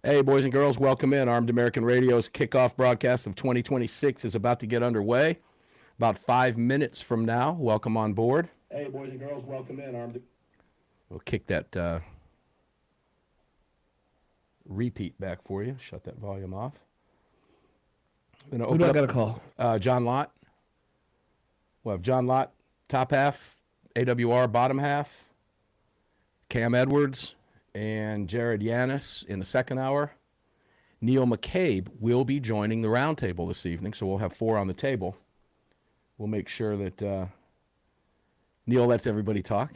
Hey, boys and girls, welcome in. Armed American Radio's kickoff broadcast of 2026 is about to get underway. About 5 minutes from now, welcome on board. Hey, boys and girls, welcome in. We'll kick that repeat back for you. Shut that volume off. Who do I got to call? John Lott. We'll have John Lott, top half, AWR, bottom half, Cam Edwards, and Jared Yanis in the second hour. Neil McCabe will be joining the roundtable this evening, so we'll have 4 on the table. We'll make sure that Neil lets everybody talk.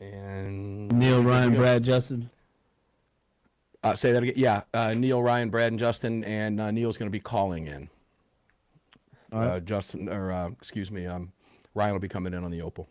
And Neil, Ryan, Brad, Justin. Say that again. Yeah, Neil, Ryan, Brad, and Justin, and Neil's going to be calling in. Right. Ryan will be coming in on the Opal.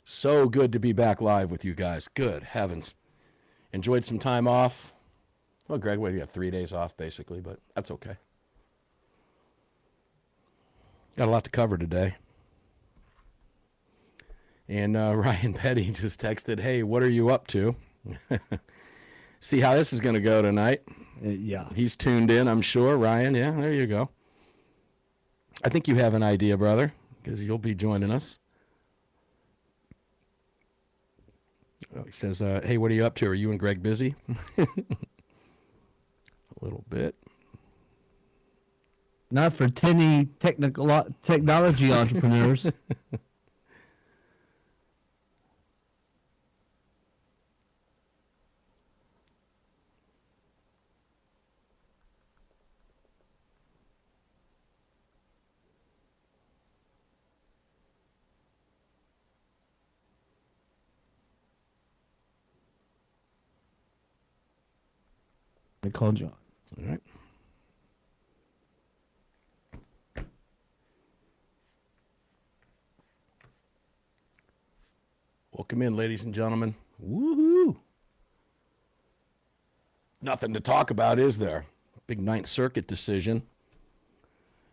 So good to be back live with you guys. Good heavens. Enjoyed some time off. Well, Greg, what do you have? 3 days off, basically, but that's okay. Got a lot to cover today. And Ryan Petty just texted, hey, what are you up to? See how this is going to go tonight. Yeah. He's tuned in, I'm sure. Ryan, yeah, there you go. I think you have an idea, brother, because you'll be joining us. Oh, he says, hey, what are you up to? Are you and Greg busy? A little bit. Not for tinny technology entrepreneurs. They called John. All right. Welcome in, ladies and gentlemen. Woohoo! Nothing to talk about, is there? Big Ninth Circuit decision.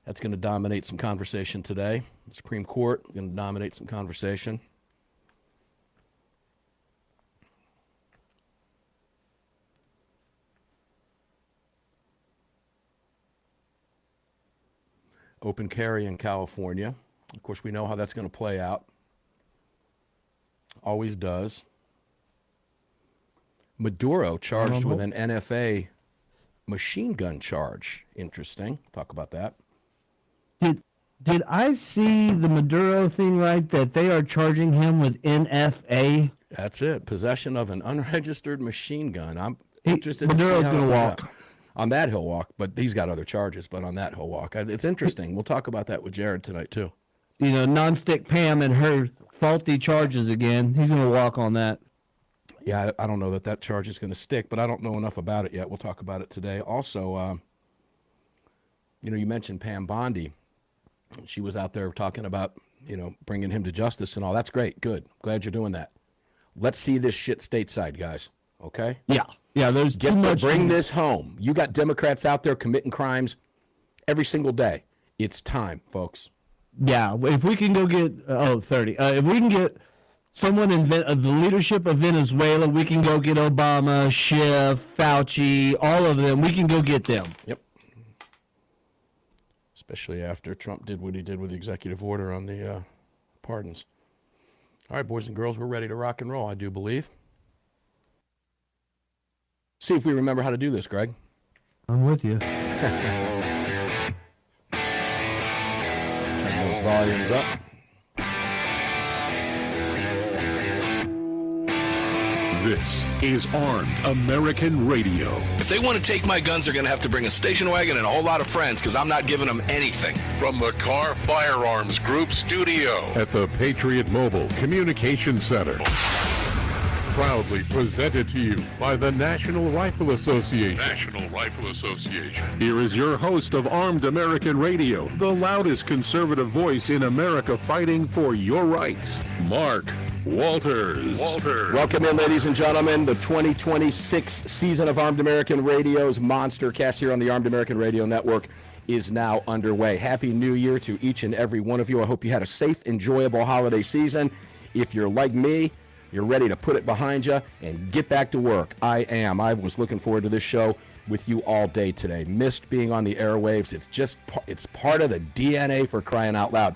That's going to dominate some conversation today. The Supreme Court going to dominate some conversation. Open carry in California. Of course, we know how that's going to play out. Always does. Maduro charged with an NFA machine gun charge. Interesting. Talk about that. Did I see the Maduro thing right, that they are charging him with NFA? That's it. Possession of an unregistered machine gun. I'm interested Maduro's to see how going to it plays walk. out. On that he'll walk, but he's got other charges, but on that he'll walk. It's interesting. We'll talk about that with Jared tonight, too. You know, nonstick Pam and her faulty charges again. He's going to walk on that. Yeah, I don't know that charge is going to stick, but I don't know enough about it yet. We'll talk about it today. Also, you mentioned Pam Bondi. She was out there talking about, bringing him to justice and all. That's great. Good. Glad you're doing that. Let's see this shit stateside, guys. Okay? Yeah. Yeah, there's too much. Bring this home. You got Democrats out there committing crimes every single day. It's time, folks. Yeah, if we can go get 30. If we can get someone in the leadership of Venezuela, we can go get Obama, Schiff, Fauci, all of them. We can go get them. Yep. Especially after Trump did what he did with the executive order on the pardons. All right, boys and girls, we're ready to rock and roll, I do believe. See if we remember how to do this, Greg. I'm with you. Turn those volumes up. This is Armed American Radio. If they want to take my guns, they're going to have to bring a station wagon and a whole lot of friends, because I'm not giving them anything. From the Kahr Firearms Group studio at the Patriot Mobile Communication Center. Proudly presented to you by the National Rifle Association. National Rifle Association. Here is your host of Armed American Radio, the loudest conservative voice in America fighting for your rights, Mark Walters. Welcome in, ladies and gentlemen, the 2026 season of Armed American Radio's Monster Cast here on the Armed American Radio Network is now underway. Happy New Year to each and every one of you. I hope you had a safe, enjoyable holiday season. If you're like me, you're ready to put it behind you and get back to work. I am. I was looking forward to this show with you all day today. Missed being on the airwaves. It's part of the DNA, for crying out loud.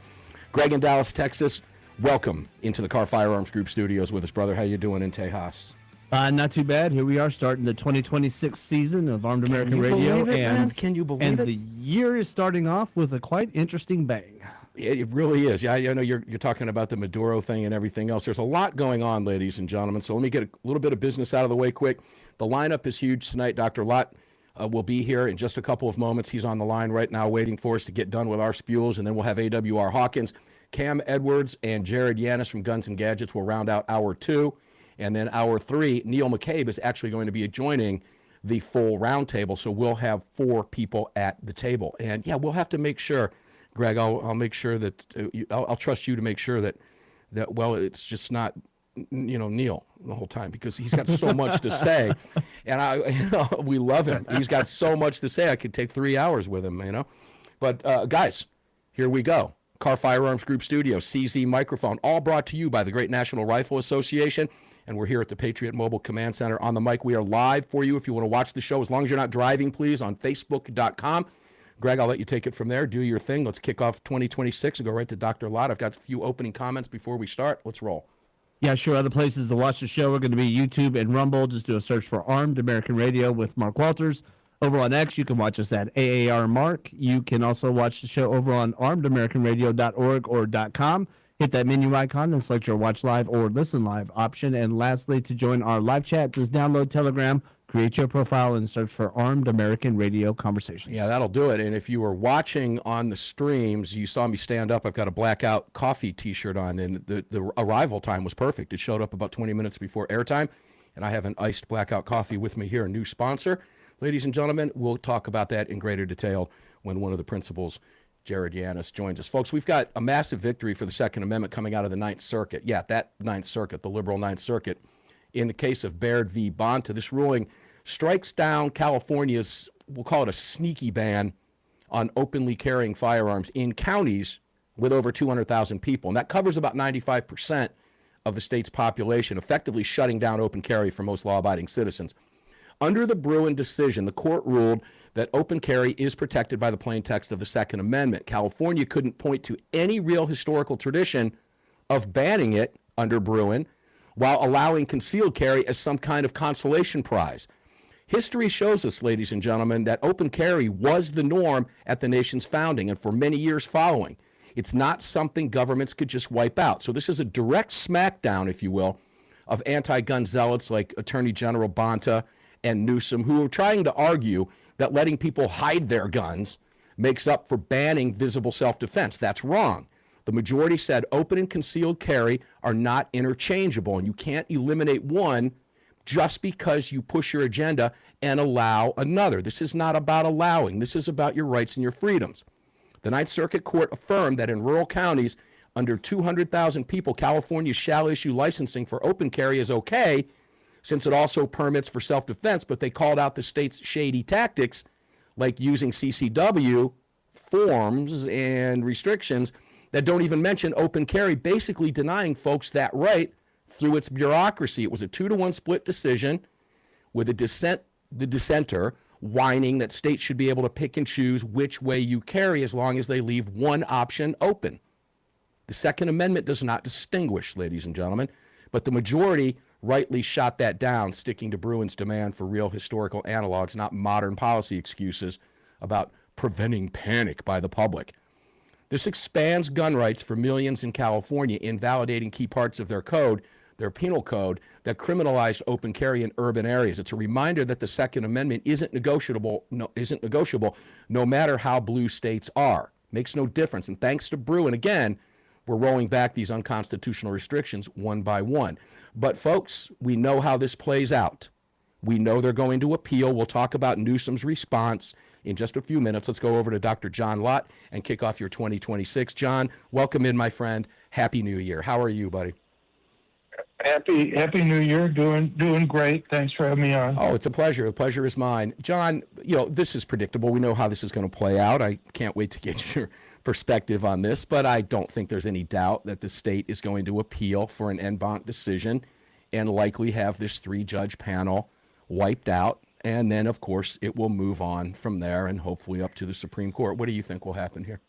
Greg in Dallas, Texas, welcome into the Kahr Firearms Group studios with us, brother. How you doing in Tejas? Not too bad. Here we are starting the 2026 season of Armed American Radio. Can you believe it? And the year is starting off with a quite interesting bang. It really is. Yeah, I know you're talking about the Maduro thing and everything else. There's a lot going on, ladies and gentlemen. So let me get a little bit of business out of the way quick. The lineup is huge tonight. Dr. Lott will be here in just a couple of moments. He's on the line right now waiting for us to get done with our spules, and then we'll have AWR Hawkins, Cam Edwards, and Jared Yanis from Guns and Gadgets will round out hour 2. And then hour 3, Neil McCabe is actually going to be joining the full roundtable. So we'll have 4 people at the table. And yeah, we'll have to make sure, Greg, I'll make sure that I'll trust you to make sure that well, it's just not, Neil the whole time, because he's got so much to say, and we love him. He's got so much to say. I could take 3 hours with him, But guys, here we go. Kahr Firearms Group Studio, CZ microphone, all brought to you by the Great National Rifle Association. And we're here at the Patriot Mobile Command Center on the mic. We are live for you if you want to watch the show, as long as you're not driving, please, on Facebook.com. Greg, I'll let you take it from there. Do your thing. Let's kick off 2026 and go right to Dr. Lott. I've got a few opening comments before we start. Let's roll. Yeah, sure. Other places to watch the show are going to be YouTube and Rumble. Just do a search for Armed American Radio with Mark Walters. Over on X, you can watch us at AAR Mark. You can also watch the show over on armedamericanradio.org or .com. Hit that menu icon and select your watch live or listen live option. And lastly, to join our live chat, just download Telegram, create your profile, and search for Armed American Radio Conversations. Yeah, that'll do it. And if you were watching on the streams, you saw me stand up. I've got a blackout coffee T-shirt on, and the arrival time was perfect. It showed up about 20 minutes before airtime, and I have an iced blackout coffee with me here, a new sponsor. Ladies and gentlemen, we'll talk about that in greater detail when one of the principals, Jared Yanis, joins us. Folks, we've got a massive victory for the Second Amendment coming out of the Ninth Circuit. Yeah, that Ninth Circuit, the liberal Ninth Circuit. In the case of Baird v. Bonta, this ruling strikes down California's, we'll call it a sneaky ban on openly carrying firearms in counties with over 200,000 people. And that covers about 95% of the state's population, effectively shutting down open carry for most law-abiding citizens. Under the Bruin decision, the court ruled that open carry is protected by the plain text of the Second Amendment. California couldn't point to any real historical tradition of banning it under Bruin while allowing concealed carry as some kind of consolation prize. History shows us, ladies and gentlemen, that open carry was the norm at the nation's founding and for many years following. It's not something governments could just wipe out. So this is a direct smackdown, if you will, of anti-gun zealots like Attorney General Bonta and Newsom, who are trying to argue that letting people hide their guns makes up for banning visible self-defense. That's wrong. The majority said open and concealed carry are not interchangeable, and you can't eliminate one just because you push your agenda and allow another. This is not about allowing. This is about your rights and your freedoms. The Ninth Circuit Court affirmed that in rural counties under 200,000 people, California shall issue licensing for open carry is okay, since it also permits for self-defense, but they called out the state's shady tactics, like using CCW forms and restrictions that don't even mention open carry, basically denying folks that right through its bureaucracy. It was a 2-to-1 split decision with the dissenter whining that states should be able to pick and choose which way you carry as long as they leave one option open. The Second Amendment does not distinguish, ladies and gentlemen, but the majority rightly shot that down, sticking to Bruin's demand for real historical analogs, not modern policy excuses about preventing panic by the public. This expands gun rights for millions in California, invalidating key parts of their code, their penal code, that criminalize open carry in urban areas. It's a reminder that the Second Amendment isn't negotiable, no matter how blue states are. Makes no difference. And thanks to Bruin, again, we're rolling back these unconstitutional restrictions one by one. But folks, we know how this plays out. We know they're going to appeal. We'll talk about Newsom's response in just a few minutes. Let's go over to Dr. John Lott and kick off your 2026. John, welcome in, my friend. Happy New Year. How are you, buddy? Happy New Year. Doing great. Thanks for having me on. Oh, it's a pleasure. The pleasure is mine. John, this is predictable. We know how this is going to play out. I can't wait to get your perspective on this, but I don't think there's any doubt that the state is going to appeal for an en banc decision and likely have this 3-judge panel wiped out. And then, of course, it will move on from there and hopefully up to the Supreme Court. What do you think will happen here?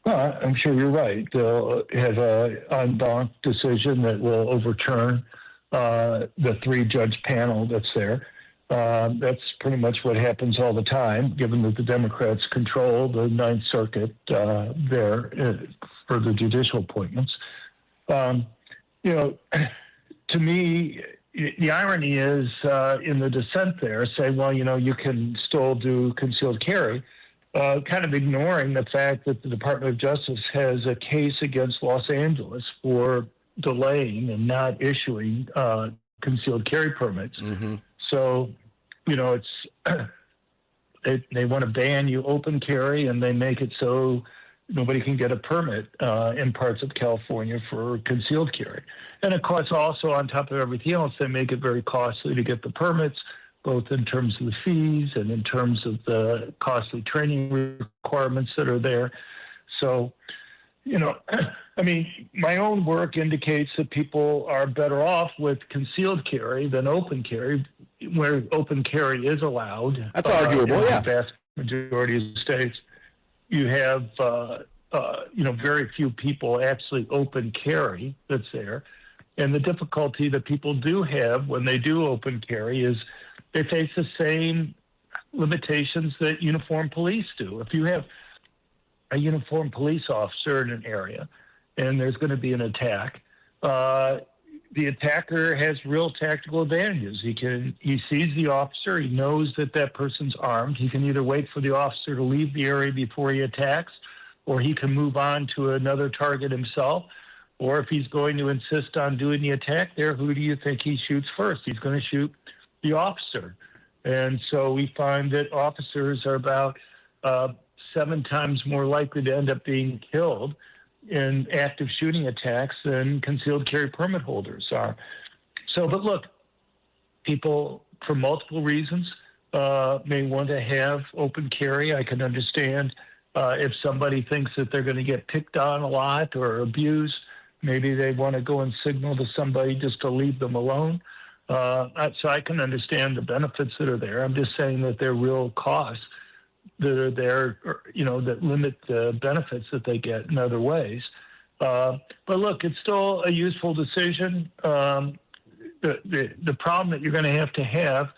Well, I'm sure you're right. They'll have an en banc decision that will overturn the 3-judge panel that's there. That's pretty much what happens all the time, given that the Democrats control the Ninth Circuit there for the judicial appointments. To me, the irony is in the dissent there saying, well, you can still do concealed carry, kind of ignoring the fact that the Department of Justice has a case against Los Angeles for delaying and not issuing concealed carry permits. Mm-hmm. So, it's they want to ban you open carry, and they make it so nobody can get a permit in parts of California for concealed carry. And of course, also on top of everything else, they make it very costly to get the permits, both in terms of the fees and in terms of the costly training requirements that are there. So, my own work indicates that people are better off with concealed carry than open carry, where open carry is allowed. That's arguable, yeah. In the vast majority of the states, you have, very few people actually open carry that's there. And the difficulty that people do have when they do open carry is they face the same limitations that uniformed police do. If you have a uniformed police officer in an area and there's going to be an attack, the attacker has real tactical advantages. He sees the officer, he knows that person's armed. He can either wait for the officer to leave the area before he attacks, or he can move on to another target himself. Or if he's going to insist on doing the attack there, who do you think he shoots first? He's going to shoot the officer. And so we find that officers are about 7 times more likely to end up being killed in active shooting attacks than concealed carry permit holders are. So, but look, people, for multiple reasons, may want to have open carry. I can understand if somebody thinks that they're going to get picked on a lot or abused. Maybe they want to go and signal to somebody just to leave them alone. So I can understand the benefits that are there. I'm just saying that there are real costs that are there, that limit the benefits that they get in other ways. But look, it's still a useful decision. The problem that you're going to have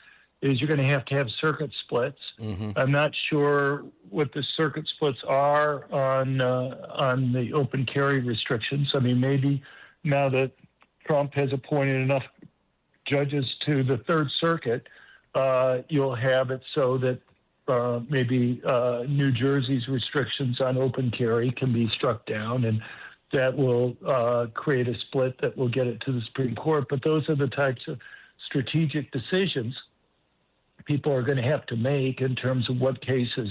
is you're going to have circuit splits. Mm-hmm. I'm not sure what the circuit splits are on the open carry restrictions. I mean, maybe now that Trump has appointed enough judges to the Third Circuit, you'll have it so that maybe New Jersey's restrictions on open carry can be struck down, and that will create a split that will get it to the Supreme Court. But those are the types of strategic decisions people are going to have to make in terms of what cases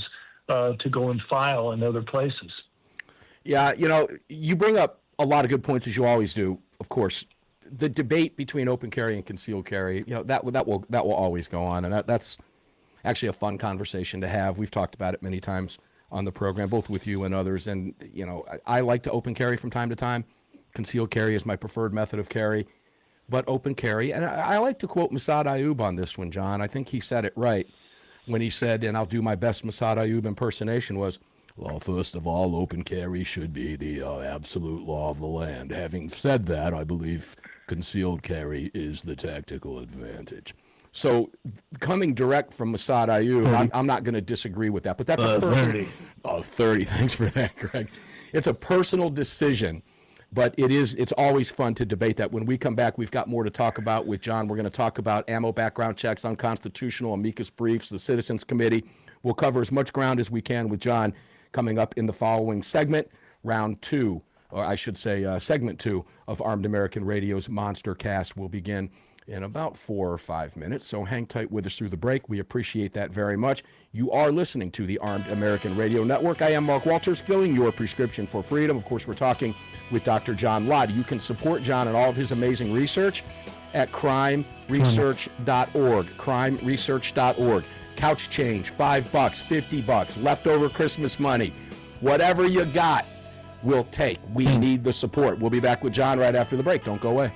to go and file in other places. Yeah, you bring up a lot of good points, as you always do, of course. The debate between open carry and concealed carry, that will always go on, and that's actually a fun conversation to have. We've talked about it many times on the program, both with you and others. And I like to open carry from time to time. Concealed carry is my preferred method of carry, but open carry. And I like to quote Massad Ayoob on this one, John. I think he said it right when he said, and I'll do my best Massad Ayoob impersonation, was, well, first of all, open carry should be the absolute law of the land. Having said that, I believe concealed carry is the tactical advantage. So coming direct from Massad Ayoob, I'm not going to disagree with that, but that's a personal... 30. 30. Thanks for that, Greg. It's a personal decision, but it's always fun to debate that. When we come back, we've got more to talk about with John. We're going to talk about ammo background checks, unconstitutional amicus briefs, the Citizens Committee. We'll cover as much ground as we can with John coming up in the following segment, round 2, or I should say segment 2 of Armed American Radio's Monster Cast will begin in about 4 or 5 minutes, so hang tight with us through the break. We appreciate that very much. You are listening to the Armed American Radio Network. I am Mark Walters, filling your prescription for freedom. Of course, we're talking with Dr. John Lott. You can support John and all of his amazing research at crimeresearch.org, crimeresearch.org. Couch change, $5, $50, leftover Christmas money, whatever you got, we'll take. We need the support. We'll be back with John right after the break. Don't go away.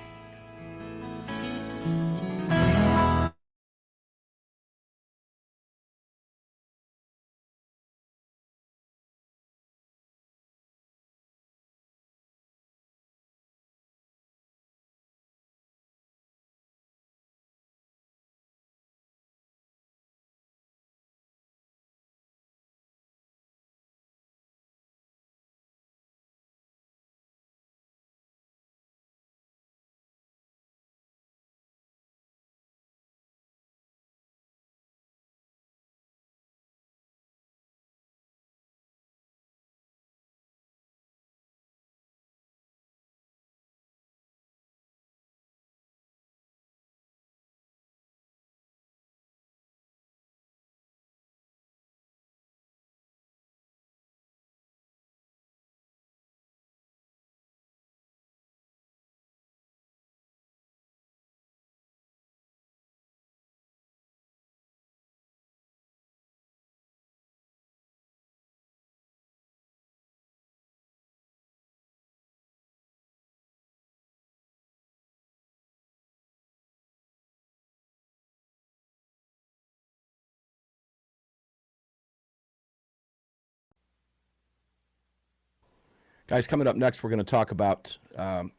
Guys, coming up next, we're going to talk about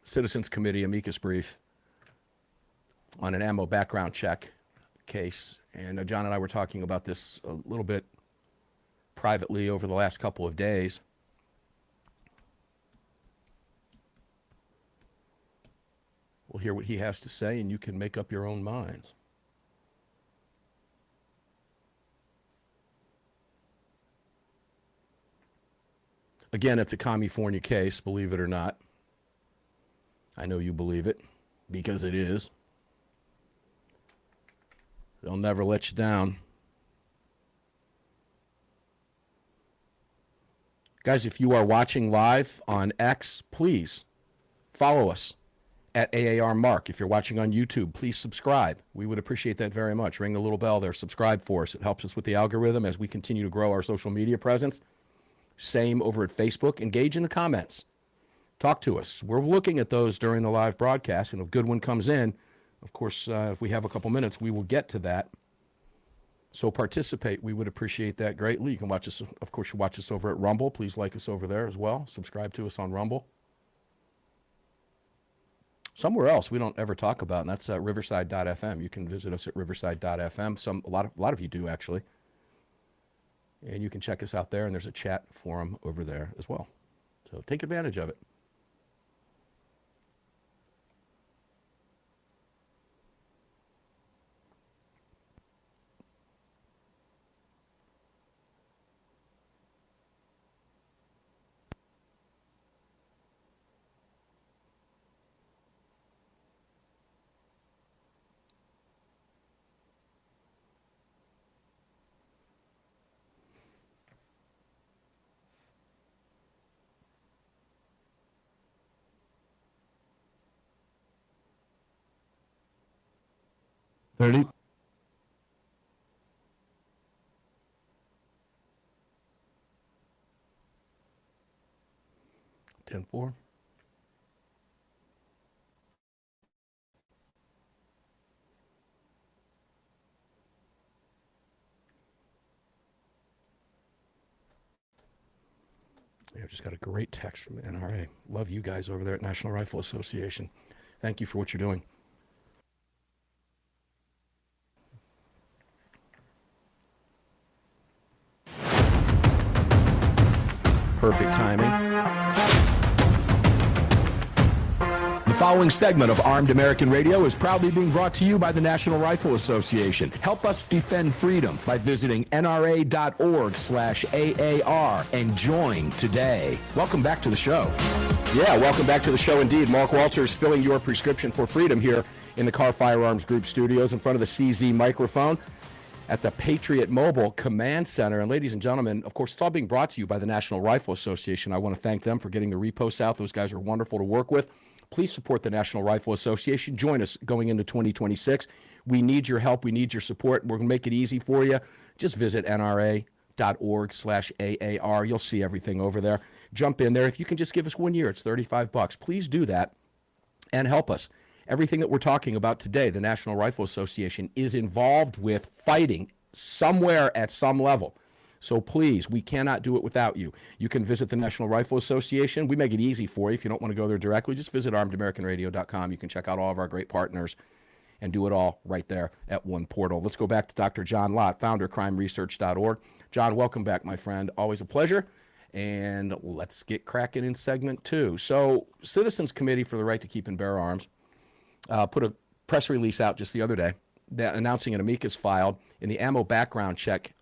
Citizens Committee amicus brief on an ammo background check case. And John and I were talking about this a little bit privately over the last couple of days. We'll hear what he has to say, and you can make up your own minds. Again, it's a California case, believe it or not. I know you believe it, because it is. They'll never let you down. Guys, if you are watching live on X, please follow us at AAR Mark. If you're watching on YouTube, please subscribe. We would appreciate that very much. Ring the little bell there, subscribe for us. It helps us with the algorithm as we continue to grow our social media presence. Same over at Facebook. Engage in the comments. Talk to us. We're looking at those during the live broadcast, and if a good one comes in, of course, if we have a couple minutes, we will get to that. So participate. We would appreciate that greatly. You can watch us, of course, you watch us over at Rumble. Please like us over there as well. Subscribe to us on Rumble. Somewhere else we don't ever talk about, and that's riverside.fm. You can visit us at riverside.fm. A lot of you do, actually. And you can check us out there, and there's a chat forum over there as well. So take advantage of it. $30. $10-4. I just got a great text from the NRA. Love you guys over there at National Rifle Association. Thank you for what you're doing. Perfect timing. The following segment of Armed American Radio is proudly being brought to you by the National Rifle Association. Help us defend freedom by visiting nra.org/AAR and join today. Welcome back to the show. Yeah, welcome back to the show indeed. Mark Walters filling your prescription for freedom here in the Kahr Firearms Group studios in front of the CZ microphone at the Patriot Mobile Command Center. And ladies and gentlemen, of course, it's all being brought to you by the National Rifle Association. I want to thank them for getting the reposts out. Those guys are wonderful to work with. Please support the National Rifle Association. Join us going into 2026. We need your help. We need your support. We're going to make it easy for you. Just visit nra.org/AAR. You'll see everything over there. Jump in there. If you can just give us 1 year, it's $35. Please do that and help us. Everything that we're talking about today, the National Rifle Association is involved with fighting somewhere at some level. So please, we cannot do it without you. You can visit the National Rifle Association. We make it easy for you. If you don't want to go there directly, just visit armedamericanradio.com. You can check out all of our great partners and do it all right there at one portal. Let's go back to Dr. John Lott, founder of crimeresearch.org. John, welcome back, my friend. Always a pleasure. And let's get cracking in segment 2. So Citizens Committee for the Right to Keep and Bear Arms put a press release out just the other day that announcing an amicus filed in the ammo background check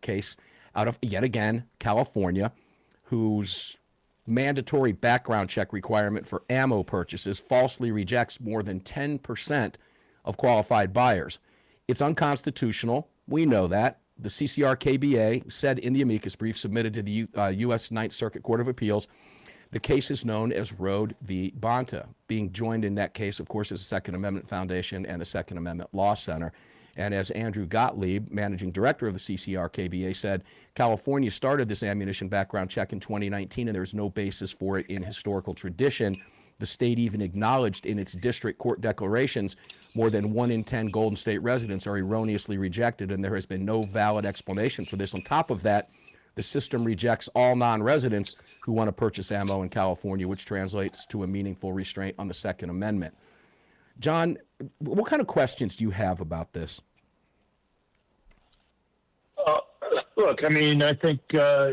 case out of, yet again, California, whose mandatory background check requirement for ammo purchases falsely rejects more than 10% of qualified buyers. It's unconstitutional. We know that. The CCR-KBA said in the amicus brief submitted to the U.S. Ninth Circuit Court of Appeals, the case is known as Road v. Bonta. Being joined in that case, of course, is the Second Amendment Foundation and the Second Amendment Law Center. And as Andrew Gottlieb, managing director of the CCR-KBA, said, California started this ammunition background check in 2019, and there's no basis for it in historical tradition. The state even acknowledged in its district court declarations more than 1 in 10 Golden State residents are erroneously rejected, and there has been no valid explanation for this. On top of that, the system rejects all non-residents who want to purchase ammo in California, which translates to a meaningful restraint on the Second Amendment. John, what kind of questions do you have about this? Look, I mean, I think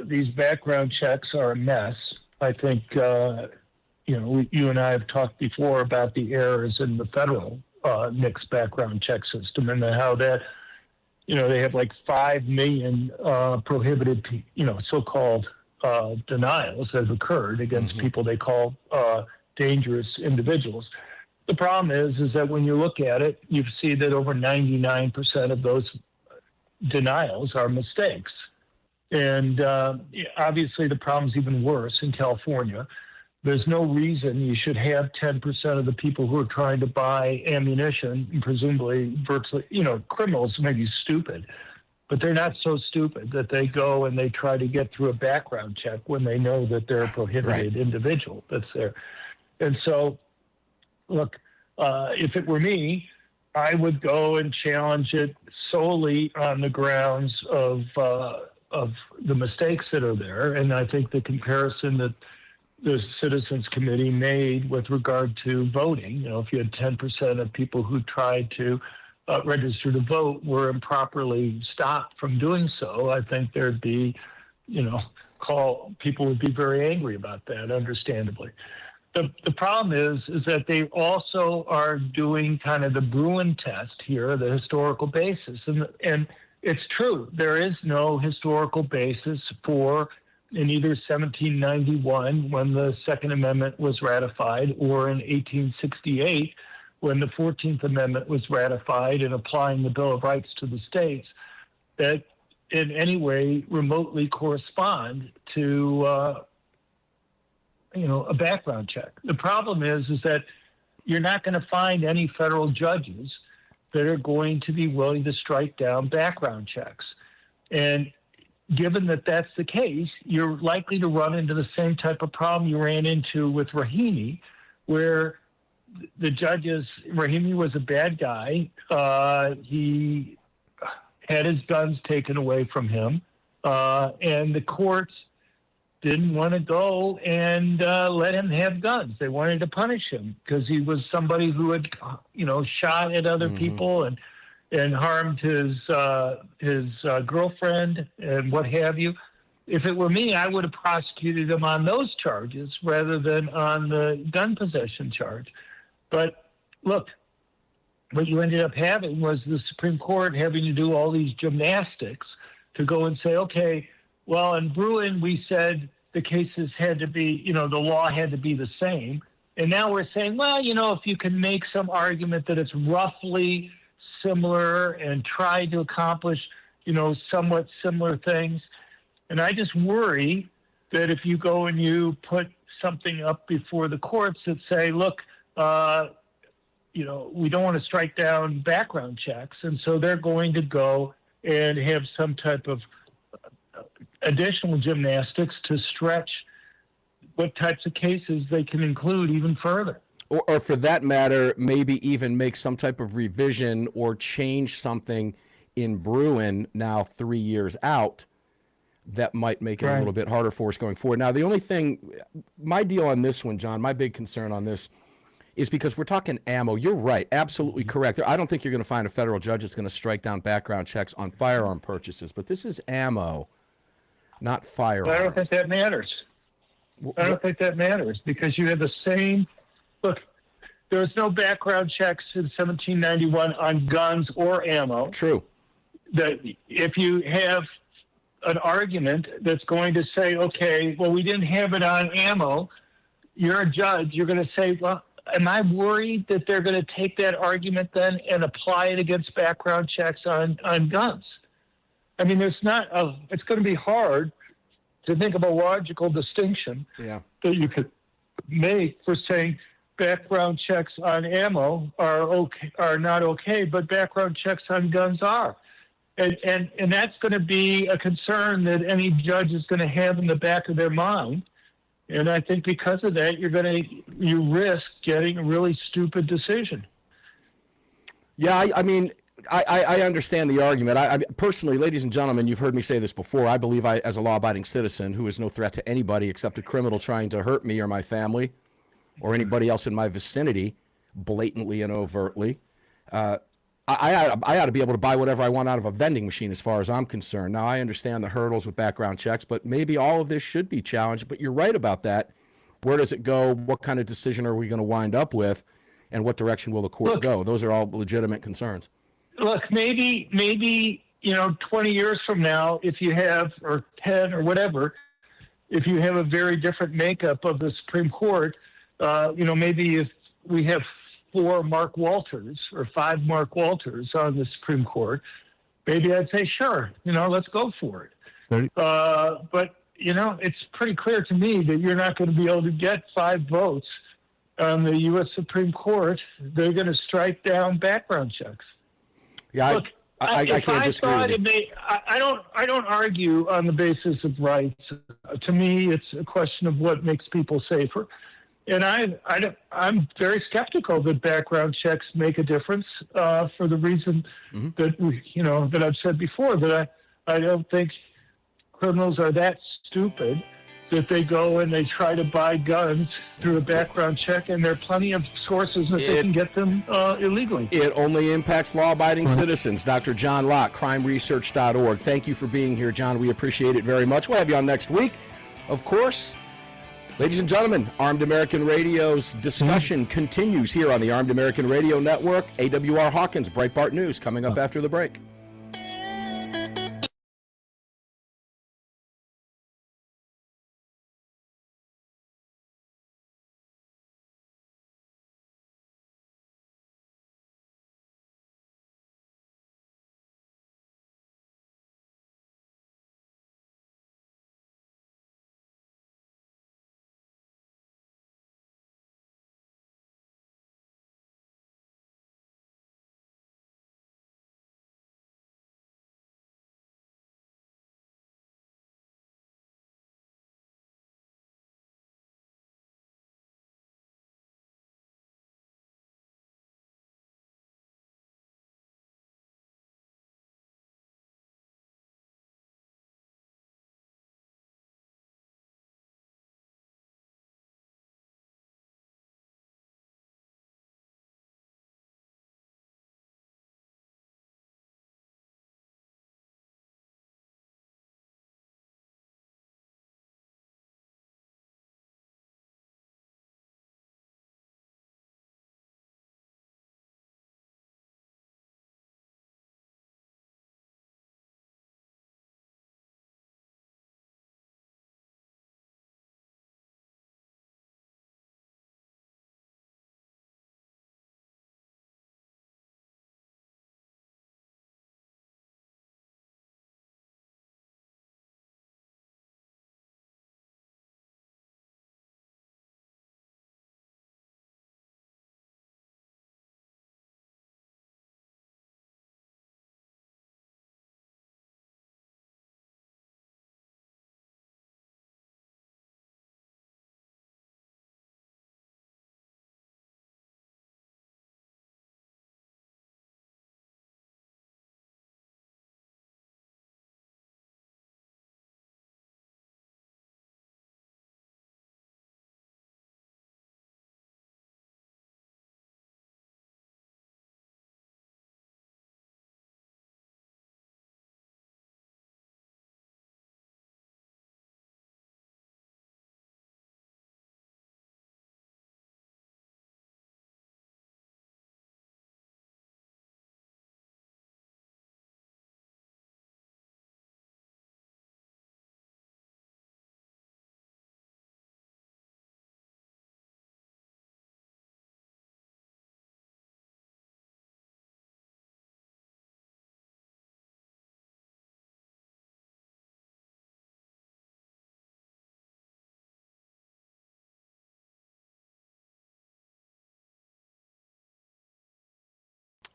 these background checks are a mess. I think, you and I have talked before about the errors in the federal mixed background check system and how that, they have like 5 million prohibited, so-called denials have occurred against people they call dangerous individuals. The problem is that when you look at it, you see that over 99% of those denials are mistakes. And obviously the problem's even worse in California. There's no reason you should have 10% of the people who are trying to buy ammunition, and presumably virtually, criminals may be stupid, but they're not so stupid that they go and they try to get through a background check when they know that they're a prohibited individual that's there. And so, look, if it were me, I would go and challenge it solely on the grounds of the mistakes that are there. And I think the comparison that the Citizens Committee made with regard to voting, if you had 10% of people who tried to register to vote were improperly stopped from doing so, I think there'd be, people would be very angry about that, understandably. The problem is that they also are doing kind of the Bruin test here, the historical basis. And it's true, there is no historical basis for in either 1791 when the Second Amendment was ratified or in 1868 when the 14th Amendment was ratified and applying the Bill of Rights to the states that in any way remotely correspond to a background check. The problem is that you're not going to find any federal judges that are going to be willing to strike down background checks. And given that that's the case, you're likely to run into the same type of problem you ran into with Rahimi, where the judges, Rahimi was a bad guy. He had his guns taken away from him, and the courts didn't want to go and let him have guns. They wanted to punish him because he was somebody who had, shot at other people and harmed his girlfriend and what have you. If it were me, I would have prosecuted him on those charges rather than on the gun possession charge. But look, what you ended up having was the Supreme Court having to do all these gymnastics to go and say, okay, well, in Bruin, we said the cases had to be, the law had to be the same. And now we're saying, well, if you can make some argument that it's roughly similar and try to accomplish, somewhat similar things. And I just worry that if you go and you put something up before the courts that say, look, we don't want to strike down background checks. And so they're going to go and have some type of additional gymnastics to stretch what types of cases they can include even further. Or for that matter, maybe even make some type of revision or change something in Bruin now 3 years out that might make it a little bit harder for us going forward. Now, the only thing, my deal on this one, John, my big concern on this is because we're talking ammo. You're right, absolutely correct. I don't think you're going to find a federal judge that's going to strike down background checks on firearm purchases, but this is ammo, not firearms. But I don't think that matters. I don't think that matters because you have the same. Look, there was no background checks in 1791 on guns or ammo. True. That if you have an argument that's going to say, okay, well, we didn't have it on ammo, you're a judge. You're going to say, well, am I worried that they're going to take that argument then and apply it against background checks on guns? I mean, it's going to be hard to think of a logical distinction that you could make for saying background checks on ammo are not okay, but background checks on guns are. And that's going to be a concern that any judge is going to have in the back of their mind. And I think because of that, you risk getting a really stupid decision. Yeah, I mean, I understand the argument. I personally, ladies and gentlemen, you've heard me say this before. I believe as a law-abiding citizen who is no threat to anybody except a criminal trying to hurt me or my family or anybody else in my vicinity, blatantly and overtly, I ought to be able to buy whatever I want out of a vending machine as far as I'm concerned. Now, I understand the hurdles with background checks, but maybe all of this should be challenged. But you're right about that. Where does it go? What kind of decision are we going to wind up with? And what direction will the court go? Those are all legitimate concerns. Look, maybe 20 years from now, if you have, or 10 or whatever, if you have a very different makeup of the Supreme Court, maybe if we have 4 Mark Walters or 5 Mark Walters on the Supreme Court, maybe I'd say, sure, let's go for it. But, it's pretty clear to me that you're not going to be able to get 5 votes on the U.S. Supreme Court. They're going to strike down background checks. Yeah, look, I can't disagree with you. I don't argue on the basis of rights. To me, it's a question of what makes people safer. And I'm very skeptical that background checks make a difference for the reason that I've said before, that I don't think criminals are that stupid that they go and they try to buy guns through a background check, and there are plenty of sources that they can get them illegally. It only impacts law-abiding citizens. Dr. John Lott, crimeresearch.org. Thank you for being here, John. We appreciate it very much. We'll have you on next week, of course. Ladies and gentlemen, Armed American Radio's discussion continues here on the Armed American Radio Network. AWR Hawkins, Breitbart News, coming up after the break.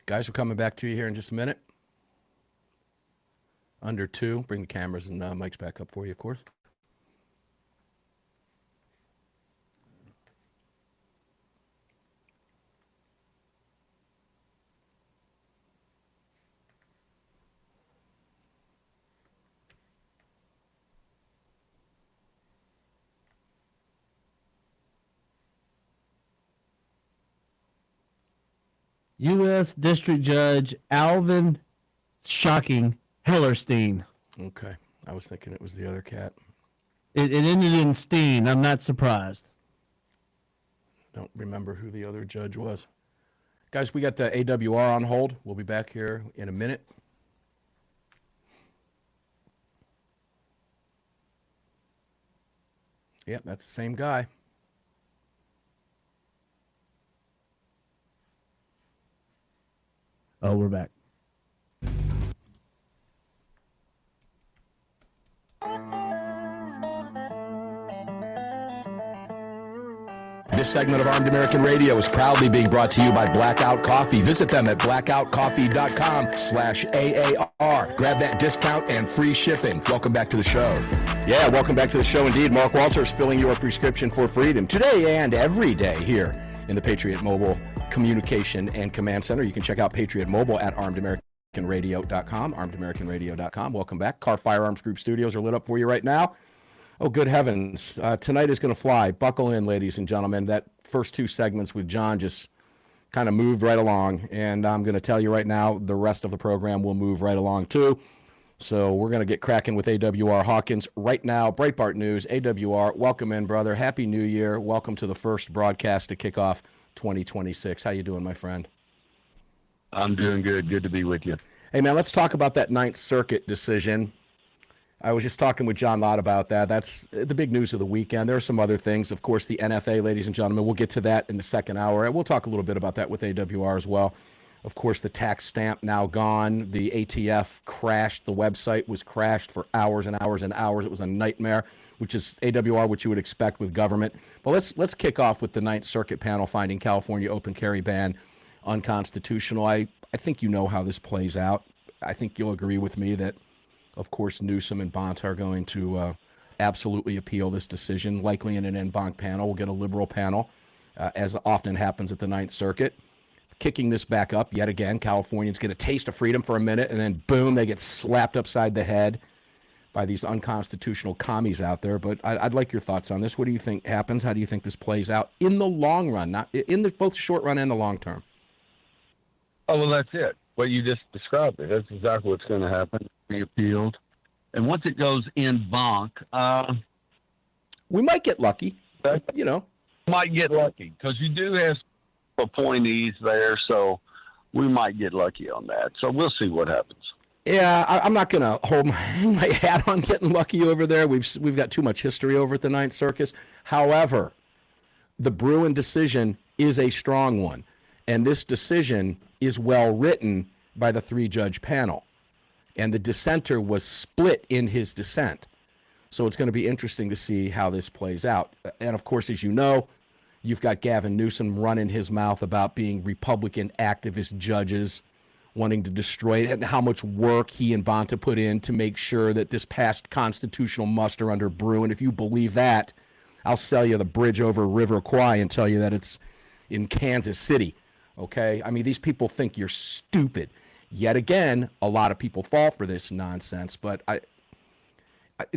Guys, we're coming back to you here in just a minute. Under 2. Bring the cameras and mics back up for you, of course. U.S. District Judge Alvin Hellerstein. Okay. I was thinking it was the other cat. It ended in Steen. I'm not surprised. Don't remember who the other judge was. Guys, we got the AWR on hold. We'll be back here in a minute. Yep, that's the same guy. Oh, we're back. This segment of Armed American Radio is proudly being brought to you by Blackout Coffee. Visit them at blackoutcoffee.com/AAR. Grab that discount and free shipping. Welcome back to the show. Yeah, welcome back to the show indeed. Mark Walters filling your prescription for freedom today and every day here in the Patriot Mobile Communication and Command Center. You can check out Patriot Mobile at armedamericanradio.com, armedamericanradio.com. Welcome back. Kahr Firearms Group studios are lit up for you right now. Oh, good heavens. Tonight is going to fly. Buckle in, ladies and gentlemen. That first 2 segments with John just kind of moved right along. And I'm going to tell you right now, the rest of the program will move right along too. So we're going to get cracking with AWR Hawkins right now. Breitbart News, AWR, welcome in, brother. Happy New Year. Welcome to the first broadcast to kick off 2026. How you doing, my friend? I'm doing good. Good to be with you. Hey, man, let's talk about that Ninth Circuit decision. I was just talking with John Lott about that. That's the big news of the weekend. There are some other things. Of course, the NFA, ladies and gentlemen, we'll get to that in the second hour. And we'll talk a little bit about that with AWR as well. Of course, the tax stamp now gone. The ATF crashed. The website was crashed for hours and hours and hours. It was a nightmare, which is AWR, which you would expect with government. But let's kick off with the Ninth Circuit panel finding California open carry ban unconstitutional. I think you know how this plays out. I think you'll agree with me that, of course, Newsom and Bonta are going to absolutely appeal this decision, likely in an en banc panel. We'll get a liberal panel, as often happens at the Ninth Circuit. Kicking this back up yet again, Californians get a taste of freedom for a minute, and then boom, they get slapped upside the head by these unconstitutional commies out there. But I'd like your thoughts on this. What do you think happens? How do you think this plays out in the long run, not in both the short run and the long term? Oh, well, that's it. What you just described it. That's exactly what's going to happen. Be appealed. And once it goes en banc, we might get lucky, you know. Might get lucky because you do have appointees there, so we might get lucky on that. So we'll see what happens. Yeah, I'm not going to hold my hat on getting lucky over there. We've got too much history over at the Ninth Circus. However, the Bruen decision is a strong one, and this decision is well written by the 3-judge panel. And the dissenter was split in his dissent. So it's going to be interesting to see how this plays out. And, of course, as you know, you've got Gavin Newsom running his mouth about being Republican activist judges wanting to destroy it and how much work he and Bonta put in to make sure that this passed constitutional muster under Bruen. If you believe that, I'll sell you the bridge over River Kwai and tell you that it's in Kansas City. Okay? I mean, these people think you're stupid. Yet again, a lot of people fall for this nonsense. But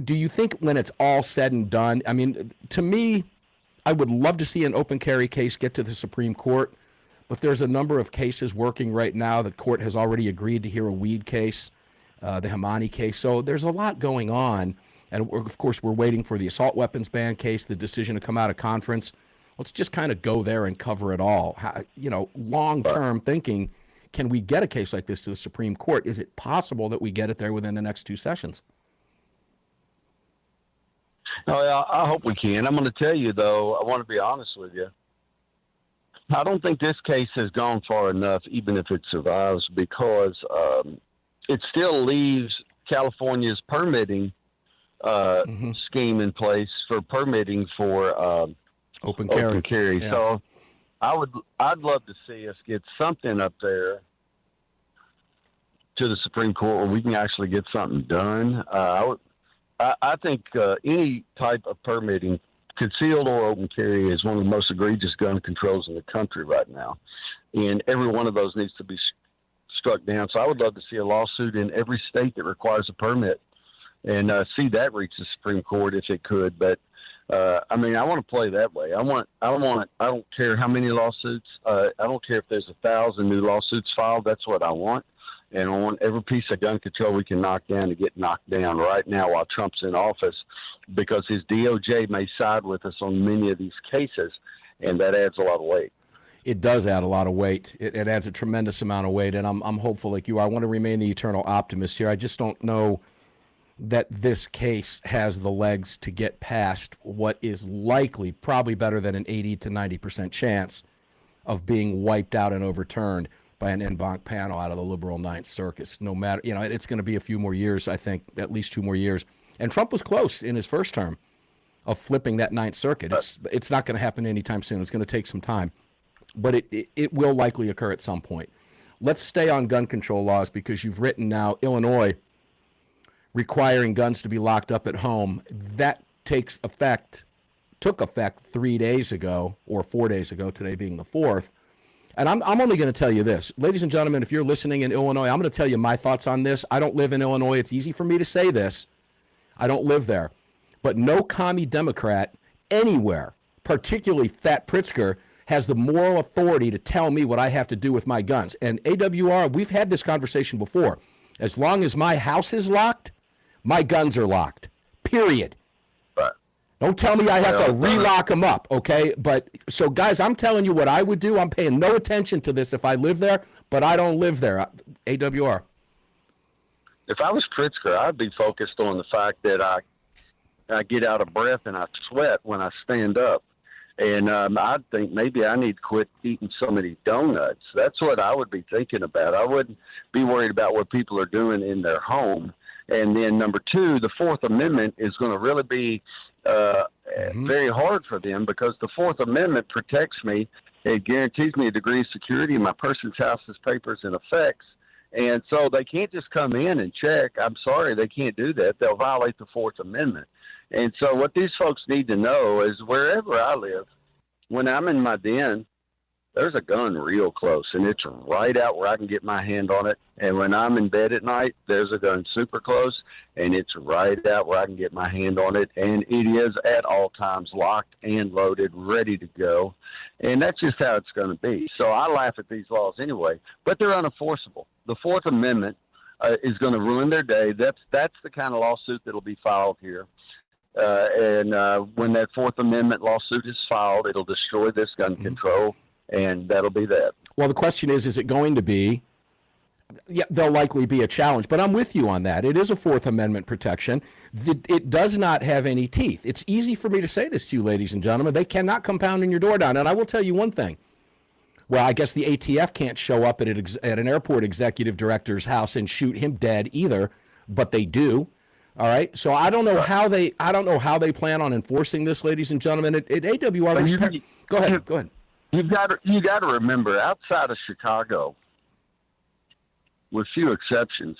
do you think when it's all said and done, I mean, to me, I would love to see an open carry case get to the Supreme Court, but there's a number of cases working right now. The court has already agreed to hear a weed case, the Hamani case. So there's a lot going on. And of course, we're waiting for the assault weapons ban case, the decision to come out of conference. Let's just kind of go there and cover it all. Long-term thinking, can we get a case like this to the Supreme Court? Is it possible that we get it there within the next 2 sessions? No, I hope we can. I'm going to tell you, though, I want to be honest with you. I don't think this case has gone far enough, even if it survives, because it still leaves California's permitting scheme in place for permitting for open carry. Yeah. So I'd love to see us get something up there to the Supreme Court where we can actually get something done. I think any type of permitting, concealed or open carry, is one of the most egregious gun controls in the country right now. And every one of those needs to be struck down. So I would love to see a lawsuit in every state that requires a permit and see that reach the Supreme Court if it could. But I mean, I want to play that way. I don't care how many lawsuits. I don't care if there's 1,000 new lawsuits filed. That's what I want. And I want every piece of gun control we can knock down to get knocked down right now while Trump's in office, because his DOJ may side with us on many of these cases, and that adds a lot of weight. It does add a lot of weight. It adds a tremendous amount of weight, and I'm hopeful like you are. I want to remain the eternal optimist here. I just don't know that this case has the legs to get past what is likely, probably better than an 80 to 90% chance of being wiped out and overturned by an en banc panel out of the liberal Ninth Circuit. No matter, it's going to be a few more years, I think, at least 2 more years. And Trump was close in his first term of flipping that Ninth Circuit. It's not going to happen anytime soon. It's going to take some time. But it will likely occur at some point. Let's stay on gun control laws, because you've written now Illinois requiring guns to be locked up at home. That took effect 3 days ago, or 4 days ago, today being the 4th. And I'm only going to tell you this. Ladies and gentlemen, if you're listening in Illinois, I'm going to tell you my thoughts on this. I don't live in Illinois. It's easy for me to say this. I don't live there. But no commie Democrat anywhere, particularly Fat Pritzker, has the moral authority to tell me what I have to do with my guns. And AWR, we've had this conversation before. As long as my house is locked, my guns are locked, period. Don't tell me I have to relock them up, okay? But so, guys, I'm telling you what I would do. I'm paying no attention to this if I live there, but I don't live there. AWR. If I was Pritzker, I'd be focused on the fact that I get out of breath and I sweat when I stand up. And I'd think maybe I need to quit eating so many donuts. That's what I would be thinking about. I wouldn't be worried about what people are doing in their home. And then number two, the Fourth Amendment is going to really be very hard for them, because the Fourth Amendment protects me. It guarantees me a degree of security in my person's house's papers and effects. And so they can't just come in and check. I'm sorry, they can't do that. They'll violate the Fourth Amendment. And so what these folks need to know is wherever I live, when I'm in my den, there's a gun real close, and it's right out where I can get my hand on it. And when I'm in bed at night, there's a gun super close, and it's right out where I can get my hand on it. And it is at all times locked and loaded, ready to go. And that's just how it's going to be. So I laugh at these laws anyway, but they're unenforceable. The Fourth Amendment is going to ruin their day. That's the kind of lawsuit that'll be filed here. And when that Fourth Amendment lawsuit is filed, it'll destroy this gun control. And that'll be that. Well, the question is it going to be? Yeah, there'll likely be a challenge, but I'm with you on that. It is a Fourth Amendment protection. It does not have any teeth. It's easy for me to say this to you, ladies and gentlemen. They cannot come pounding your door down. And I will tell you one thing. Well, I guess the ATF can't show up at an airport executive director's house and shoot him dead either, but they do. All right. So I don't know how they plan on enforcing this, ladies and gentlemen. At AWR, go ahead. You got to remember, outside of Chicago, with few exceptions,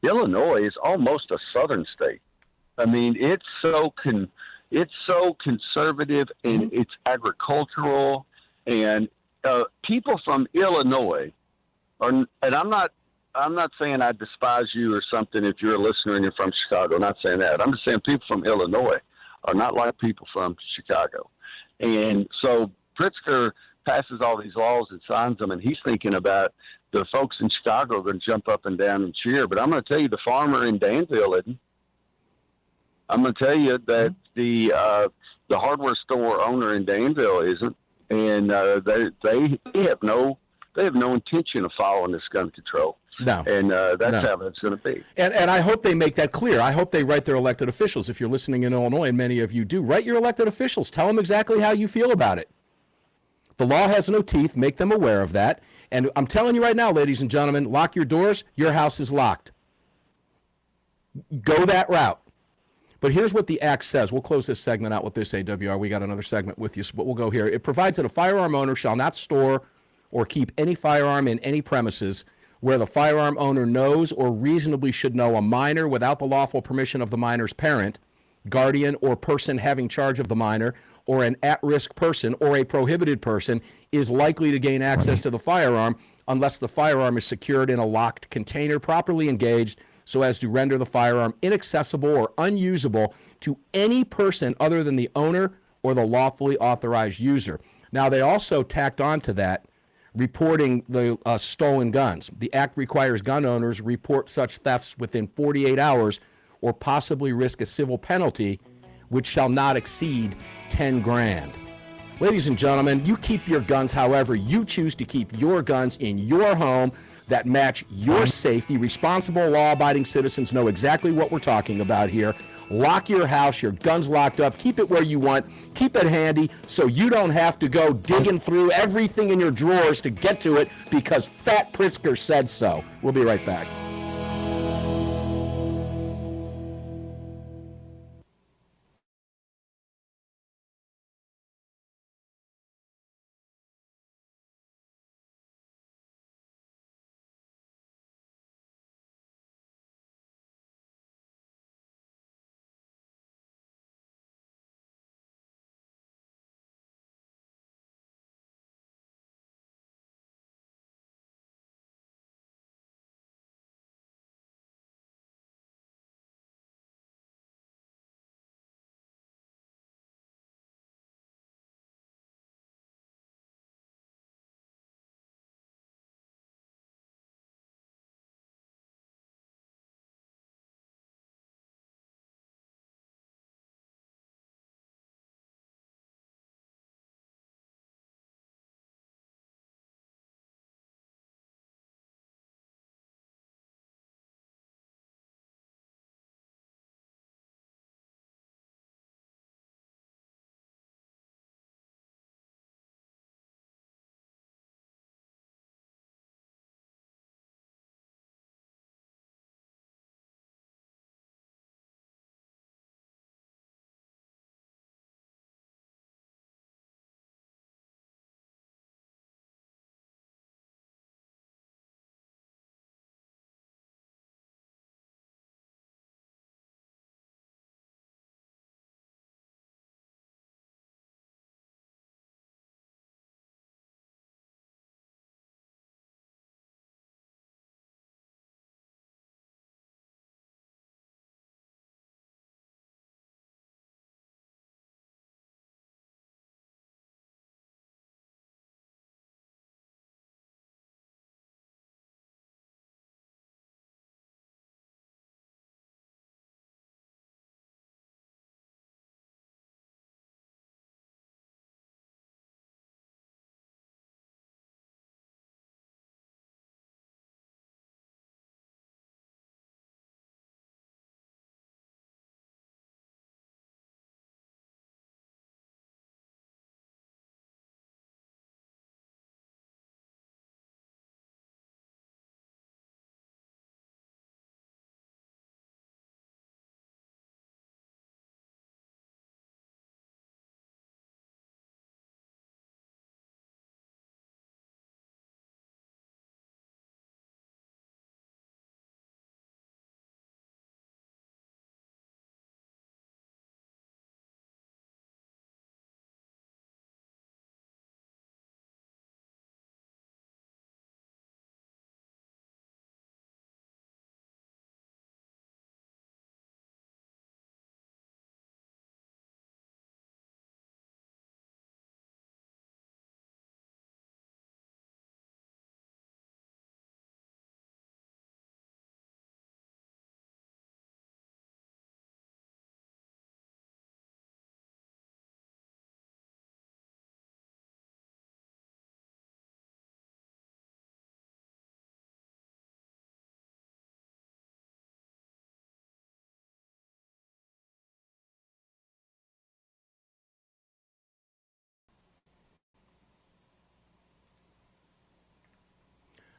Illinois is almost a southern state. I mean, it's so conservative, and it's agricultural, and people from Illinois are. And I'm not saying I despise you or something if you're a listener and you're from Chicago. I'm not saying that. I'm just saying people from Illinois are not like people from Chicago, and so Pritzker passes all these laws and signs them, and he's thinking about the folks in Chicago are going to jump up and down and cheer. But I'm going to tell you, the farmer in Danville isn't. I'm going to tell you that the hardware store owner in Danville isn't, and they have no intention of following this gun control. No. And that's how it's going to be. And I hope they make that clear. I hope they write their elected officials. If you're listening in Illinois, and many of you do, write your elected officials. Tell them exactly how you feel about it. The law has no teeth. Make them aware of that. And I'm telling you right now, ladies and gentlemen, lock your doors. Your house is locked. Go that route. But here's what the Act says. We'll close this segment out with this, AWR. We got another segment with you, but we'll go here. It provides that a firearm owner shall not store or keep any firearm in any premises where the firearm owner knows or reasonably should know a minor without the lawful permission of the minor's parent, guardian, or person having charge of the minor, or an at-risk person or a prohibited person is likely to gain access to the firearm unless the firearm is secured in a locked container properly engaged so as to render the firearm inaccessible or unusable to any person other than the owner or the lawfully authorized user. Now, they also tacked on to that reporting the stolen guns. The act requires gun owners report such thefts within 48 hours or possibly risk a civil penalty which shall not exceed 10 grand. Ladies and gentlemen, you keep your guns however you choose to keep your guns in your home that match your safety. Responsible, law-abiding citizens know exactly what we're talking about here. Lock your house, your guns locked up, keep it where you want, keep it handy so you don't have to go digging through everything in your drawers to get to it because Fat Pritzker said so. We'll be right back.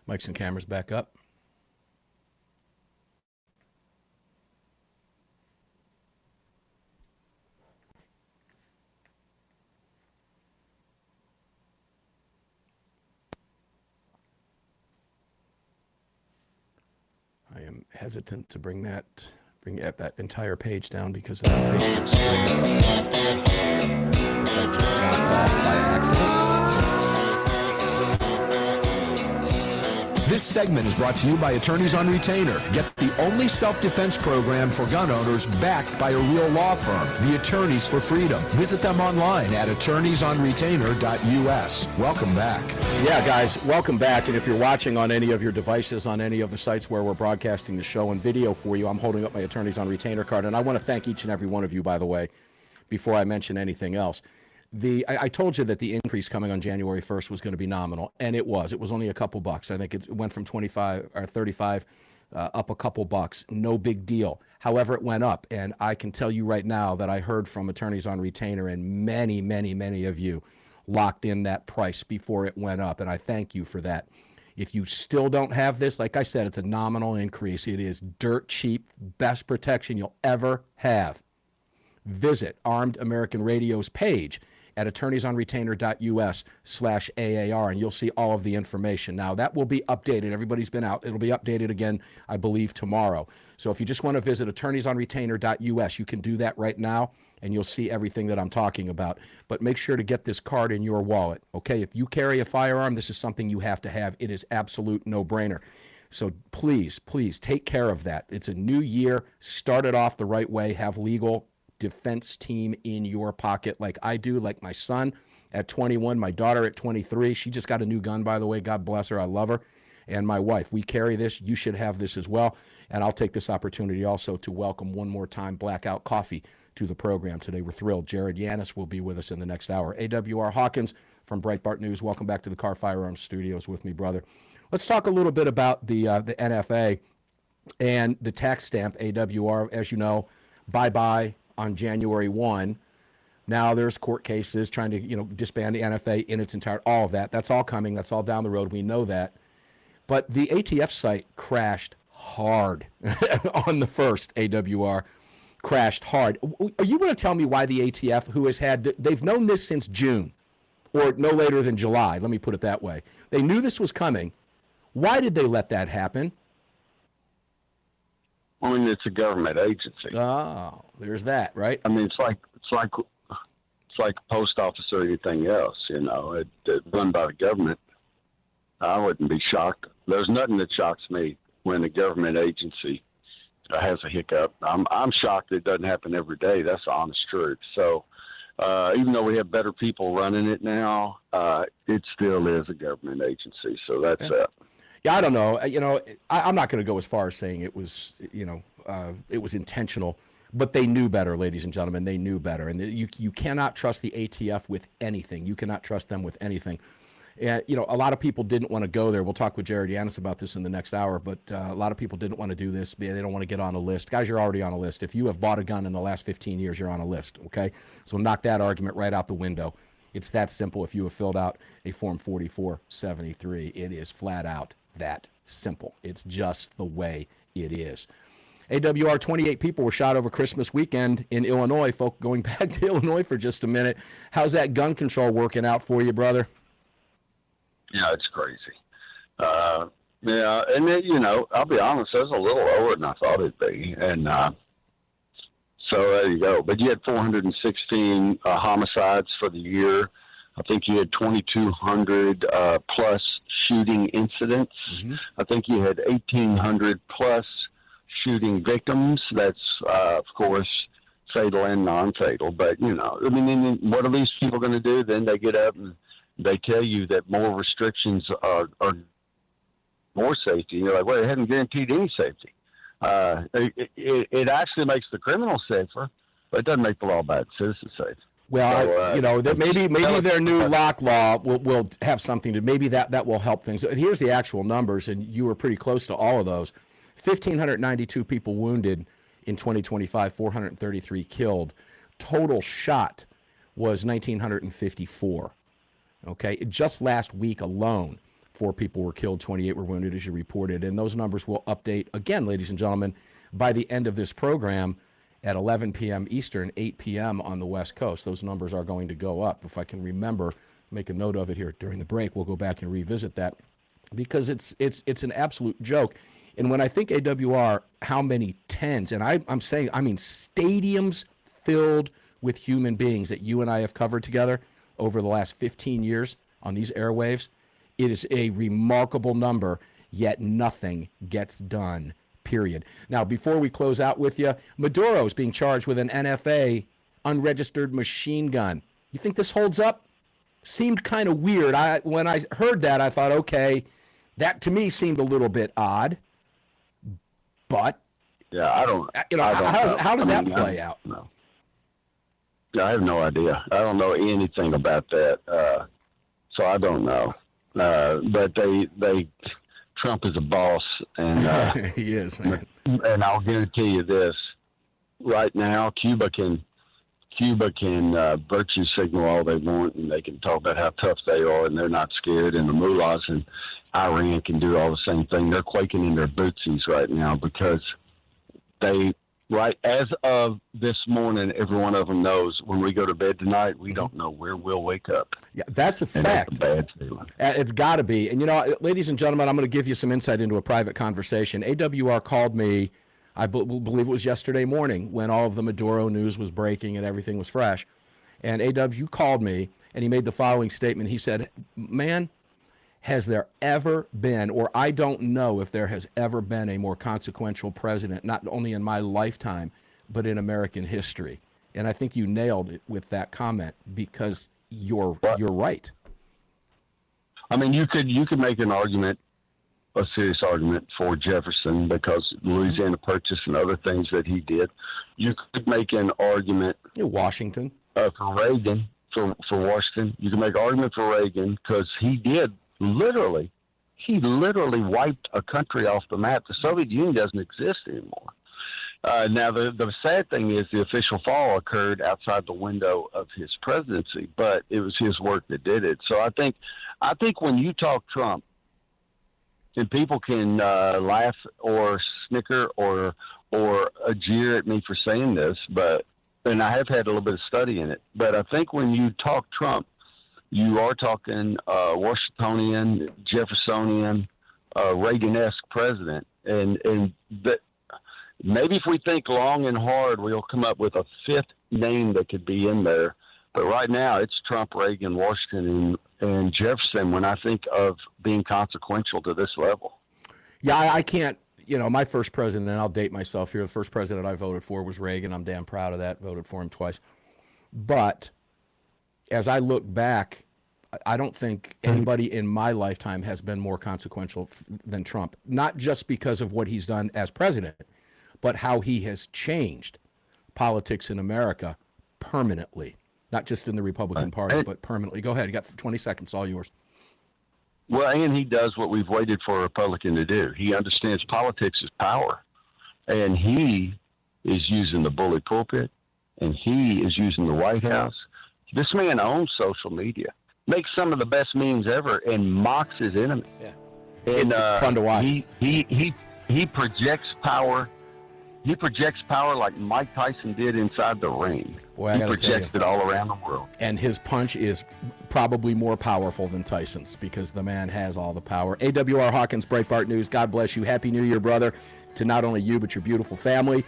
Mics and cameras back up. I'm hesitant to bring that entire page down because of the Facebook stream, which I just knocked off by accident. This segment is brought to you by Attorneys on Retainer. Get the only self-defense program for gun owners backed by a real law firm, the Attorneys for Freedom. Visit them online at attorneysonretainer.us. Welcome back. Yeah, guys, welcome back. And if you're watching on any of your devices, on any of the sites where we're broadcasting the show and video for you, I'm holding up my Attorneys on Retainer card. And I want to thank each and every one of you, by the way, before I mention anything else. I told you that the increase coming on January 1st was going to be nominal, and it was. It was only a couple bucks. I think it went from 25 or 35 up a couple bucks. No big deal. However, it went up, and I can tell you right now that I heard from Attorneys on Retainer, and many, many, many of you locked in that price before it went up, and I thank you for that. If you still don't have this, like I said, it's a nominal increase. It is dirt cheap, best protection you'll ever have. Visit Armed American Radio's page at attorneysonretainer.us/AAR, and you'll see all of the information. Now, that will be updated. Everybody's been out. It'll be updated again, I believe, tomorrow. So if you just want to visit attorneysonretainer.us, you can do that right now, and you'll see everything that I'm talking about. But make sure to get this card in your wallet, okay? If you carry a firearm, this is something you have to have. It is absolute no-brainer. So please, please take care of that. It's a new year. Start it off the right way. Have legal defense team in your pocket like I do, like my son at 21, my daughter at 23. She just got a new gun, by the way. God bless her. I love her. And my wife. We carry this. You should have this as well. And I'll take this opportunity also to welcome one more time Blackout Coffee to the program today. We're thrilled. Jared Yanis will be with us in the next hour. AWR Hawkins from Breitbart News. Welcome back to the Kahr Firearms Studios with me, brother. Let's talk a little bit about the NFA and the tax stamp AWR. As you know, bye-bye on January 1. Now there's court cases trying to, disband the NFA in its entirety, all of that. That's all coming. That's all down the road. We know that. But the ATF site crashed hard on the first. AWR crashed hard. Are you going to tell me why the ATF, who has they've known this since June or no later than July, let me put it that way. They knew this was coming. Why did they let that happen? I mean, it's a government agency. Oh, there's that, right? I mean, it's like a post office or anything else. It's run by the government. I wouldn't be shocked. There's nothing that shocks me when a government agency has a hiccup. I'm shocked it doesn't happen every day. That's the honest truth. So, even though we have better people running it now, it still is a government agency. So that's it. Yeah, I don't know. I'm not going to go as far as saying it was, it was intentional, but they knew better, ladies and gentlemen. They knew better, and you cannot trust the ATF with anything. You cannot trust them with anything. And a lot of people didn't want to go there. We'll talk with Jared Yanis about this in the next hour, but a lot of people didn't want to do this. They don't want to get on a list. Guys, you're already on a list. If you have bought a gun in the last 15 years, you're on a list. Okay, so knock that argument right out the window. It's that simple. If you have filled out a Form 4473, it is flat out that simple. It's just the way it is. AWR, 28 people were shot over Christmas weekend in Illinois. Folk, going back to Illinois for just a minute. How's that gun control working out for you, brother? Yeah, it's crazy. Yeah, and then, I'll be honest, it was a little lower than I thought it'd be. And so there you go. But you had 416 homicides for the year. I think you had 2,200 plus shooting incidents. Mm-hmm. I think you had 1,800 plus shooting victims. That's, of course, fatal and non-fatal. But, what are these people going to do? Then they get up and they tell you that more restrictions are more safety. And you're like, well, it hasn't guaranteed any safety. It actually makes the criminals safer, but it doesn't make the law-abiding citizens safe. Well, that maybe their new lock law will have something to, maybe that will help things. Here's the actual numbers, and you were pretty close to all of those. 1,592 people wounded in 2025, 433 killed. Total shot was 1,954. Okay, just last week alone, 4 people were killed, 28 were wounded, as you reported, and those numbers will update again, ladies and gentlemen, by the end of this program at 11 p.m. Eastern, 8 p.m. on the West Coast. Those numbers are going to go up. If I can remember, make a note of it here during the break, we'll go back and revisit that because it's an absolute joke. And when I think AWR, how many tens, and I'm saying, I mean stadiums filled with human beings that you and I have covered together over the last 15 years on these airwaves, it is a remarkable number, yet nothing gets done, period. Now, before we close out with you, Maduro is being charged with an NFA unregistered machine gun. You think this holds up? Seemed kind of weird. When I heard that, I thought, okay, that to me seemed a little bit odd. But yeah, I don't. How does that mean, play out? No. Yeah, I have no idea. I don't know anything about that, so I don't know. But Trump is a boss, and he is, man. And I'll guarantee you this: right now, Cuba can virtue signal all they want, and they can talk about how tough they are, and they're not scared. And the mullahs in Iran can do all the same thing. They're quaking in their bootsies right now because right as of this morning, every one of them knows when we go to bed tonight, we don't know where we'll wake up. Yeah, that's a and fact. That's a bad feeling. It's got to be. And, ladies and gentlemen, I'm going to give you some insight into a private conversation. AWR called me, I believe it was yesterday morning, when all of the Maduro news was breaking and everything was fresh. And AW called me, and he made the following statement. He said, man, has there ever been, or I don't know if there has ever been a more consequential president, not only in my lifetime, but in American history. And I think you nailed it with that comment because you're right. I mean, you could make an argument, a serious argument for Jefferson because Louisiana Purchase and other things that he did. You could make an argument Washington for Reagan, for Washington. You can make an argument for Reagan because he literally wiped a country off the map. The Soviet Union doesn't exist anymore. Now, the sad thing is the official fall occurred outside the window of his presidency, but it was his work that did it. So I think when you talk Trump, and people can laugh or snicker or jeer at me for saying this, and I have had a little bit of study in it, but I think when you talk Trump, you are talking Washingtonian, Jeffersonian, Reagan-esque president, and that maybe if we think long and hard, we'll come up with a fifth name that could be in there. But right now, it's Trump, Reagan, Washington, and Jefferson when I think of being consequential to this level. Yeah, I can't. My first president, and I'll date myself here, the first president I voted for was Reagan. I'm damn proud of that. Voted for him twice. But as I look back, I don't think anybody in my lifetime has been more consequential than Trump. Not just because of what he's done as president, but how he has changed politics in America permanently. Not just in the Republican Party, but permanently. Go ahead. You got 20 seconds. All yours. Well, and he does what we've waited for a Republican to do. He understands politics is power. And he is using the bully pulpit, and he is using the White House. This man owns social media, makes some of the best memes ever, and mocks his enemy. Yeah. And fun to watch. He projects power. He projects power like Mike Tyson did inside the ring. Boy, he projects it all around the world. And his punch is probably more powerful than Tyson's because the man has all the power. AWR Hawkins, Breitbart News. God bless you. Happy New Year, brother, to not only you, but your beautiful family.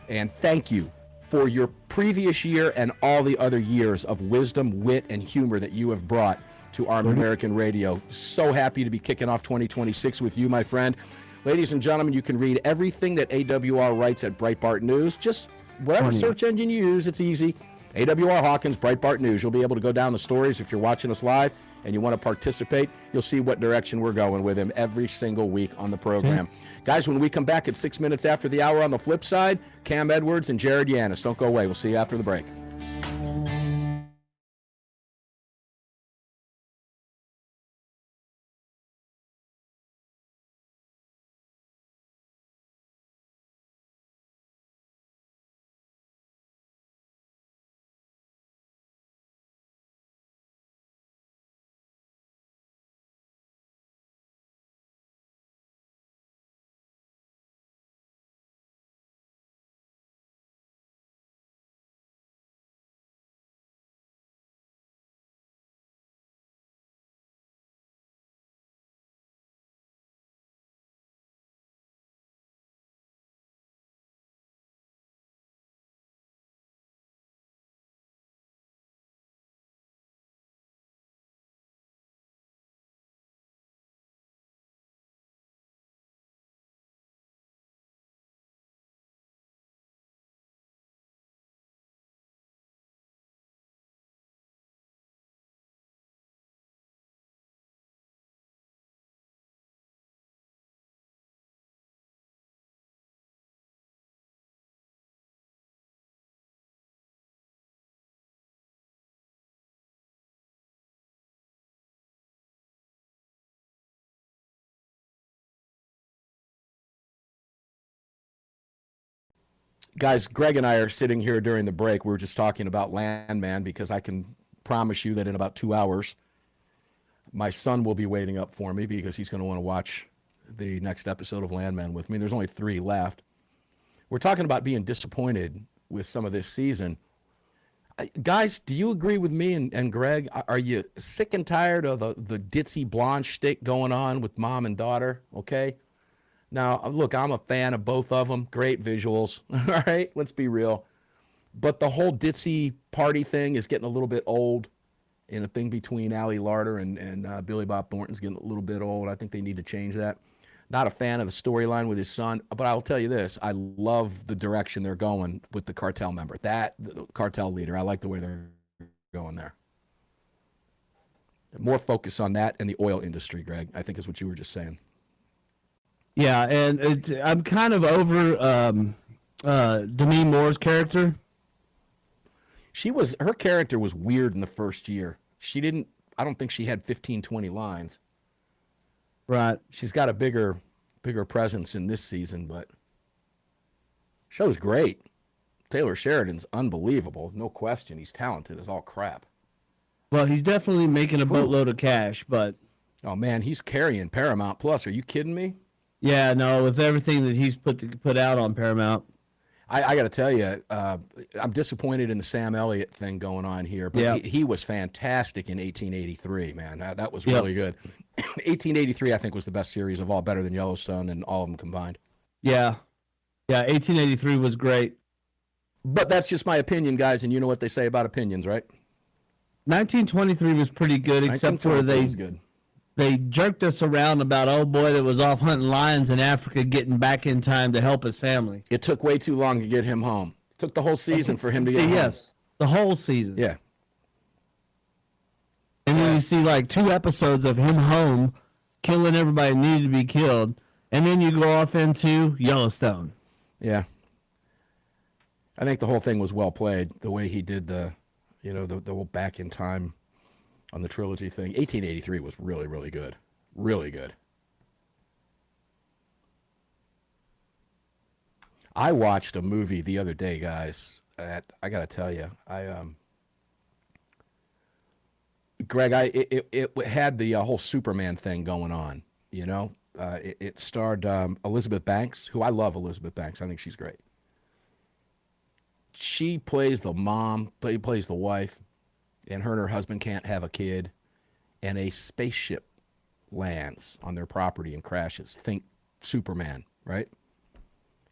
And thank you for your previous year and all the other years of wisdom, wit, and humor that you have brought to Armed American Radio. So happy to be kicking off 2026 with you, my friend. Ladies and gentlemen, you can read everything that AWR writes at Breitbart News. Just whatever search engine you use, it's easy. AWR Hawkins, Breitbart News. You'll be able to go down the stories if you're watching us live and you want to participate. You'll see what direction we're going with him every single week on the program. Guys, when we come back at 6 minutes after the hour on the flip side, Cam Edwards and Jared Yanis. Don't go away. We'll see you after the break. Guys, Greg and I are sitting here during the break. We were just talking about Landman because I can promise you that in about 2 hours, my son will be waiting up for me because he's going to want to watch the next episode of Landman with me. There's only 3 left. We're talking about being disappointed with some of this season. Guys, do you agree with me and Greg? Are you sick and tired of the ditzy blonde shtick going on with mom and daughter? Okay. Now, look, I'm a fan of both of them. Great visuals. All right, let's be real. But the whole ditzy party thing is getting a little bit old. And the thing between Allie Larder and Billy Bob Thornton's getting a little bit old. I think they need to change that. Not a fan of the storyline with his son. But I'll tell you this. I love the direction they're going with the cartel member. The cartel leader. I like the way they're going there. More focus on that and the oil industry, Greg, I think is what you were just saying. Yeah, and I'm kind of over Demi Moore's character. Her character was weird in the first year. I don't think she had 15, 20 lines. Right. She's got a bigger presence in this season, but show's great. Taylor Sheridan's unbelievable. No question. He's talented as all crap. Well, he's definitely making a boatload of cash, but... Oh, man, he's carrying Paramount Plus. Are you kidding me? Yeah, no, with everything that he's put out on Paramount. I got to tell you, I'm disappointed in the Sam Elliott thing going on here, but he was fantastic in 1883, man. That was really good. 1883, I think, was the best series of all, better than Yellowstone and all of them combined. Yeah. Yeah, 1883 was great. But that's just my opinion, guys, and you know what they say about opinions, right? 1923 was pretty good, except for they jerked us around about, oh boy, that was off hunting lions in Africa getting back in time to help his family. It took way too long to get him home. It took the whole season for him to get home. Yes, the whole season. Yeah. And then you see like 2 episodes of him home, killing everybody that needed to be killed, and then you go off into Yellowstone. Yeah. I think the whole thing was well played, the way he did the whole back in time on the trilogy thing. 1883 was really, really good. Really good. I watched a movie the other day, guys, that I got to tell you, Greg, it had the whole Superman thing going on, you know? It starred Elizabeth Banks, who I love Elizabeth Banks. I think she's great. She plays the mom, plays the wife, and her husband can't have a kid, and a spaceship lands on their property and crashes. Think Superman, right?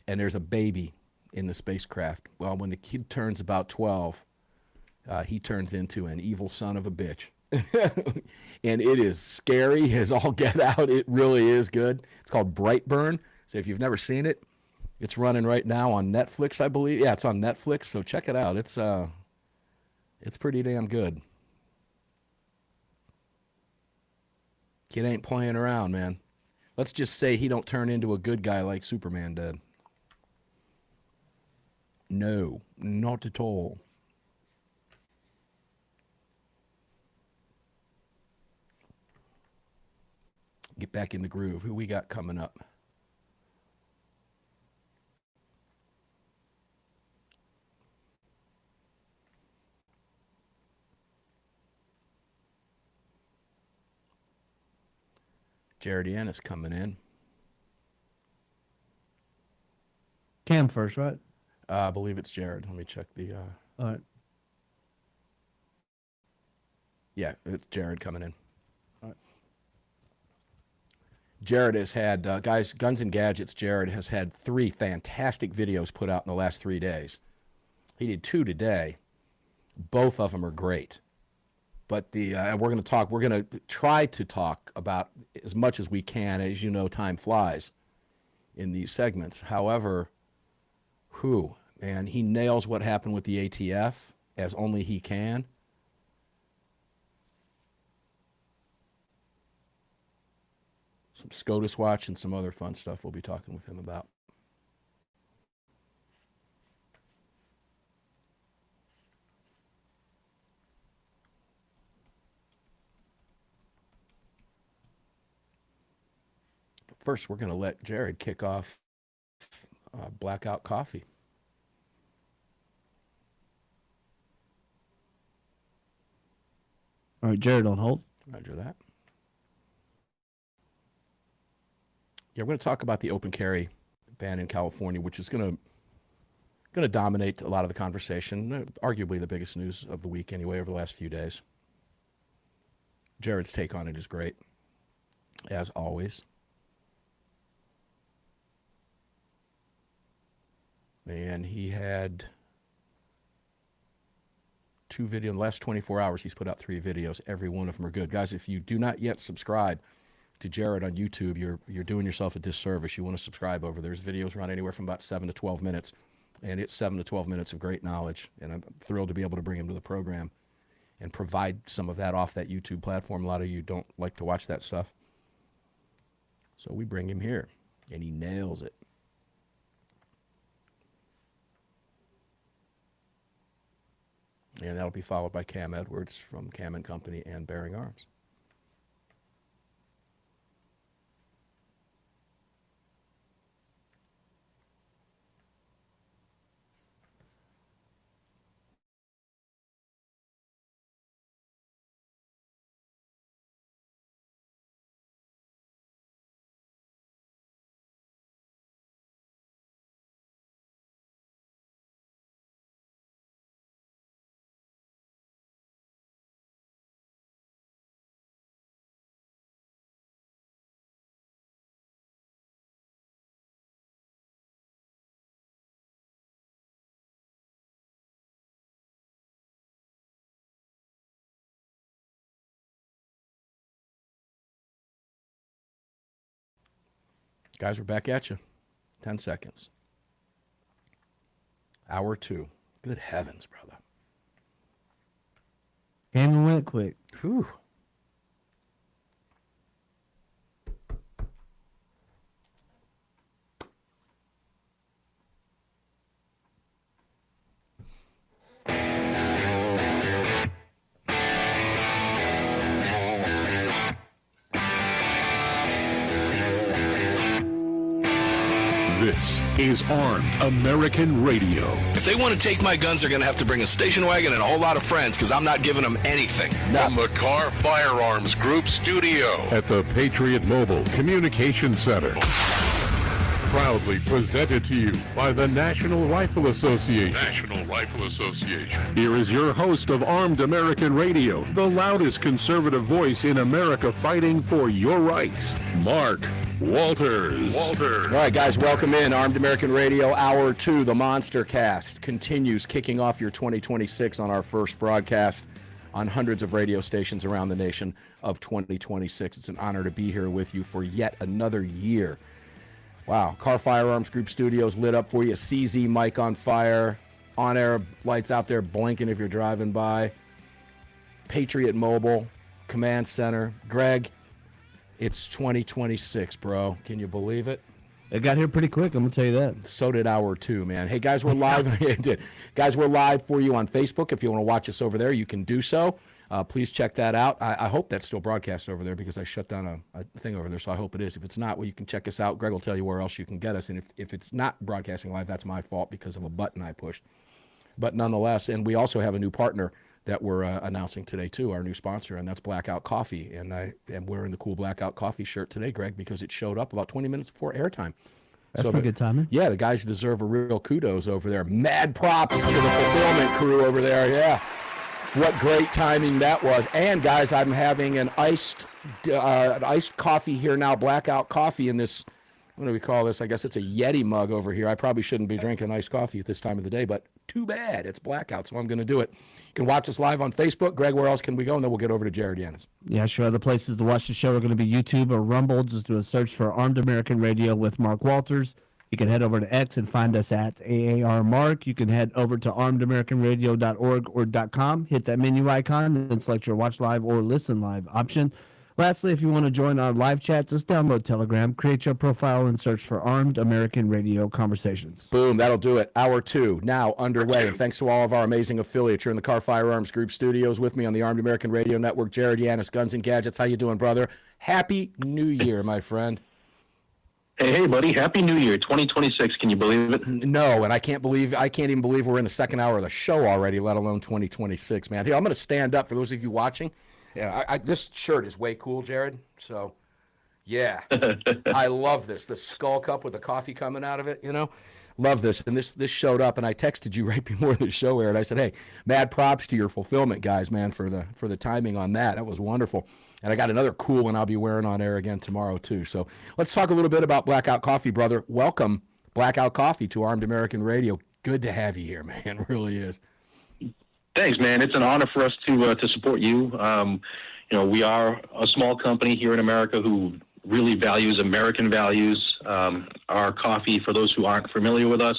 And there's a baby in the spacecraft. Well, when the kid turns about 12, he turns into an evil son of a bitch. And it is scary as all get out. It really is good. It's called Brightburn. So if you've never seen it, it's running right now on Netflix, I believe. Yeah, it's on Netflix, so check it out. It's pretty damn good. Kid ain't playing around, man. Let's just say he don't turn into a good guy like Superman did. No, not at all. Get back in the groove. Who we got coming up? Jared Yanis coming in. Cam first, right? I believe it's Jared. Let me check the... All right. Yeah, it's Jared coming in. All right. Jared has had, guys, Guns and Gadgets, Jared has had 3 fantastic videos put out in the last 3 days. He did 2 today. Both of them are great. But we're going to try to talk about as much as we can. As you know, time flies in these segments. However, and he nails what happened with the ATF as only he can. Some SCOTUS watch and some other fun stuff we'll be talking with him about. But first, we're going to let Jared kick off Blackout Coffee. All right, Jared on hold. Roger that. Yeah, we're going to talk about the open carry ban in California, which is going to dominate a lot of the conversation, arguably the biggest news of the week anyway over the last few days. Jared's take on it is great, as always. And he had 2 videos in the last 24 hours. He's put out 3 videos. Every one of them are good. Guys, if you do not yet subscribe to Jared on YouTube, you're doing yourself a disservice. You want to subscribe over there. There's videos run anywhere from about 7 to 12 minutes, and it's 7 to 12 minutes of great knowledge. And I'm thrilled to be able to bring him to the program and provide some of that off that YouTube platform. A lot of you don't like to watch that stuff. So we bring him here, and he nails it. And that'll be followed by Cam Edwards from Cam & Company and Bearing Arms. Guys, we're back at you. 10 seconds. Hour 2. Good heavens, brother. Game went quick. Whew. This is Armed American Radio. If they want to take my guns, they're going to have to bring a station wagon and a whole lot of friends, because I'm not giving them anything. From the Kahr Firearms Group studio at the Patriot Mobile Communication Center. Proudly presented to you by the National Rifle Association. National Rifle Association. Here is your host of Armed American Radio, the loudest conservative voice in America fighting for your rights, Mark Walters. All right, guys, welcome in. Armed American Radio, Hour 2, the Monster Cast, continues, kicking off your 2026 on our first broadcast on hundreds of radio stations around the nation of 2026. It's an honor to be here with you for yet another year. Wow, Kahr Firearms Group Studios lit up for you. CZ mic on fire, on-air lights out there blinking if you're driving by. Patriot Mobile, Command Center. Greg, it's 2026, bro. Can you believe it? It got here pretty quick, I'm going to tell you that. So did Hour 2, man. Hey, guys, we're live. It did. Guys, we're live for you on Facebook. If you want to watch us over there, you can do so. Please check that out. I hope that's still broadcast over there because I shut down a thing over there, so I hope it is. If it's not, well, you can check us out. Greg will tell you where else you can get us. And if it's not broadcasting live, that's my fault because of a button I pushed. But nonetheless, and we also have a new partner that we're announcing today, too, our new sponsor, and that's Blackout Coffee. And I'm wearing the cool Blackout Coffee shirt today, Greg, because it showed up about 20 minutes before airtime. That's pretty good timing. Yeah, the guys deserve a real kudos over there. Mad props to the fulfillment crew over there, yeah. What great timing that was. And, guys, I'm having an iced coffee here now, Blackout Coffee in this, what do we call this? I guess it's a Yeti mug over here. I probably shouldn't be drinking iced coffee at this time of the day, but too bad. It's blackout, so I'm going to do it. You can watch us live on Facebook. Greg, where else can we go? And then we'll get over to Jared Yanis. Yeah, sure. Other places to watch the show are going to be YouTube or Rumble. Just do a search for Armed American Radio with Mark Walters. You can head over to X and find us at AAR Mark. You can head over to armedamericanradio.org or .com. Hit that menu icon and select your watch live or listen live option. Lastly, if you want to join our live chat, just download Telegram, create your profile, and search for Armed American Radio Conversations. Boom, that'll do it. Hour 2 now underway. And thanks to all of our amazing affiliates. You're in the Kahr Firearms Group Studios with me on the Armed American Radio Network. Jared Yanis, Guns and Gadgets. How you doing, brother? Happy New Year, my friend. Hey, buddy. Happy New Year, 2026. Can you believe it? No, and I can't even believe we're in the second hour of the show already, let alone 2026, man. Here, I'm going to stand up for those of you watching. Yeah, this shirt is way cool, Jared. So, yeah, I love this. The skull cup with the coffee coming out of it, Love this. And this showed up, and I texted you right before the show aired. I said, hey, mad props to your fulfillment guys, man, for the timing on that. That was wonderful. And I got another cool one I'll be wearing on air again tomorrow, too. So let's talk a little bit about Blackout Coffee, brother. Welcome, Blackout Coffee, to Armed American Radio. Good to have you here, man. It really is. Thanks, man. It's an honor for us to support you. We are a small company here in America who really values American values. Our coffee, for those who aren't familiar with us,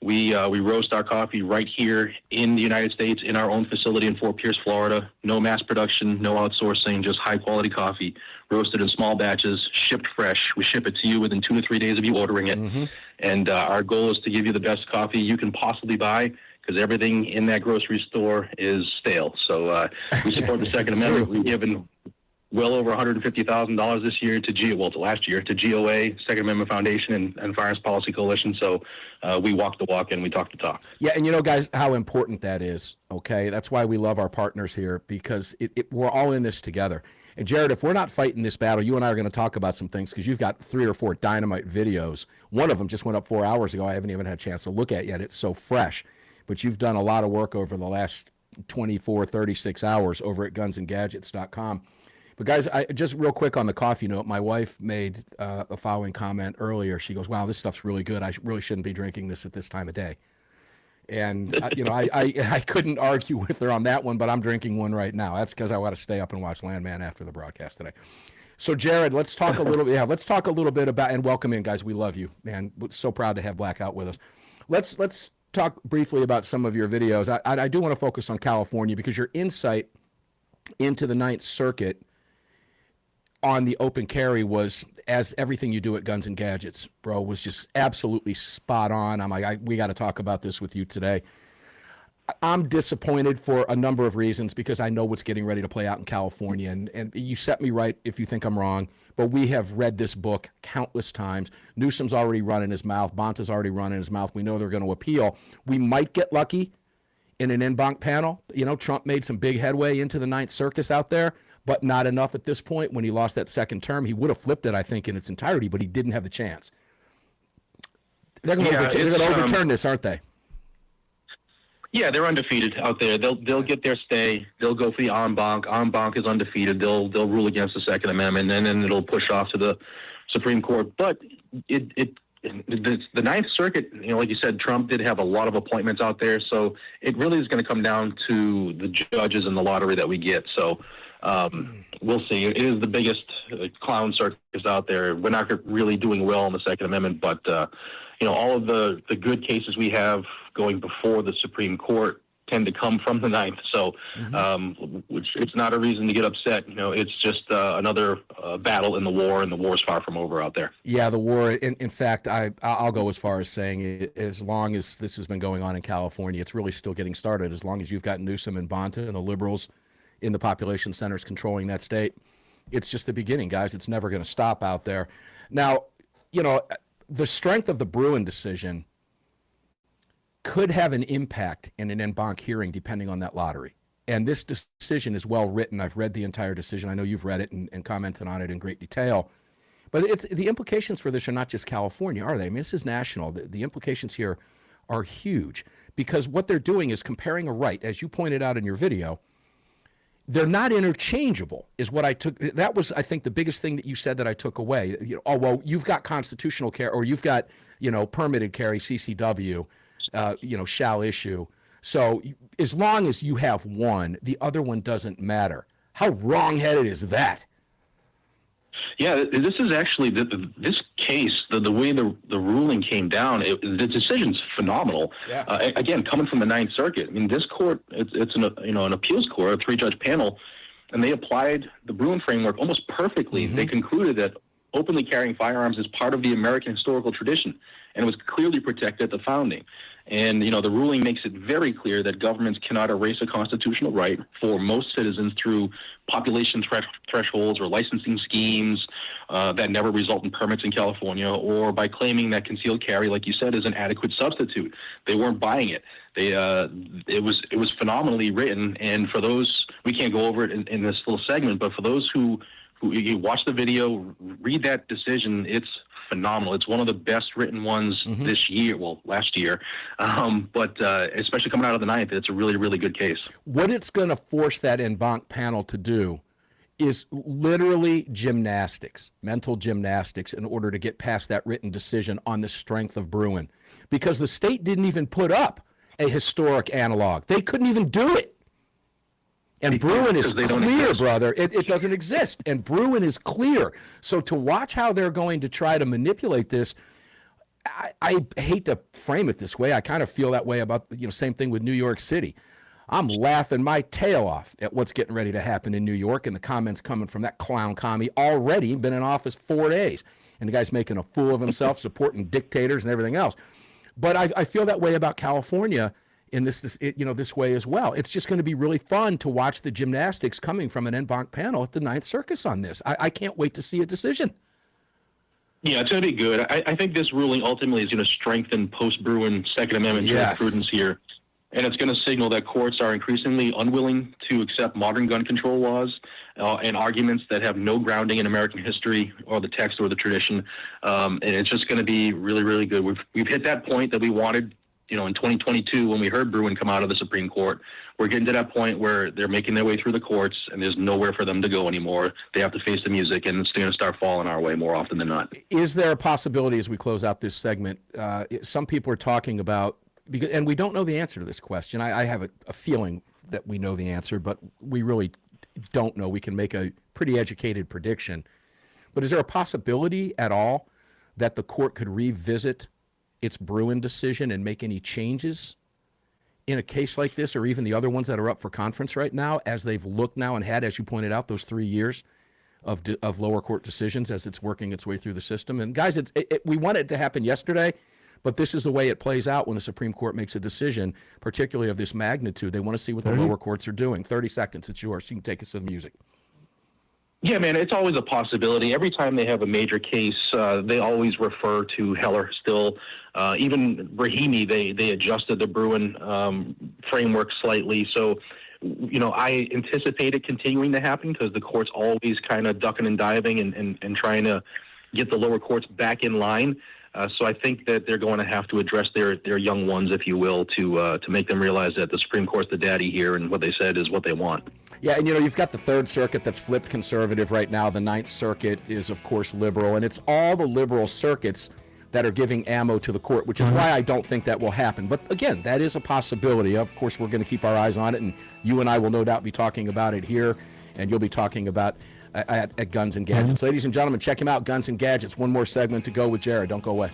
we roast our coffee right here in the United States in our own facility in Fort Pierce, Florida. No mass production, no outsourcing, just high-quality coffee, roasted in small batches, shipped fresh. We ship it to you within 2 to 3 days of you ordering it. Mm-hmm. And our goal is to give you the best coffee you can possibly buy, because everything in that grocery store is stale. So we support the Second Amendment. We've given well over $150,000 this year last year to GOA, Second Amendment Foundation, and Firearms Policy Coalition. So we walk the walk and we talk the talk. Yeah, and guys, how important that is, okay? That's why we love our partners here, because we're all in this together. And Jared, if we're not fighting this battle, you and I are going to talk about some things, because you've got 3 or 4 dynamite videos. One of them just went up 4 hours ago. I haven't even had a chance to look at yet. It's so fresh. But you've done a lot of work over the last 24, 36 hours over at gunsandgadgets.com. But guys, just real quick on the coffee note, my wife made a following comment earlier. She goes, wow, this stuff's really good. I really shouldn't be drinking this at this time of day. And, I couldn't argue with her on that one, but I'm drinking one right now. That's because I want to stay up and watch Landman after the broadcast today. So, Jared, let's talk a little bit about, and welcome in, guys. We love you, man. We're so proud to have Blackout with us. Let's talk briefly about some of your videos. I do want to focus on California, because your insight into the Ninth Circuit on the open carry was, as everything you do at Guns and Gadgets, bro, was just absolutely spot on. I'm like, we got to talk about this with you today. I'm disappointed for a number of reasons, because I know what's getting ready to play out in California, and you set me right if you think I'm wrong, but we have read this book countless times. Newsom's already running his mouth. Bonta's already running his mouth. We know they're going to appeal. We might get lucky in an en banc panel. Trump made some big headway into the Ninth Circus out there, but not enough at this point. When he lost that second term, he would have flipped it, I think, in its entirety, but he didn't have the chance. They're going to overturn this, aren't they? Yeah, they're undefeated out there. They'll get their stay. They'll go for the en banc. En banc is undefeated. They'll rule against the Second Amendment, and then it'll push off to the Supreme Court. But the Ninth Circuit, like you said, Trump did have a lot of appointments out there, so it really is going to come down to the judges and the lottery that we get. So we'll see. It is the biggest clown circus out there. We're not really doing well on the Second Amendment, but all of the good cases we have going before the Supreme Court tend to come from the Ninth. So it's not a reason to get upset. It's just another battle in the war, and the war is far from over out there. Yeah, the war. In fact, I'll go as far as saying, as long as this has been going on in California, it's really still getting started. As long as you've got Newsom and Bonta and the liberals in the population centers controlling that state, it's just the beginning, guys. It's never going to stop out there. Now, the strength of the Bruin decision could have an impact in an en banc hearing depending on that lottery. And this decision is well written. I've read the entire decision. I know you've read it and commented on it in great detail. But the implications for this are not just California, are they? I mean, this is national. The implications here are huge, because what they're doing is comparing a right, as you pointed out in your video. They're not interchangeable, is what I took. That was, I think, the biggest thing that you said that I took away. You've got constitutional carry, or you've got, permitted carry, CCW, shall issue. So as long as you have one, the other one doesn't matter. How wrong-headed is that? Yeah, this is actually this case. The way the ruling came down, the decision's phenomenal. Yeah. Again, coming from the Ninth Circuit, I mean, this court, it's an appeals court, a 3-judge panel, and they applied the Bruin framework almost perfectly. Mm-hmm. They concluded that openly carrying firearms is part of the American historical tradition, and it was clearly protected at the founding. And, the ruling makes it very clear that governments cannot erase a constitutional right for most citizens through population thresholds or licensing schemes that never result in permits in California, or by claiming that concealed carry, like you said, is an adequate substitute. They weren't buying it. It was phenomenally written. And for those, we can't go over it in this little segment, but for those who you watch the video, read that decision, it's phenomenal. It's one of the best written ones this year, last year, but especially coming out of the ninth, it's a really, really good case. What it's going to force that en banc panel to do is literally gymnastics, mental gymnastics, in order to get past that written decision on the strength of Bruen, because the state didn't even put up a historic analog. They couldn't even do it. And Bruen is clear, brother. It doesn't exist. And Bruen is clear. So to watch how they're going to try to manipulate this, I hate to frame it this way. I kind of feel that way about, same thing with New York City. I'm laughing my tail off at what's getting ready to happen in New York, and the comments coming from that clown commie, already been in office 4 days. And the guy's making a fool of himself, supporting dictators and everything else. But I feel that way about California in this way as well. It's just going to be really fun to watch the gymnastics coming from an en banc panel at the Ninth Circus on this. I can't wait to see a decision. Yeah, it's going to be good. I think this ruling ultimately is going to strengthen post-Bruen Second Amendment jurisprudence here. And it's going to signal that courts are increasingly unwilling to accept modern gun control laws and arguments that have no grounding in American history or the text or the tradition. And it's just going to be really, really good. We've hit that point that we wanted, in 2022 when we heard Bruen come out of the Supreme Court. We're getting to that point where they're making their way through the courts and there's nowhere for them to go anymore. They have to face the music, and it's going to start falling our way more often than not. Is there a possibility, as we close out this segment, some people are talking about, and we don't know the answer to this question. I have a feeling that we know the answer, but we really don't know. We can make a pretty educated prediction. But is there a possibility at all that the court could revisit its Bruen decision and make any changes in a case like this, or even the other ones that are up for conference right now, as they've looked now and had, as you pointed out, those 3 years of lower court decisions as it's working its way through the system? And guys, we want it to happen yesterday, but this is the way it plays out when the Supreme Court makes a decision, particularly of this magnitude. They want to see what the lower courts are doing. 30 seconds, it's yours. You can take us to the music. Yeah, man, it's always a possibility. Every time they have a major case, they always refer to Heller still. Even Brahimi, they adjusted the Bruen framework slightly. So, I anticipate it continuing to happen because the court's always kind of ducking and diving and trying to get the lower courts back in line. So I think that they're going to have to address their young ones, if you will, to make them realize that the Supreme Court's the daddy here, and what they said is what they want. Yeah, and you've got the Third Circuit that's flipped conservative right now. The Ninth Circuit is, of course, liberal, and it's all the liberal circuits that are giving ammo to the court, which is why I don't think that will happen. But again, that is a possibility. Of course, we're going to keep our eyes on it, and you and I will no doubt be talking about it here, and you'll be talking about at Guns and Gadgets. Ladies and gentlemen, check him out, Guns and Gadgets. One more segment to go with Jared. Don't go away.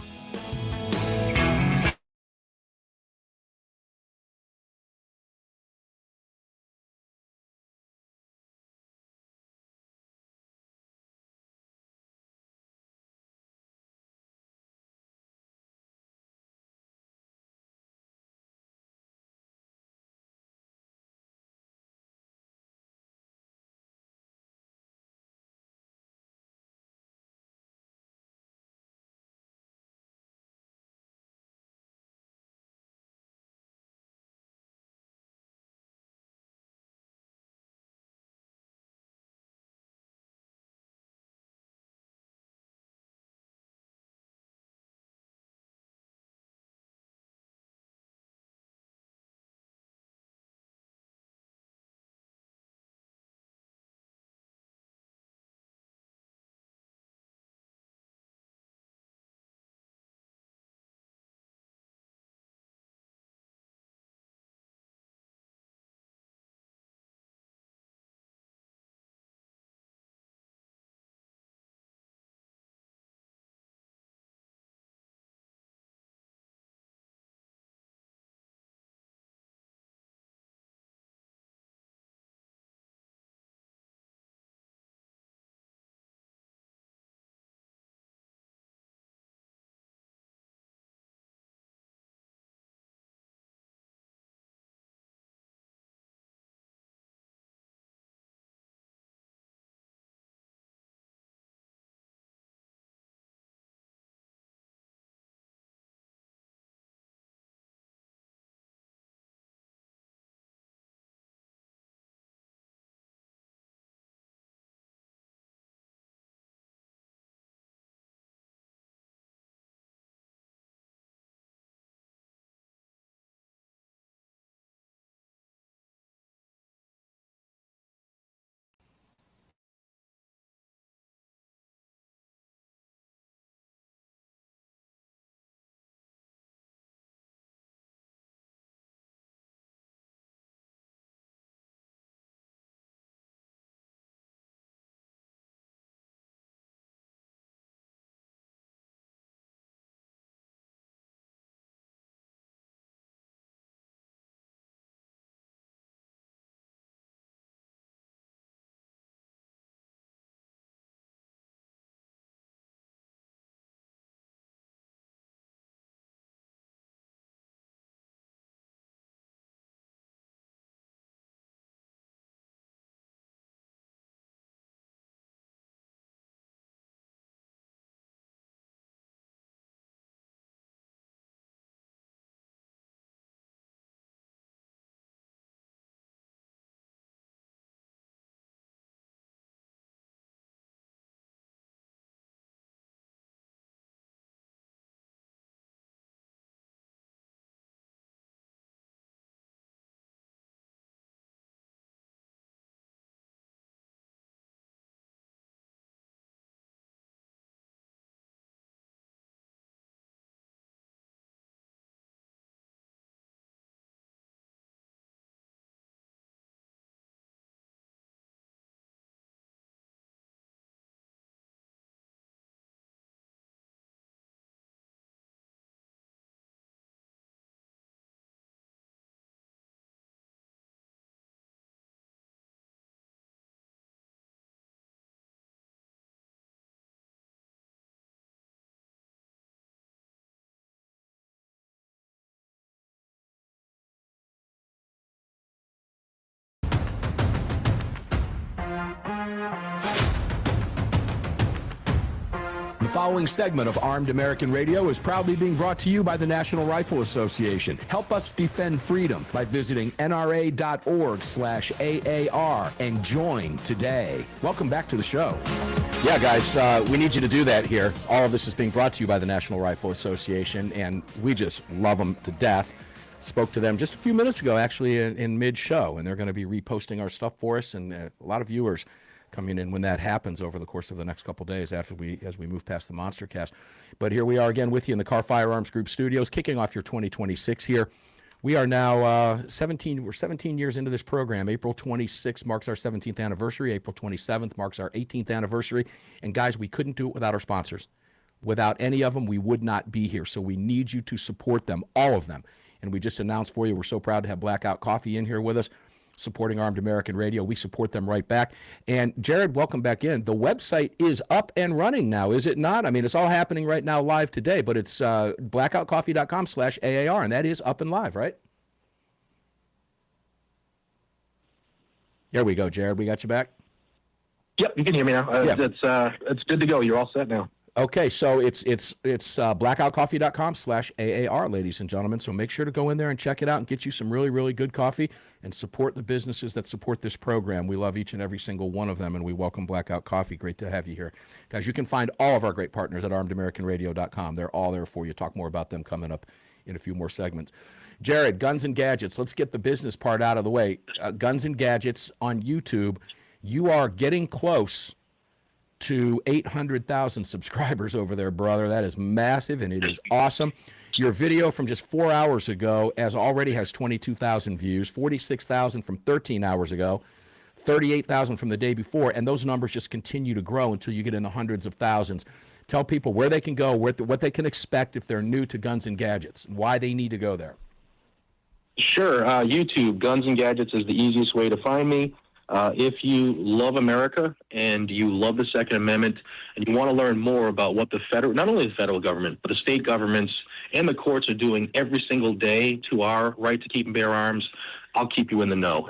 The following segment of Armed American Radio is proudly being brought to you by the National Rifle Association. Help us defend freedom by visiting nra.org/AAR and join today. Welcome back to the show. Yeah, guys, we need you to do that here. All of this is being brought to you by the National Rifle Association, and we just love them to death. Spoke to them just a few minutes ago, actually, in mid-show, and they're going to be reposting our stuff for us, and a lot of viewers coming in when that happens over the course of the next couple days as we move past the Monster Cast. But here we are again with you in the Kahr Firearms Group studios, kicking off your 2026 here. We are now 17 years into this program. April 26th marks our 17th anniversary. April 27th marks our 18th anniversary. And guys, we couldn't do it without our sponsors. Without any of them, we would not be here. So we need you to support them, all of them. And we just announced for you, we're so proud to have Blackout Coffee in here with us, supporting Armed American Radio. We support them right back. And Jared, welcome back in. The website is up and running now, is it not? I mean, it's all happening right now live today, but it's blackoutcoffee.com/AAR, and that is up and live, right? There we go, Jared. We got you back? Yep, you can hear me now. Yeah. It's good to go. You're all set now. Okay, so it's blackoutcoffee.com/AAR, ladies and gentlemen. So make sure to go in there and check it out and get you some really, really good coffee and support the businesses that support this program. We love each and every single one of them, and we welcome Blackout Coffee. Great to have you here. Guys, you can find all of our great partners at armedamericanradio.com. They're all there for you. Talk more about them coming up in a few more segments. Jared, Guns and Gadgets. Let's get the business part out of the way. Guns and Gadgets on YouTube. You are getting close to 800,000 subscribers over there, brother. That is massive, and it is awesome. Your video from just 4 hours ago already has 22,000 views, 46,000 from 13 hours ago, 38,000 from the day before, and those numbers just continue to grow until you get in the hundreds of thousands. Tell people where they can go, what they can expect if they're new to Guns and Gadgets, and why they need to go there. Sure. YouTube, Guns and Gadgets is the easiest way to find me. If you love America and you love the Second Amendment and you want to learn more about what not only the federal government, but the state governments and the courts are doing every single day to our right to keep and bear arms, I'll keep you in the know.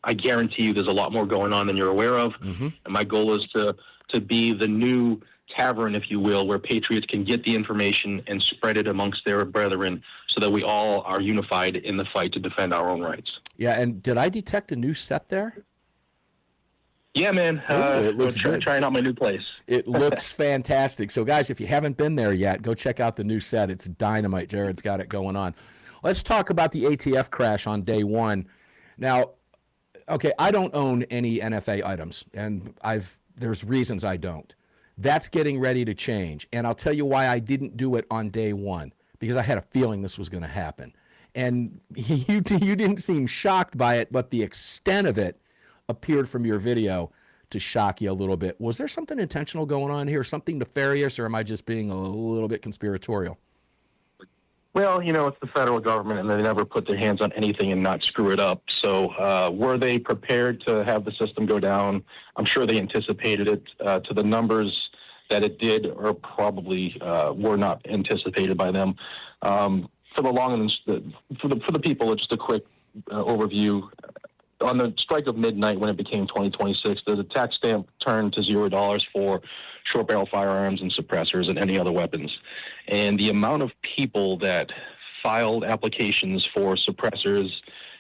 I guarantee you there's a lot more going on than you're aware of. Mm-hmm. And my goal is to be the new tavern, if you will, where patriots can get the information and spread it amongst their brethren so that we all are unified in the fight to defend our own rights. Yeah, and did I detect a new set there? Yeah, man. It looks good. Trying out my new place. It looks fantastic. So, guys, if you haven't been there yet, go check out the new set. It's dynamite. Jared's got it going on. Let's talk about the ATF crash on day one. Now, okay, I don't own any NFA items, and there's reasons I don't. That's getting ready to change, and I'll tell you why I didn't do it on day one, because I had a feeling this was going to happen. And you didn't seem shocked by it, but the extent of it appeared from your video to shock you a little bit. Was there something intentional going on here, something nefarious, or am I just being a little bit conspiratorial? Well, it's the federal government, and they never put their hands on anything and not screw it up. So were they prepared to have the system go down? I'm sure they anticipated it. To the numbers that it did, or probably were not anticipated by them. For the people, just a quick overview. On the strike of midnight, when it became 2026, the tax stamp turned to $0 for short barrel firearms and suppressors and any other weapons. And the amount of people that filed applications for suppressors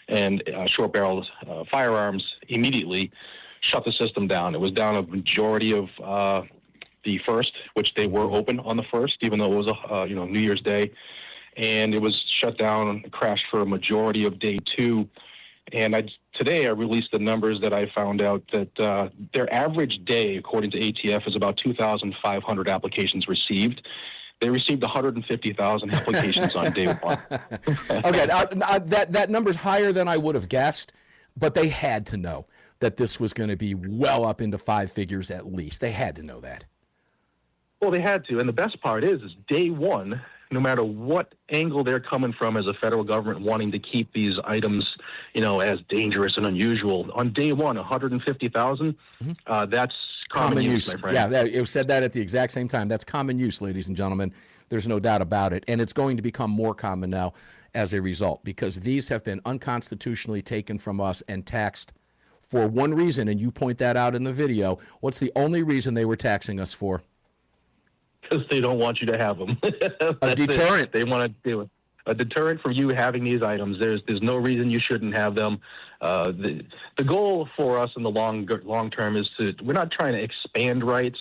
and short barrel firearms immediately shut the system down. It was down a majority of the first, which they were open on the first, even though it was New Year's Day, and it was shut down and crashed for a majority of day two. And today I released the numbers that I found out that their average day, according to ATF, is about 2,500 applications received. They received 150,000 applications on day one. Okay, that number's higher than I would have guessed, but they had to know that this was going to be well up into five figures at least. They had to know that. Well, they had to. And the best part is day one, no matter what angle they're coming from as a federal government wanting to keep these items, as dangerous and unusual, on day one, 150,000, that's common use, my friend. Yeah, it said that at the exact same time. That's common use, ladies and gentlemen. There's no doubt about it. And it's going to become more common now as a result, because these have been unconstitutionally taken from us and taxed for one reason, and you point that out in the video. What's the only reason they were taxing us for? Because they don't want you to have them. A deterrent. They want to do it. A deterrent from you having these items. There's no reason you shouldn't have them. The goal for us in the long term is we're not trying to expand rights.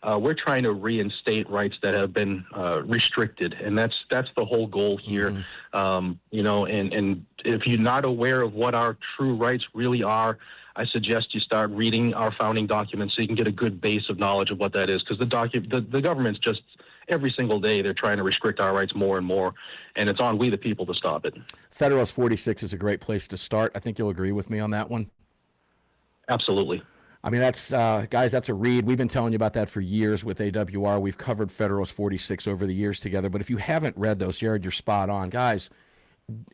We're trying to reinstate rights that have been restricted, and that's the whole goal here. And if you're not aware of what our true rights really are, I suggest you start reading our founding documents so you can get a good base of knowledge of what that is. Because the government's just every single day they're trying to restrict our rights more and more, and it's on we the people to stop it. Federalist 46 is a great place to start. I think you'll agree with me on that one. Absolutely. I mean, that's guys, that's a read. We've been telling you about that for years with AWR. We've covered Federalist 46 over the years together. But if you haven't read those, Jared, you're spot on. Guys,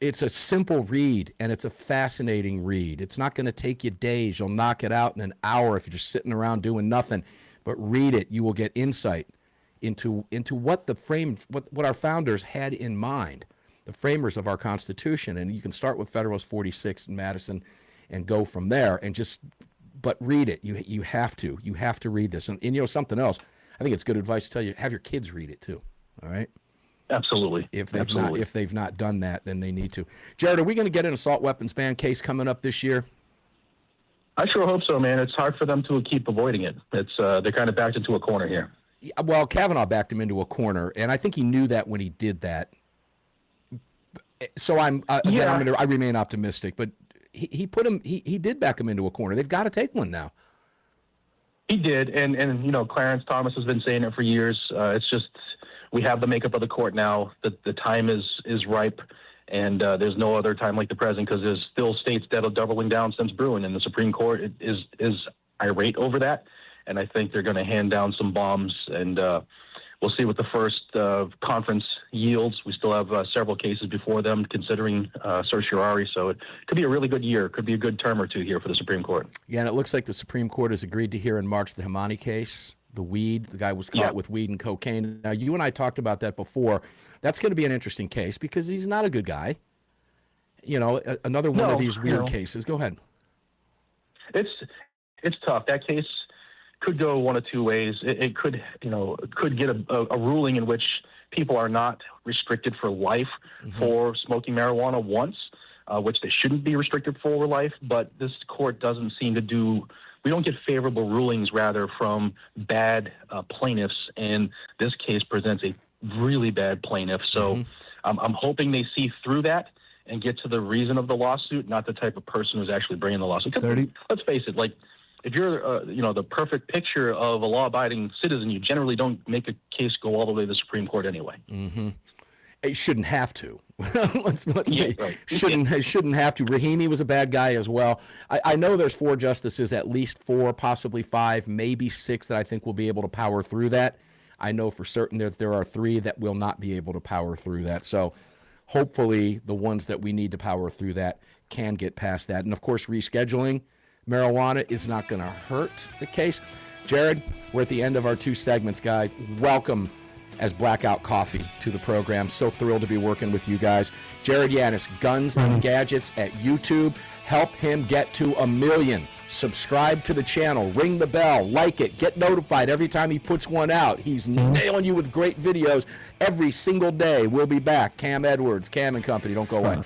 it's a simple read, and it's a fascinating read. It's not going to take you days. You'll knock it out in an hour if you're just sitting around doing nothing. But read it. You will get insight into what what our founders had in mind, the framers of our Constitution. And you can start with Federalist 46 in Madison and go from there, and just but read it. You have to read this. And you know something else, I think it's good advice to tell you, have your kids read it too. All right? Absolutely. If they've not done that, then they need to. Jared, are we going to get an assault weapons ban case coming up this year? I sure hope so, man. It's hard for them to keep avoiding it. It's they're kind of backed into a corner here. Well, Kavanaugh backed him into a corner, and I think he knew that when he did that. So I remain optimistic, but he did back him into a corner. They've got to take one now. He did, and Clarence Thomas has been saying it for years. It's just we have the makeup of the court now. The time is ripe, and there's no other time like the present, because there's still states that are doubling down since Bruin, and the Supreme Court is irate over that. And I think they're going to hand down some bombs, and we'll see what the first conference yields. We still have several cases before them considering certiorari, so it could be a really good year. It could be a good term or two here for the Supreme Court. Yeah, and it looks like the Supreme Court has agreed to hear in March the Himani case, the guy was caught with weed and cocaine. Now, you and I talked about that before. That's going to be an interesting case because he's not a good guy. Another one of these weird cases. Go ahead. It's tough. That case could go one of two ways. It could get a ruling in which people are not restricted for life for smoking marijuana once, which they shouldn't be restricted for life. But this court doesn't seem to do. We don't get favorable rulings, rather, from bad plaintiffs, and this case presents a really bad plaintiff. So I'm hoping they see through that and get to the reason of the lawsuit, not the type of person who's actually bringing the lawsuit. Let's face it, if you're, the perfect picture of a law-abiding citizen, you generally don't make a case go all the way to the Supreme Court anyway. Mm-hmm. It shouldn't have to. Right. Shouldn't have to. Rahimi was a bad guy as well. I know there's 4 justices, at least 4, possibly 5, maybe 6 that I think will be able to power through that. I know for certain that there are 3 that will not be able to power through that. So hopefully the ones that we need to power through that can get past that. And, of course, rescheduling marijuana is not going to hurt the case. Jared, we're at the end of our 2 segments, guys. Welcome as Blackout Coffee to the program. So thrilled to be working with you guys. Jared Yanis, Guns and Gadgets at YouTube. Help him get to 1 million. Subscribe to the channel. Ring the bell. Like it. Get notified every time he puts one out. He's nailing you with great videos every single day. We'll be back. Cam Edwards, Cam and Company. Don't go away.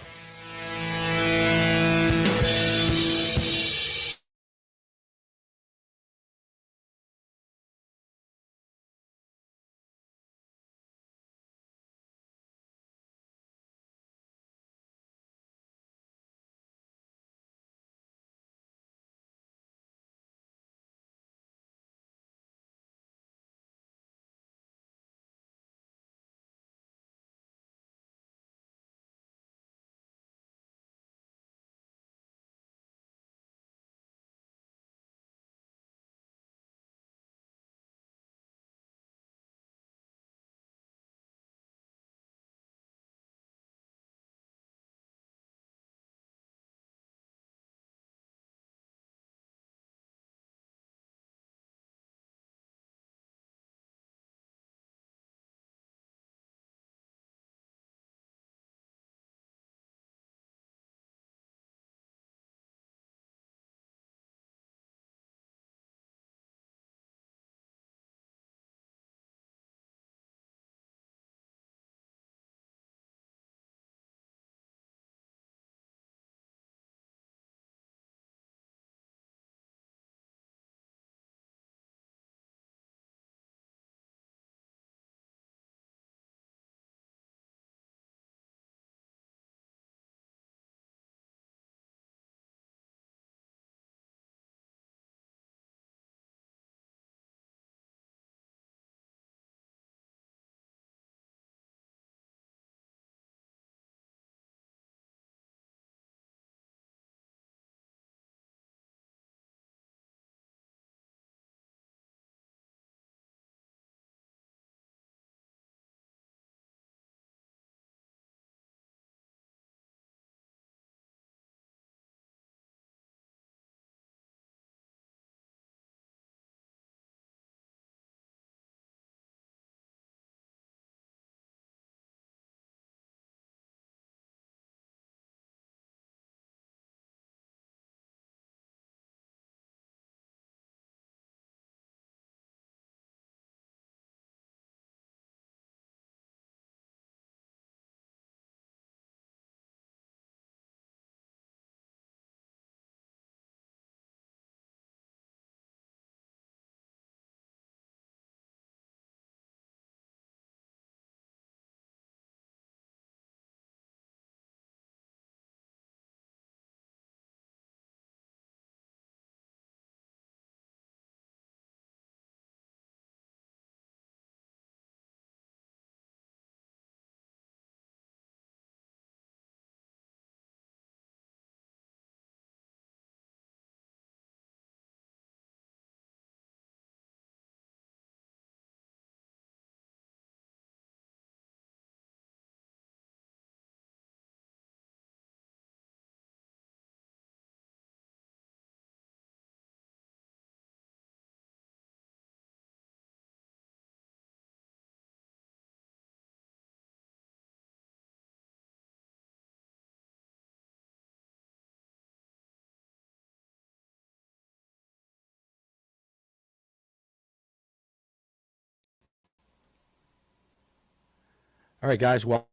All right, guys. Well,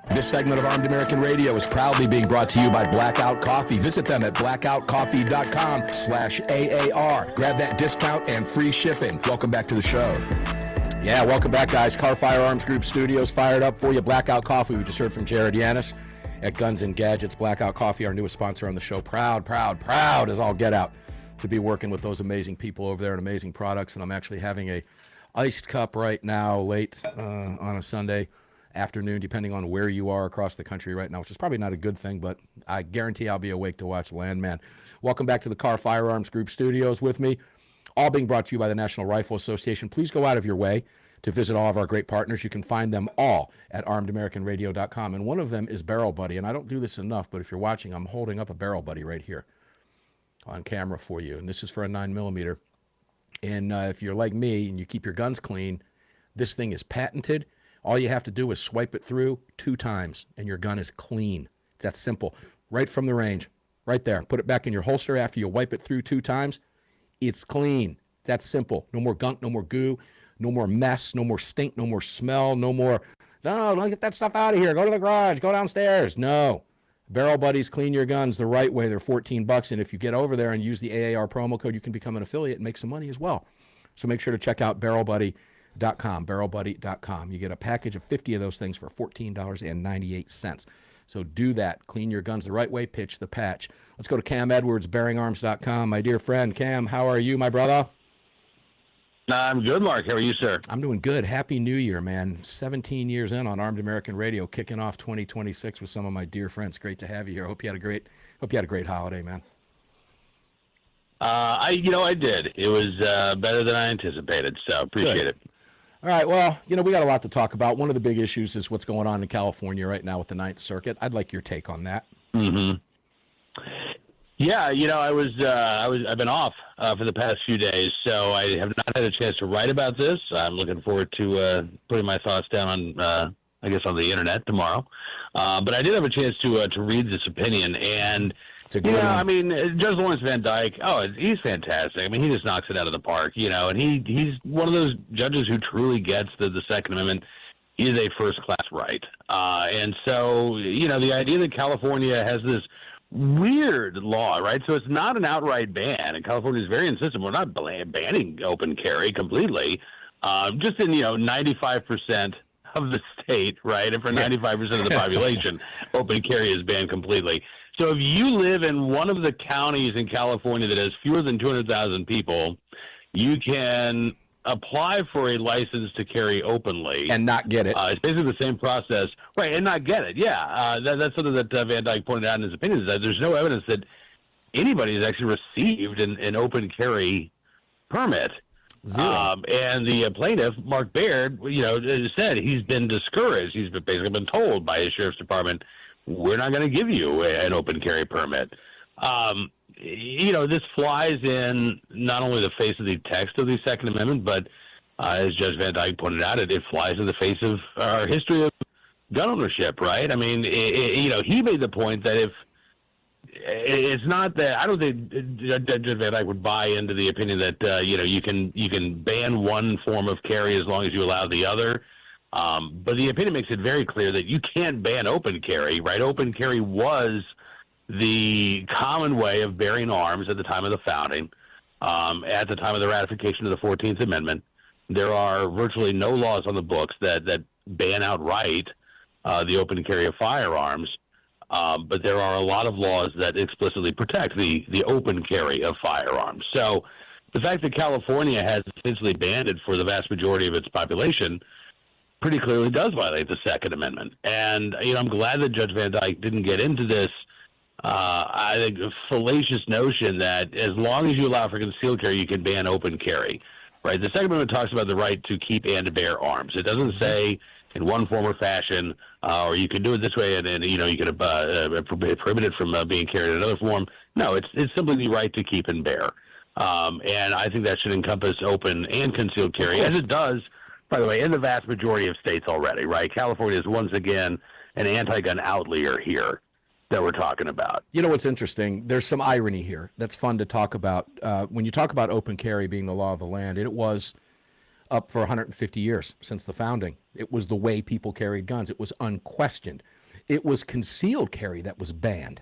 this segment of Armed American Radio is proudly being brought to you by Blackout Coffee. Visit them at blackoutcoffee.com/AAR. Grab that discount and free shipping. Welcome back to the show. Yeah, welcome back, guys. Kahr Firearms Group Studios fired up for you. Blackout Coffee. We just heard from Jared Yanis at Guns and Gadgets. Blackout Coffee, our newest sponsor on the show. Proud as all get out to be working with those amazing people over there and amazing products. And I'm actually having a iced cup right now, late on a Sunday afternoon, depending on where you are across the country right now, which is probably not a good thing, but I guarantee I'll be awake to watch Landman. Welcome back to the Kahr Firearms Group Studios with me, all being brought to you by the National Rifle Association. Please go out of your way to visit all of our great partners. You can find them all at armedamericanradio.com, and one of them is Barrel Buddy, and I don't do this enough, but if you're watching, I'm holding up a Barrel Buddy right here on camera for you, and this is for a 9mm. And if you're like me and you keep your guns clean, this thing is patented. All you have to do is swipe it through 2 times, and your gun is clean. It's that simple. Right from the range, right there. Put it back in your holster after you wipe it through 2 times. It's clean. It's that simple. No more gunk, no more goo, no more mess, no more stink, no more smell, no more, no, don't get that stuff out of here. Go to the garage, go downstairs. No. Barrel Buddies clean your guns the right way. They're $14, and if you get over there and use the AAR promo code, you can become an affiliate and make some money as well. So make sure to check out barrelbuddy.com. You get a package of 50 of those things for $14.98. So do that. Clean your guns the right way. Pitch the patch. Let's go to Cam Edwards, bearingarms.com. My dear friend, Cam, how are you, my brother? I'm good, Mark. How are you, sir? I'm doing good. Happy New Year, man. 17 years in on Armed American Radio, kicking off 2026 with some of my dear friends. Great to have you here. Hope you had a great holiday, man. I did. It was better than I anticipated, so appreciate it. All right, well, we got a lot to talk about. One of the big issues is what's going on in California right now with the Ninth Circuit. I'd like your take on that. Mm-hmm. Yeah, I've been off for the past few days, so I have not had a chance to write about this. I'm looking forward to putting my thoughts down on, on the internet tomorrow. But I did have a chance to read this opinion, and Judge Lawrence Van Dyke, he's fantastic. I mean, he just knocks it out of the park, and he's one of those judges who truly gets the Second Amendment is a first-class right. And so, the idea that California has this weird law, right? So it's not an outright ban, and California is very insistent. We're not banning open carry completely, just in 95% of the state, right? And for 95% of the population, open carry is banned completely. So if you live in one of the counties in California that has fewer than 200,000 people, you can apply for a license to carry openly and not get it. It's basically the same process, right? And not get it. Yeah, that's something that Van Dyke pointed out in his opinion, is that there's no evidence that anybody has actually received an open carry permit. And the plaintiff, Mark Baird, said he's been discouraged. He's basically been told by his sheriff's department, we're not going to give you an open carry permit. This flies in not only the face of the text of the Second Amendment, but as Judge Van Dyke pointed out, it flies in the face of our history of gun ownership, right? I mean, he made the point that if it's not that, I don't think Judge Van Dyke would buy into the opinion that you can ban one form of carry as long as you allow the other. But the opinion makes it very clear that you can't ban open carry, right? Open carry was the common way of bearing arms at the time of the founding, at the time of the ratification of the 14th Amendment. There are virtually no laws on the books that ban outright the open carry of firearms, but there are a lot of laws that explicitly protect the open carry of firearms. So the fact that California has essentially banned it for the vast majority of its population pretty clearly does violate the Second Amendment. And, I'm glad that Judge Van Dyke didn't get into this, I think, fallacious notion that as long as you allow for concealed carry, you can ban open carry, right? The Second Amendment talks about the right to keep and to bear arms. It doesn't say in one form or fashion, or you can do it this way, and then you can prohibit it from being carried in another form. No, it's simply the right to keep and bear, and I think that should encompass open and concealed carry, as it does, by the way, in the vast majority of states already. Right? California is once again an anti-gun outlier here that we're talking about. You know what's interesting? There's some irony here that's fun to talk about. When you talk about open carry being the law of the land, it was up for 150 years since the founding. It was the way people carried guns. It was unquestioned. It was concealed carry that was banned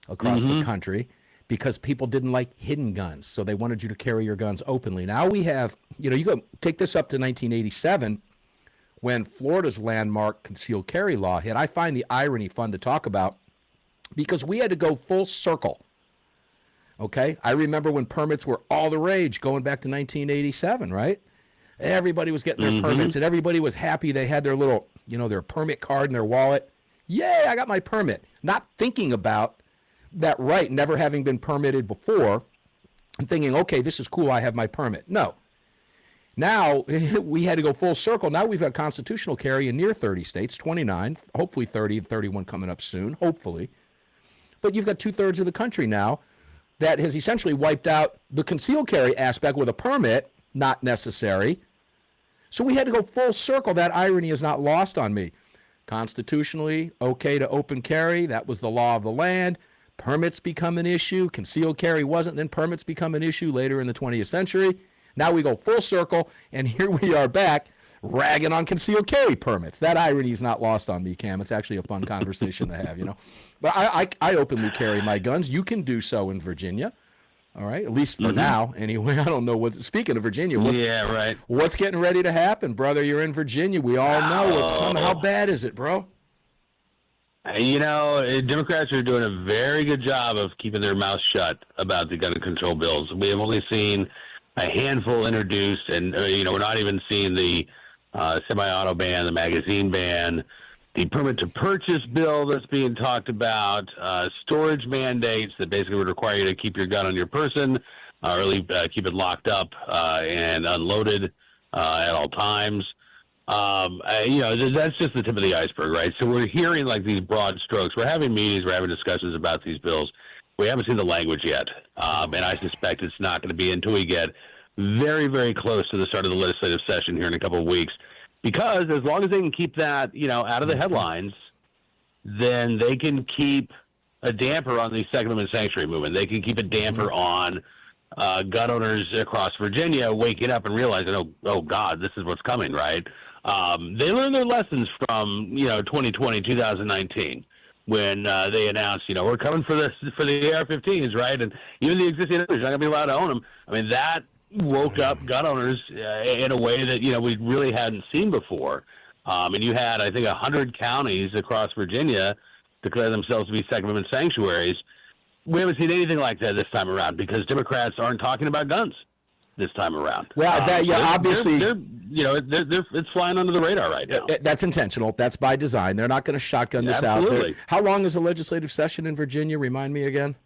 across the country because people didn't like hidden guns, so they wanted you to carry your guns openly. Now we have, you go take this up to 1987, when Florida's landmark concealed carry law hit. I find the irony fun to talk about because we had to go full circle. Okay? I remember when permits were all the rage going back to 1987, right? Everybody was getting their permits, and everybody was happy they had their little, their permit card in their wallet. Yay, I got my permit. Not thinking about that right, never having been permitted before, and thinking, okay, this is cool, I have my permit. No. Now, we had to go full circle. Now we've got constitutional carry in near 30 states, 29, hopefully 30 and 31 coming up soon, hopefully. But you've got 2/3 of the country now that has essentially wiped out the concealed carry aspect with a permit, not necessary. So we had to go full circle. That irony is not lost on me. Constitutionally, okay to open carry. That was the law of the land. Permits become an issue. Concealed carry wasn't. Then permits become an issue later in the 20th century. Now we go full circle, and here we are back ragging on concealed carry permits. That irony is not lost on me, Cam. It's actually a fun conversation to have, But I openly carry my guns. You can do so in Virginia, all right? At least for now, anyway. I don't know what. Speaking of Virginia, what's getting ready to happen, brother? You're in Virginia. We all know what's coming. How bad is it, bro? Democrats are doing a very good job of keeping their mouth shut about the gun control bills. We have only seen a handful introduced, and we're not even seeing the semi-auto ban, the magazine ban, the permit-to-purchase bill that's being talked about, storage mandates that basically would require you to keep your gun on your person, or keep it locked up and unloaded at all times. That's just the tip of the iceberg, right? So we're hearing like these broad strokes. We're having meetings, we're having discussions about these bills. We haven't seen the language yet, and I suspect it's not going to be until we get very, very close to the start of the legislative session here in a couple of weeks. Because as long as they can keep that, out of the headlines, then they can keep a damper on the Second Amendment sanctuary movement. They can keep a damper on gun owners across Virginia waking up and realizing, oh God, this is what's coming, right? They learned their lessons from 2020, 2019. When they announced, we're coming for the AR-15s, right? And even the existing owners are not going to be allowed to own them. I mean, that woke up gun owners in a way that, we really hadn't seen before. And you had, I think, 100 counties across Virginia declare themselves to be Second Amendment sanctuaries. We haven't seen anything like that this time around because Democrats aren't talking about guns this time around. Well, obviously, it's flying under the radar right now. That's intentional. That's by design. They're not going to shotgun this out. How long is the legislative session in Virginia? Remind me again.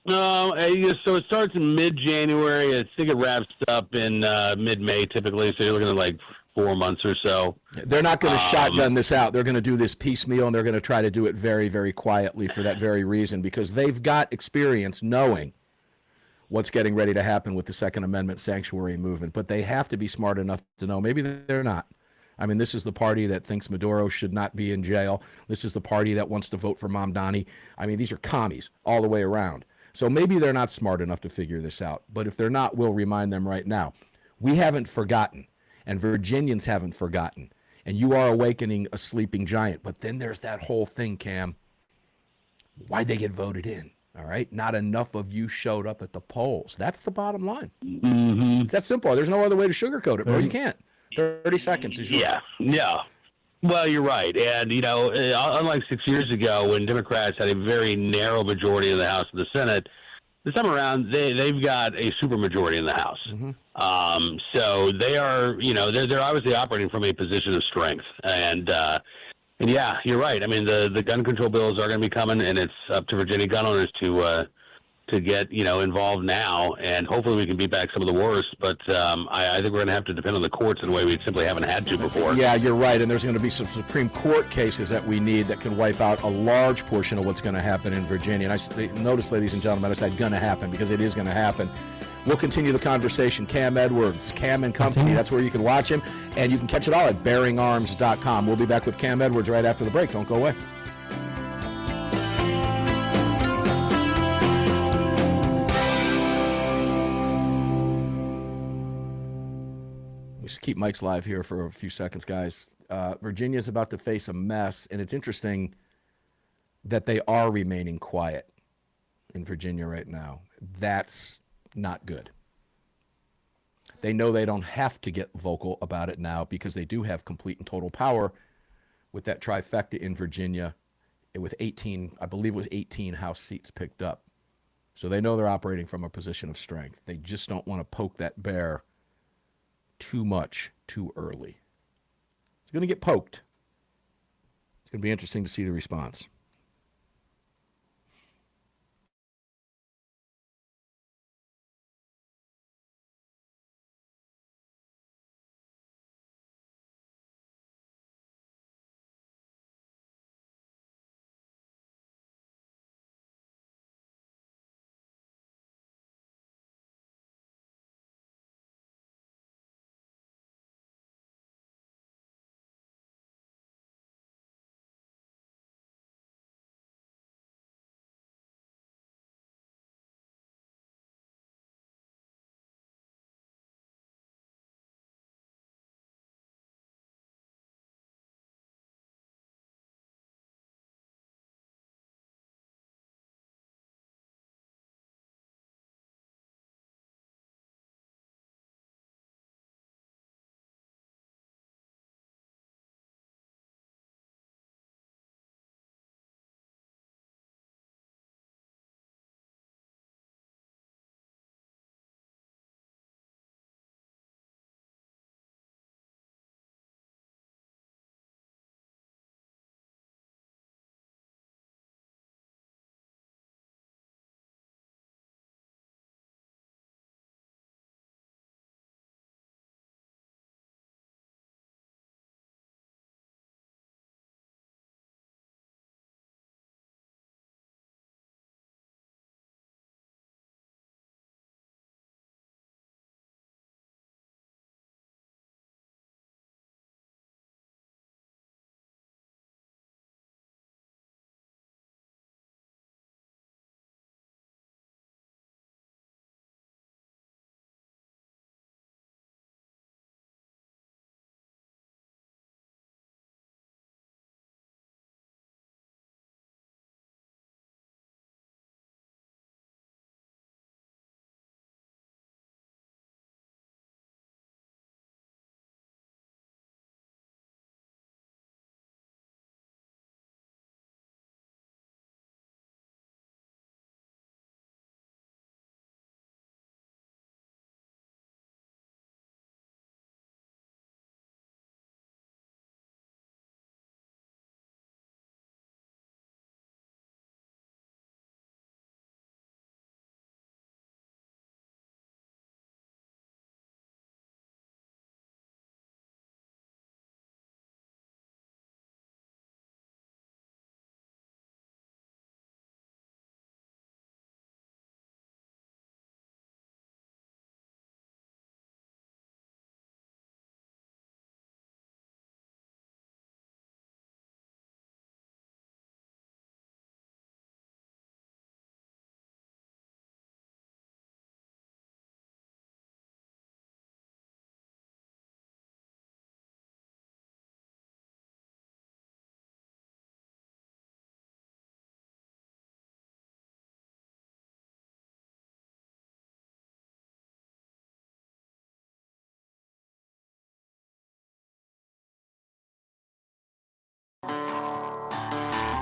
So it starts in mid-January. I think it wraps up in mid-May typically. So you're looking at like 4 months or so. They're not going to shotgun this out. They're going to do this piecemeal, and they're going to try to do it very, very quietly for that very reason, because they've got experience knowing what's getting ready to happen with the Second Amendment sanctuary movement. But they have to be smart enough to know maybe they're not. I mean, this is the party that thinks Maduro should not be in jail. This is the party that wants to vote for Mamdani. I mean, these are commies all the way around. So maybe they're not smart enough to figure this out. But if they're not, we'll remind them right now. We haven't forgotten, and Virginians haven't forgotten. And you are awakening a sleeping giant. But then there's that whole thing, Cam. Why'd they get voted in? All right? Not enough of you showed up at the polls. That's the bottom line. Mm-hmm. It's that simple. There's no other way to sugarcoat it, bro. You can't. 30 seconds is yours. Yeah. Well, you're right. And, unlike 6 years ago when Democrats had a very narrow majority in the House and the Senate, this time around they've got a supermajority in the House. Mm-hmm. So they are, they're obviously operating from a position of strength. And yeah, you're right. I mean, the gun control bills are going to be coming, and it's up to Virginia gun owners to to get involved now, and hopefully we can beat back some of the worst. But I think we're going to have to depend on the courts in a way we simply haven't had to before. Yeah, you're right, and there's going to be some Supreme Court cases that we need that can wipe out a large portion of what's going to happen in Virginia. And notice, ladies and gentlemen, I said going to happen because it is going to happen. We'll continue the conversation. Cam Edwards, Cam and Company, that's where you can watch him, and you can catch it all at bearingarms.com. We'll be back with Cam Edwards right after the break. Don't go away. Just keep Mike's live here for a few seconds, guys. Virginia's about to face a mess, and it's interesting that they are remaining quiet in Virginia right now. That's not good. They know they don't have to get vocal about it now because they do have complete and total power with that trifecta in Virginia with 18, I believe it was 18 House seats picked up. So they know they're operating from a position of strength. They just don't want to poke that bear too much too early. It's going to get poked. It's going to be interesting to see the response.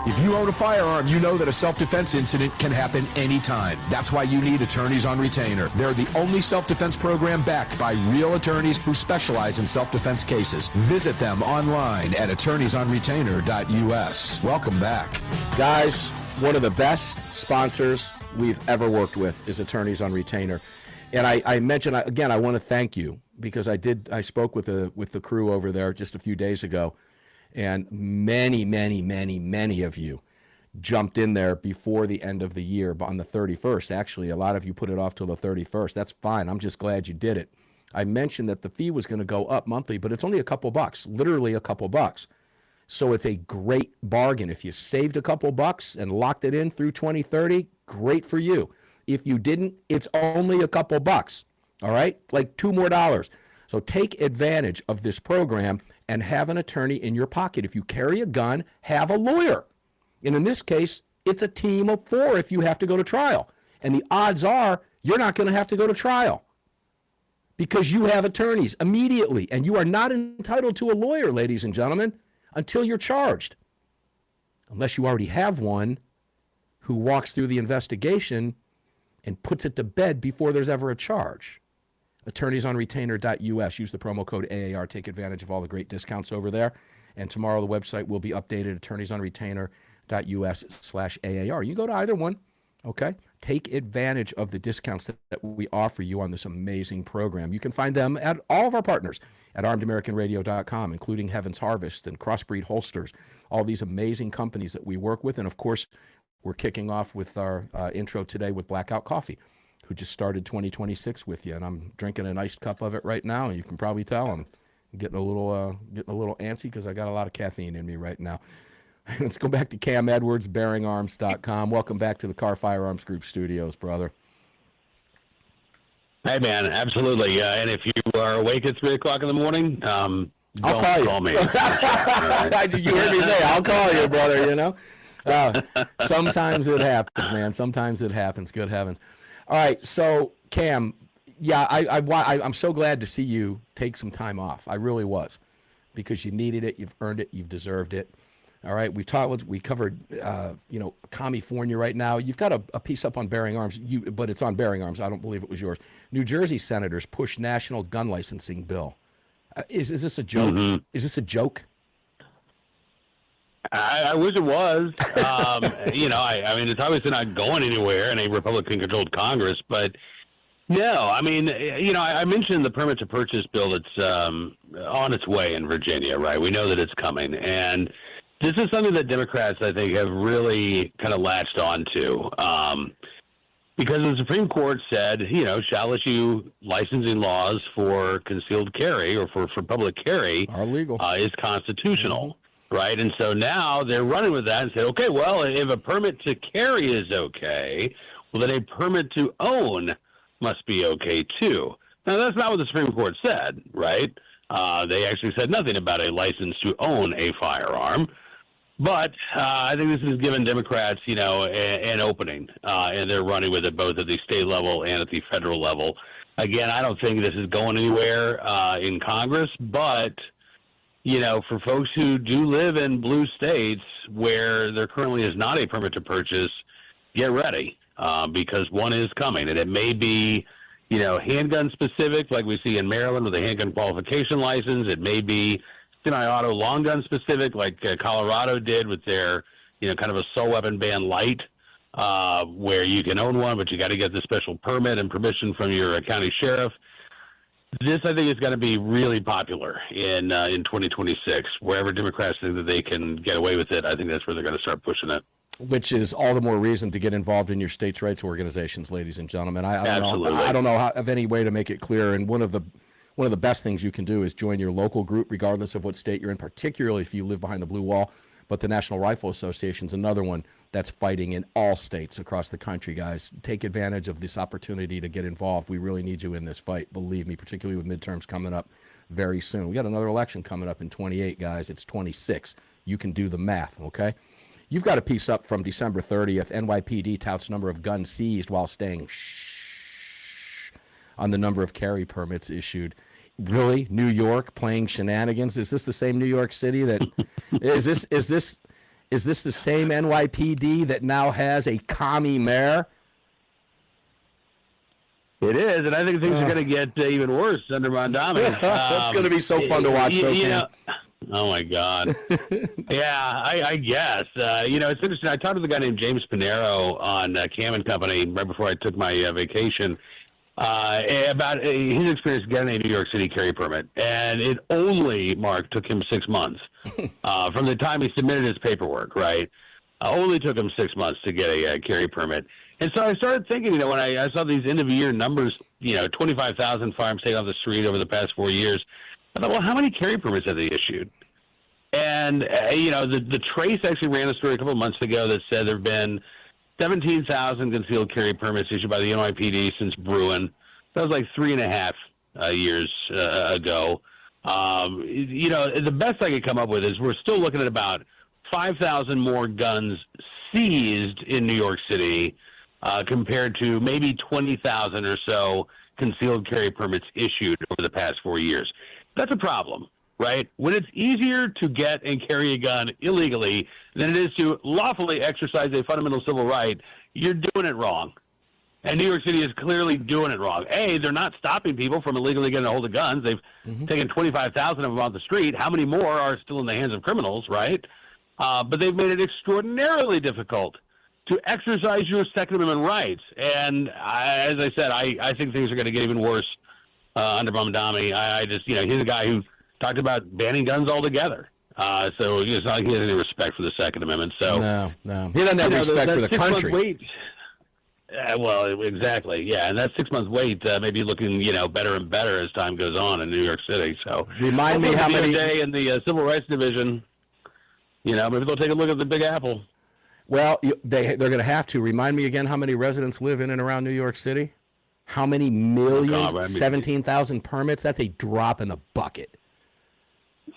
If you own a firearm, you know that a self-defense incident can happen anytime. That's why you need Attorneys on Retainer. They're the only self-defense program backed by real attorneys who specialize in self-defense cases. Visit them online at attorneysonretainer.us. Welcome back. Guys, one of the best sponsors we've ever worked with is Attorneys on Retainer. And I mentioned, again, I want to thank you because I spoke with the crew over there just a few days ago, and many of you jumped in there before the end of the year, but on the 31st. Actually, a lot of you put it off till the 31st. That's fine. I'm just glad you did it. I mentioned that the fee was going to go up monthly, but it's only a couple bucks, literally a couple bucks. So it's a great bargain. If you saved a couple bucks and locked it in through 2030, great for you. If you didn't, it's only a couple bucks, all right? Like $2 more. So take advantage of this program and have an attorney in your pocket. If you carry a gun, have a lawyer. And in this case, it's a team of 4 if you have to go to trial. And the odds are you're not going to have to go to trial because you have attorneys immediately. And you are not entitled to a lawyer, ladies and gentlemen, until you're charged. Unless you already have one who walks through the investigation and puts it to bed before there's ever a charge. Attorneysonretainer.us. Use the promo code AAR. Take advantage of all the great discounts over there. And tomorrow the website will be updated, attorneysonretainer.us/AAR. You go to either one, okay? Take advantage of the discounts that we offer you on this amazing program. You can find them at all of our partners at armedamericanradio.com, including Heaven's Harvest and Crossbreed Holsters, all these amazing companies that we work with. And, of course, we're kicking off with our intro today with Blackout Coffee, who just started 2026 with you. And I'm drinking a nice cup of it right now, and you can probably tell I'm getting a little antsy because I got a lot of caffeine in me right now. Let's go back to Cam Edwards, BearingArms.com. Welcome back to the Kahr Firearms Group studios, brother. Hey, man, absolutely. And if you are awake at 3 o'clock in the morning, I'll don't call me. You heard me say, I'll call you, brother, you know? Sometimes it happens, man. Sometimes it happens. Good heavens. All right, so, Cam, yeah, I'm so glad to see you take some time off. I really was, because you needed it, you've earned it, you've deserved it. All right, we covered, California right now. You've got a piece up on Bearing Arms, but it's on Bearing Arms. I don't believe it was yours. New Jersey senators push national gun licensing bill. Is this a joke? Mm-hmm. Is this a joke? I wish it was. I mean, it's obviously not going anywhere in a Republican-controlled Congress, but no, I mean, I mentioned the permit to purchase bill that's on its way in Virginia, right? We know that it's coming, and this is something that Democrats, I think, have really kind of latched onto, because the Supreme Court said, shall issue licensing laws for concealed carry or for public carry are legal, is constitutional, right? And so now they're running with that and say, okay, well, if a permit to carry is okay, well, then a permit to own must be okay too. Now, that's not what the Supreme Court said, right? They actually said nothing about a license to own a firearm. But I think this has given Democrats, an opening, and they're running with it both at the state level and at the federal level. Again, I don't think this is going anywhere in Congress, but, for folks who do live in blue states where there currently is not a permit to purchase, get ready, because one is coming, and it may be, handgun specific, like we see in Maryland with a handgun qualification license. It may be semi-auto long gun specific, like Colorado did with their, kind of assault weapon ban light, where you can own one, but you got to get the special permit and permission from your county sheriff. This, I think, is going to be really popular in 2026. Wherever Democrats think that they can get away with it, I think that's where they're going to start pushing it. Which is all the more reason to get involved in your states' rights organizations, ladies and gentlemen. I don't know of any way to make it clear. And one of the best things you can do is join your local group, regardless of what state you're in, particularly if you live behind the blue wall. But the National Rifle Association is another one that's fighting in all states across the country, guys. Take advantage of this opportunity to get involved. We really need you in this fight, believe me, particularly with midterms coming up very soon. We got another election coming up in 28, guys. It's 26. You can do the math, okay? You've got a piece up from December 30th. NYPD touts number of guns seized while staying shh on the number of carry permits issued. Really? New York playing shenanigans? Is this the same New York City that is this the same NYPD that now has a commie mayor? It is, and I think things are going to get even worse under Mondami. It's going to be so fun to watch. Oh my God. Yeah, I guess. It's interesting. I talked to the guy named James Pinero on Cam and Company right before I took my vacation about his experience getting a New York City carry permit, and it only, Mark, took him 6 months from the time he submitted his paperwork. Right, only took him 6 months to get a carry permit. And so I started thinking, when I saw these end of year numbers, 25,000 firearms taken off the street over the past 4 years. I thought, well, how many carry permits have they issued? And, the Trace actually ran a story a couple of months ago that said there have been 17,000 concealed carry permits issued by the NYPD since Bruin. That was like 3.5 years ago. The best I could come up with is we're still looking at about 5,000 more guns seized in New York City compared to maybe 20,000 or so concealed carry permits issued over the past 4 years. That's a problem, right? When it's easier to get and carry a gun illegally than it is to lawfully exercise a fundamental civil right, you're doing it wrong. And New York City is clearly doing it wrong. They're not stopping people from illegally getting a hold of guns. They've taken 25,000 of them off the street. How many more are still in the hands of criminals, right? But they've made it extraordinarily difficult to exercise your Second Amendment rights. And as I said, I think things are going to get even worse under Mamdani. I just, he's a guy who talked about banning guns altogether. So it's not like he has any respect for the Second Amendment. So no, he doesn't have respect for the country. Wait, well, exactly, yeah, and that 6 month wait may be looking, better and better as time goes on in New York City. So remind me how many day in the Civil Rights Division. Maybe they'll take a look at the Big Apple. Well, they're going to have to. Remind me again how many residents live in and around New York City? How many millions? 17,000 permits? That's a drop in the bucket.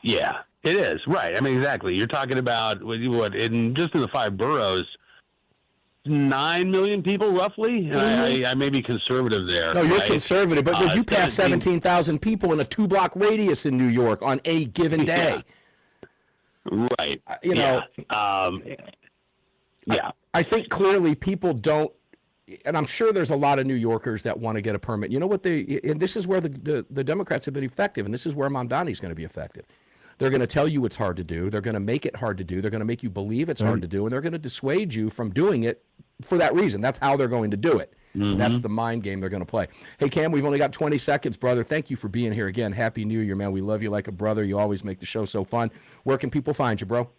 Yeah, it is. Right. Exactly. You're talking about, just in the 5 boroughs, 9 million people roughly? Mm-hmm. I may be conservative there. No, you're conservative, but you pass 17,000 people in a 2-block radius in New York on any given day. Yeah. Right. I think clearly people don't, and I'm sure there's a lot of New Yorkers that want to get a permit. You know what and this is where the Democrats have been effective, and this is where Mamdani's going to be effective. They're going to tell you it's hard to do. They're going to make it hard to do. They're going to make you believe it's hard to do, and they're going to dissuade you from doing it for that reason. That's how they're going to do it. Mm-hmm. That's the mind game they're going to play. Hey, Cam, we've only got 20 seconds, brother. Thank you for being here again. Happy New Year, man. We love you like a brother. You always make the show so fun. Where can people find you, bro?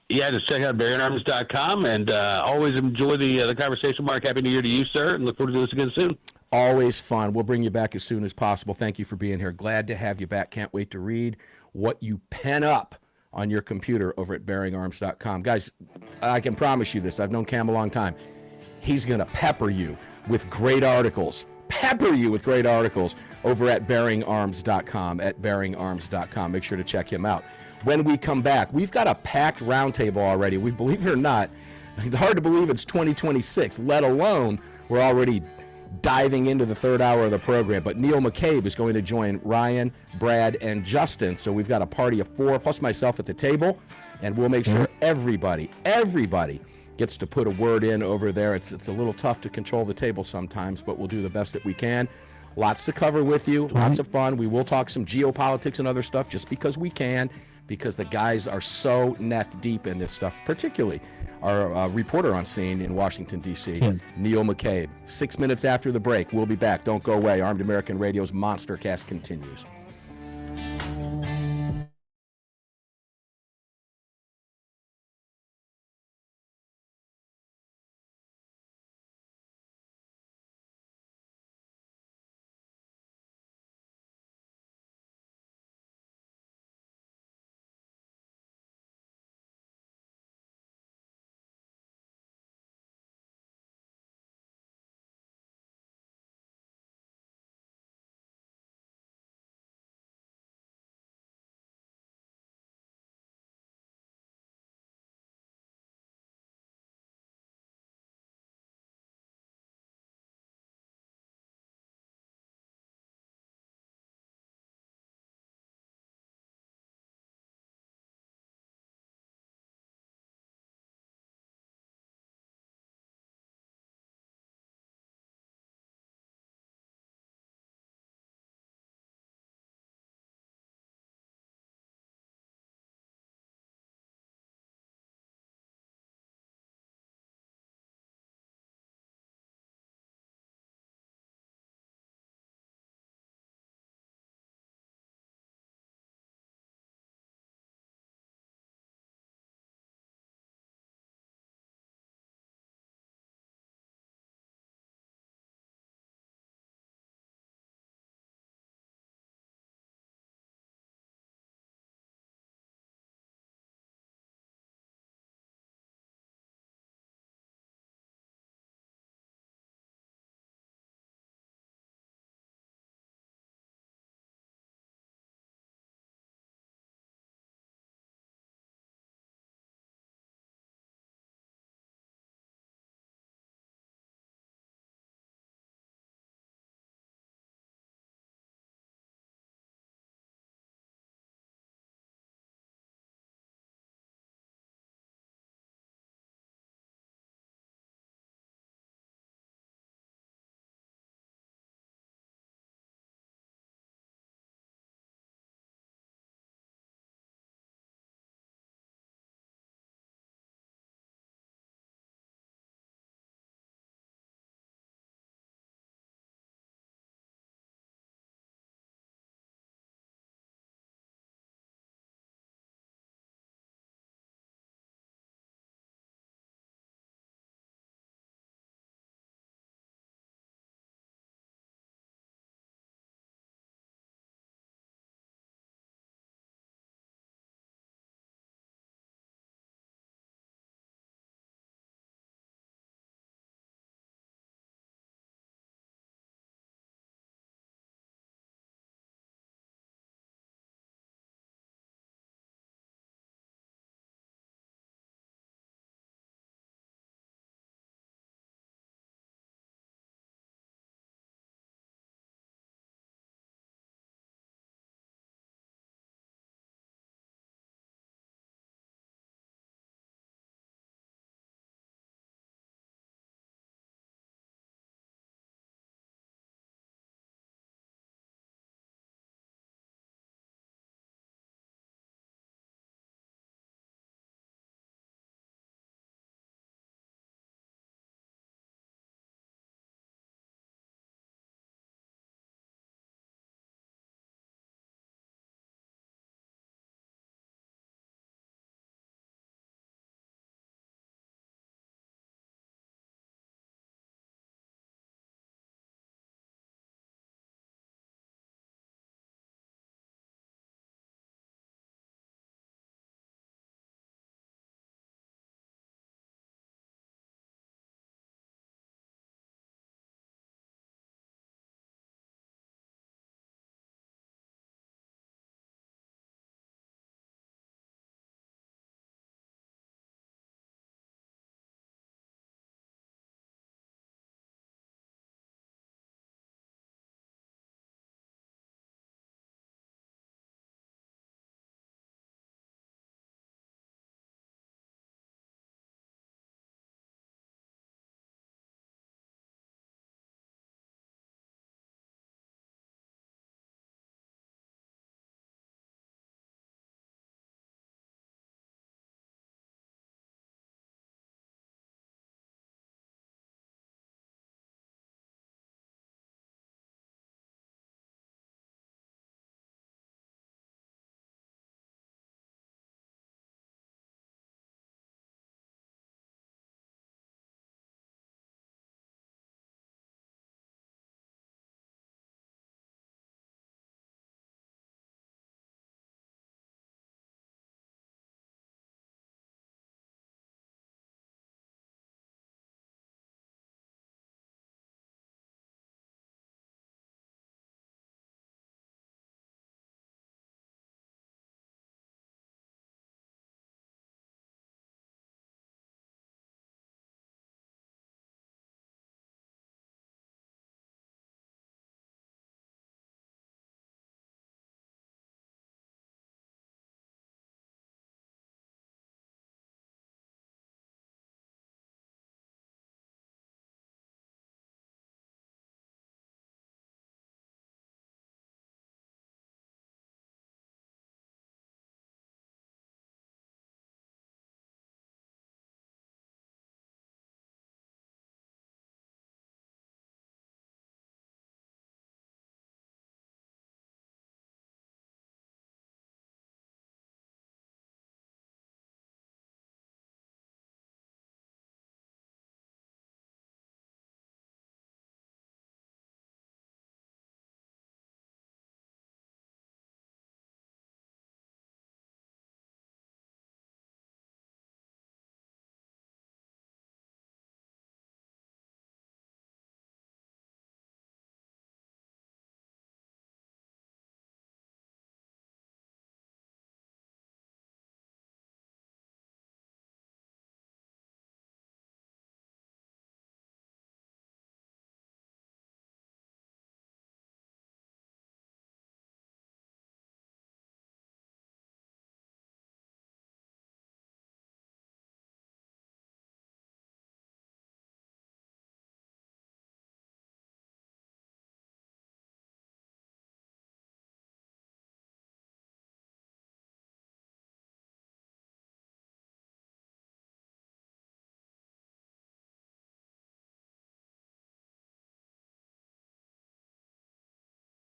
Yeah, just check out BarryandArms.com, and always enjoy the conversation, Mark. Happy New Year to you, sir, and look forward to doing this again soon. Always fun. We'll bring you back as soon as possible. Thank you for being here. Glad to have you back. Can't wait to read what you pen up on your computer over at BarryandArms.com. Guys, I can promise you this. I've known Cam a long time. He's going to pepper you with great articles. Pepper you with great articles over at BarryandArms.com, at BarryandArms.com. Make sure to check him out. When we come back, we've got a packed roundtable already. We believe it or not, it's hard to believe it's 2026, let alone we're already diving into the third hour of the program. But Neil McCabe is going to join Ryan, Brad, and Justin. So we've got a party of 4 plus myself at the table, and we'll make sure everybody gets to put a word in over there. It's a little tough to control the table sometimes, but we'll do the best that we can. Lots to cover with you, lots of fun. We will talk some geopolitics and other stuff just because we can, because the guys are so neck deep in this stuff, particularly our reporter on scene in Washington, D.C., Neil McCabe. 6 minutes after the break, we'll be back. Don't go away. Armed American Radio's Monster Cast continues.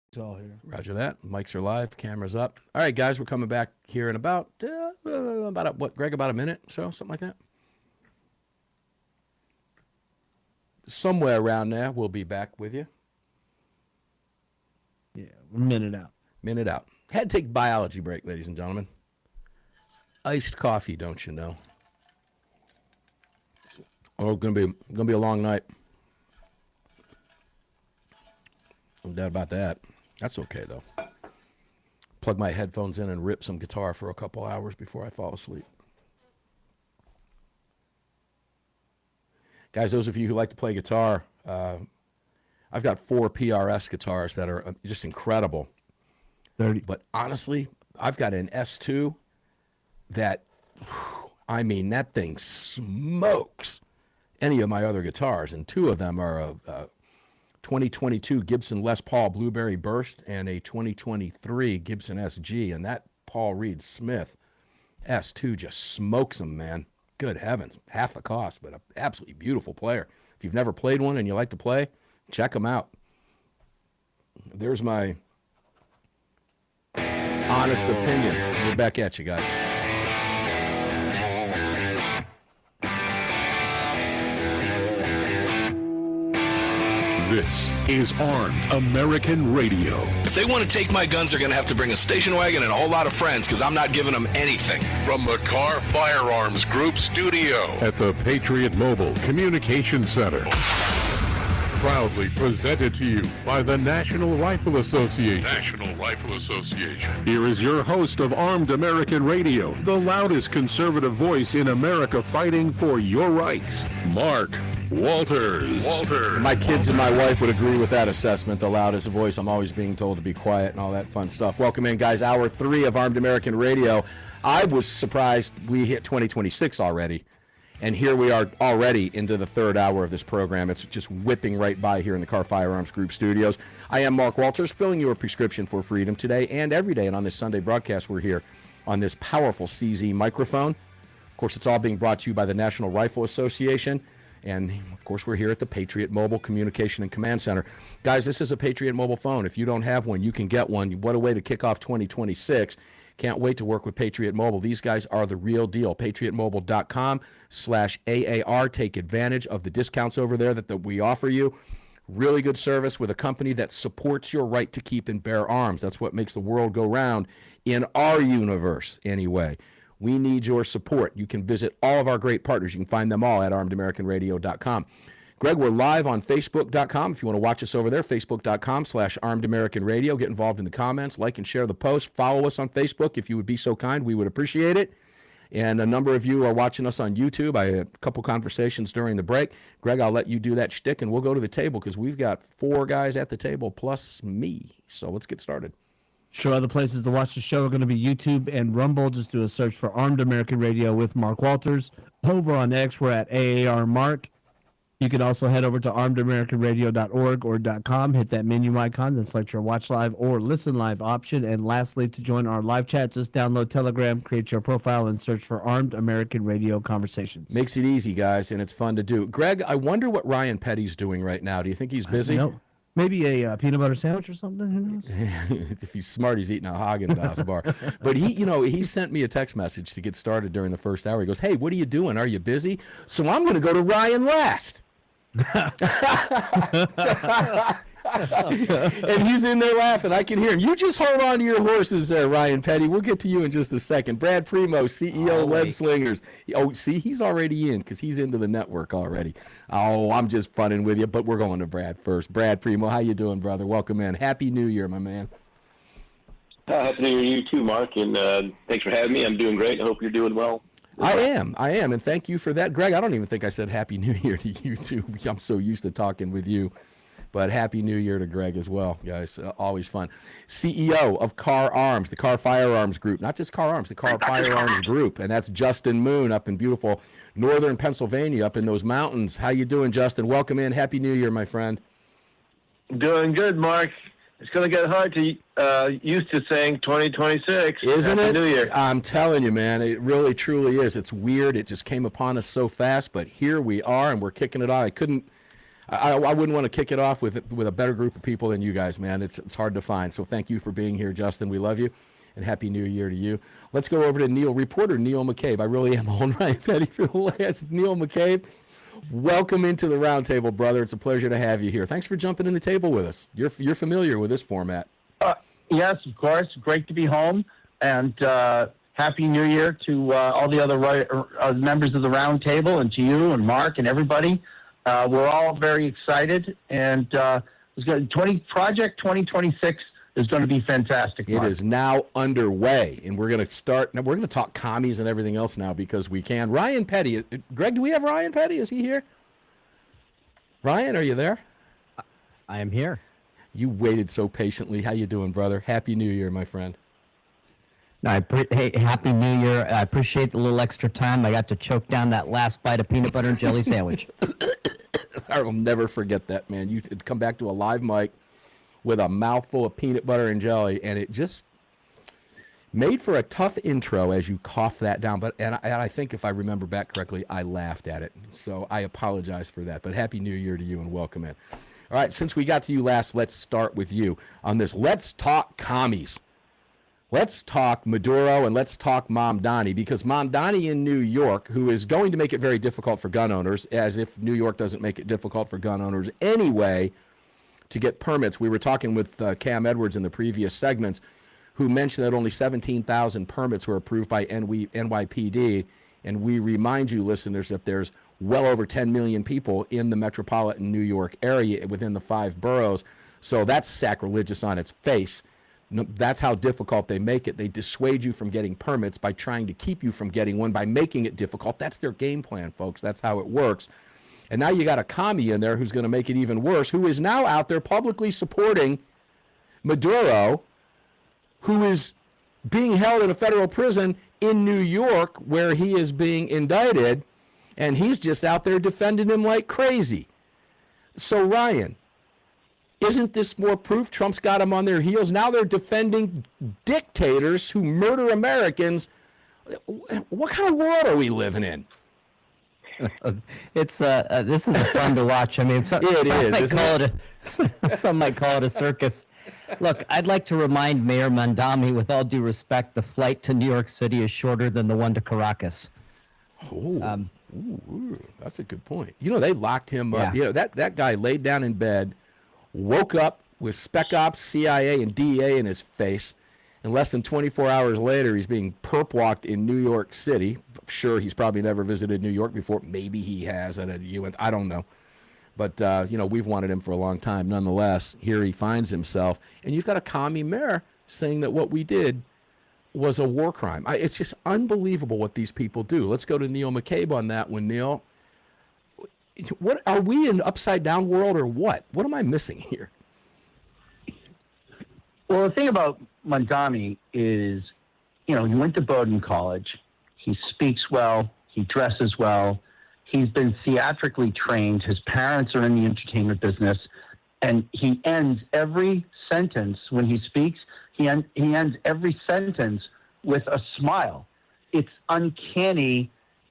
It's all here. Roger that. Mics are live. Cameras up. All right, guys, we're coming back here in about Greg, about a minute or so, something like that. Somewhere around there, we'll be back with you. Yeah, we're a minute out. Minute out. Had to take biology break, ladies and gentlemen. Iced coffee, don't you know? Oh, gonna be a long night. No doubt about that. That's okay though. Plug my headphones in and rip some guitar for a couple hours before I fall asleep. Guys, those of you who like to play guitar, I've got 4 PRS guitars that are just incredible. 30. But honestly, I've got an S2 that, I mean, that thing smokes any of my other guitars. And 2 of them are a 2022 Gibson Les Paul Blueberry Burst and a 2023 Gibson SG. And that Paul Reed Smith S2 just smokes them, man. Good heavens. Half the cost, but an absolutely beautiful player. If you've never played one and you like to play, check them out. There's my honest opinion. We're back at you guys. This is Armed American Radio. If they want to take my guns, they're going to have to bring a station wagon and a whole lot of friends because I'm not giving them anything. From the Kahr Firearms Group studio at the Patriot Mobile Communication Center. Proudly presented to you by the National Rifle Association. National Rifle Association. Here is your host of Armed American Radio, the loudest conservative voice in America fighting for your rights, Mark Walters. My kids and my wife would agree with that assessment. The loudest voice. I'm always being told to be quiet and all that fun stuff. Welcome in, guys. Hour 3 of Armed American Radio. I was surprised we hit 2026 already. And here we are already into the 3rd hour of this program. It's just whipping right by here in the Kahr Firearms Group studios. I am Mark Walters, filling your prescription for freedom today and every day. And on this Sunday broadcast, we're here on this powerful CZ microphone. Of course, it's all being brought to you by the National Rifle Association. And, of course, we're here at the Patriot Mobile Communication and Command Center. Guys, this is a Patriot Mobile phone. If you don't have one, you can get one. What a way to kick off 2026. Can't wait to work with Patriot Mobile. These guys are the real deal. PatriotMobile.com/AAR. Take advantage of the discounts over there that we offer you. Really good service with a company that supports your right to keep and bear arms. That's what makes the world go round in our universe, anyway. We need your support. You can visit all of our great partners. You can find them all at armedamericanradio.com. Greg, we're live on Facebook.com. If you want to watch us over there, Facebook.com/ArmedAmericanRadio. Get involved in the comments, like and share the post. Follow us on Facebook if you would be so kind. We would appreciate it. And a number of you are watching us on YouTube. I had a couple conversations during the break. Greg, I'll let you do that shtick, and we'll go to the table because we've got 4 guys at the table plus me. So let's get started. Sure, other places to watch the show are going to be YouTube and Rumble. Just do a search for Armed American Radio with Mark Walters. Over on X, we're at AAR Mark. You can also head over to armedamericanradio.org or .com, hit that menu icon, then select your watch live or listen live option. And lastly, to join our live chat, just download Telegram, create your profile, and search for Armed American Radio Conversations. Makes it easy, guys, and it's fun to do. Greg, I wonder what Ryan Petty's doing right now. Do you think he's busy? No. Maybe a peanut butter sandwich or something. Who knows? If he's smart, he's eating a Hawkins bar. But he sent me a text message to get started during the 1st hour. He goes, "Hey, what are you doing? Are you busy?" So I'm going to go to Ryan last. And he's in there laughing. I can hear him. You just hold on to your horses there, Ryan Petty. We'll get to you in just a second. Brad Premo, CEO of Lead Slingers. Oh, see, he's already in because he's into the network already. Oh, I'm just funning with you, but we're going to Brad first. Brad Premo, how you doing, brother? Welcome in. Happy New Year, my man. Happy New Year to you too, Mark, and thanks for having me. I'm doing great. I hope you're doing well. I am, and thank you for that. Greg, I don't even think I said Happy New Year to you, too. I'm so used to talking with you. But Happy New Year to Greg as well, guys. Always fun. CEO of Kahr Arms, the Kahr Firearms Group. Not just Kahr Arms, the Kahr Firearms Group. And that's Justin Moon up in beautiful northern Pennsylvania, up in those mountains. How you doing, Justin? Welcome in. Happy New Year, my friend. Doing good, Mark. It's going to get hard to used to saying 2026. Isn't Happy it? New Year. I'm telling you, man, it really, truly is. It's weird. It just came upon us so fast, but here we are, and we're kicking it off. I wouldn't want to kick it off with a better group of people than you guys, man. It's hard to find. So thank you for being here, Justin. We love you, and Happy New Year to you. Let's go over to reporter Neil McCabe. I really am on Ryan Petty for the last. Neil McCabe, welcome into the roundtable, brother. It's a pleasure to have you here. Thanks for jumping in the table with us. You're familiar with this format. Yes, of course. Great to be home, and Happy New Year to all the other members of the roundtable, and to you and Mark and everybody. We're all very excited, and Project 2026 is going to be fantastic. It is now underway, and we're going to start. Now we're going to talk commies and everything else now because we can. Ryan Petty, Greg, do we have Ryan Petty? Is he here? Ryan, are you there? I am here. You waited so patiently. How you doing, brother? Happy New Year, my friend. No, hey, Happy New Year. I appreciate the little extra time. I got to choke down that last bite of peanut butter and jelly sandwich. I will never forget that, man. You could come back to a live mic with a mouthful of peanut butter and jelly, and it just made for a tough intro as you cough that down. And I think if I remember back correctly, I laughed at it. So I apologize for that. But Happy New Year to you and welcome in. All right, since we got to you last, let's start with you on this. Let's talk commies. Let's talk Maduro and let's talk Mamdani, because Mamdani in New York, who is going to make it very difficult for gun owners, as if New York doesn't make it difficult for gun owners anyway, to get permits. We were talking with Cam Edwards in the previous segments, who mentioned that only 17,000 permits were approved by NYPD. And we remind you, listeners, that there's well over 10 million people in the metropolitan New York area within the 5 boroughs. So that's sacrilegious on its face. That's how difficult they make it. They dissuade you from getting permits by trying to keep you from getting one by making it difficult. That's their game plan, folks. That's how it works. And now you got a commie in there who's going to make it even worse, who is now out there publicly supporting Maduro, who is being held in a federal prison in New York where he is being indicted, and he's just out there defending him like crazy. So, Ryan, isn't this more proof Trump's got them on their heels? Now they're defending dictators who murder Americans. What kind of world are we living in? It's this is fun to watch. I mean, some might call it a circus. Look, I'd like to remind Mayor Mamdani, with all due respect, the flight to New York City is shorter than the one to Caracas. That's a good point. You know, they locked him up. You know, that guy laid down in bed, woke up with Spec Ops, CIA, and DEA in his face, and less than 24 hours later, he's being perp-walked in New York City. I'm sure he's probably never visited New York before. Maybe he has at a UN. I don't know. But, you know, we've wanted him for a long time. Nonetheless, here he finds himself. And you've got a commie mayor saying that what we did was a war crime. It's just unbelievable what these people do. Let's go to Neil McCabe on that one, Neil. What are we in upside down world or what? What am I missing here? Well, the thing about Mamdani is, you know, he went to Bowdoin College. He speaks well. He dresses well. He's been theatrically trained. His parents are in the entertainment business. And he ends every sentence when he speaks, he ends every sentence with a smile. It's uncanny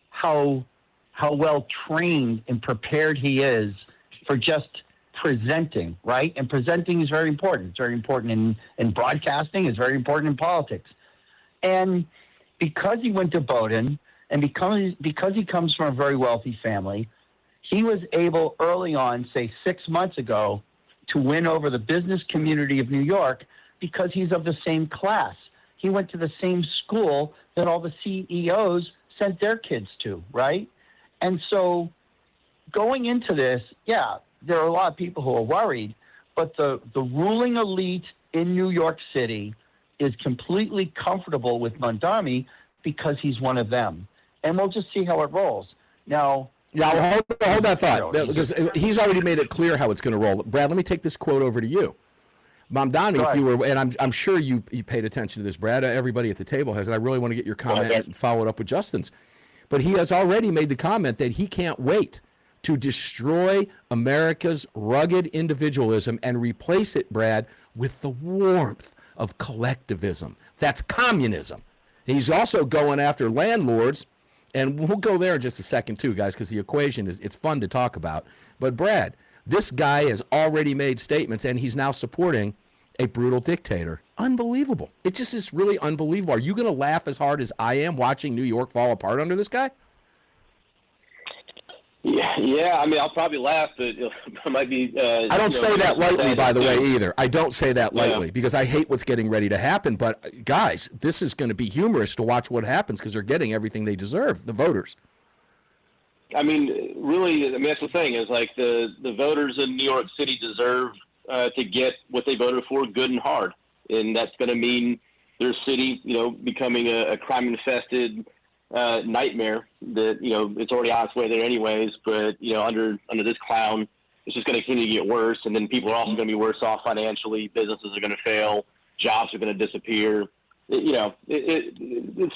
how well trained and prepared he is for just presenting, right? And presenting is very important. It's very important in broadcasting. It's very important in politics. And because he went to Bowdoin, and because he comes from a very wealthy family, he was able early on, say 6 months ago, to win over the business community of New York because he's of the same class. He went to the same school that all the CEOs sent their kids to, right? And so going into this, yeah, there are a lot of people who are worried, but the ruling elite in New York City is completely comfortable with Mamdani because he's one of them. And we'll just see how it rolls. Now, yeah, hold that thought, because he's already made it clear how it's going to roll. Brad, let me take this quote over to you. Mamdani, if you were, and I'm sure you paid attention to this, Brad. Everybody at the table has, and I really want to get your comment and follow it up with Justin's. But he has already made the comment that he can't wait to destroy America's rugged individualism and replace it, Brad, with the warmth of collectivism. That's communism. He's also going after landlords. And we'll go there in just a second, too, guys, because the equation it's fun to talk about. But, Brad, This guy has already made statements, and he's now supporting a brutal dictator. Unbelievable. It just is really unbelievable. Are you going to laugh as hard as I am watching New York fall apart under this guy? Yeah. I mean, I'll probably laugh, but it might be. I don't say that lightly, by the way, either. I don't say that lightly because I hate what's getting ready to happen. But, guys, this is going to be humorous to watch what happens because they're getting everything they deserve, the voters. I mean, really, that's the thing is like the voters in New York City deserve to get what they voted for good and hard. And that's going to mean their city, becoming a crime-infested nightmare that, it's already on its way there anyways. But, under this clown, it's just going to continue to get worse. And then people are also going to be worse off financially. Businesses are going to fail. Jobs are going to disappear.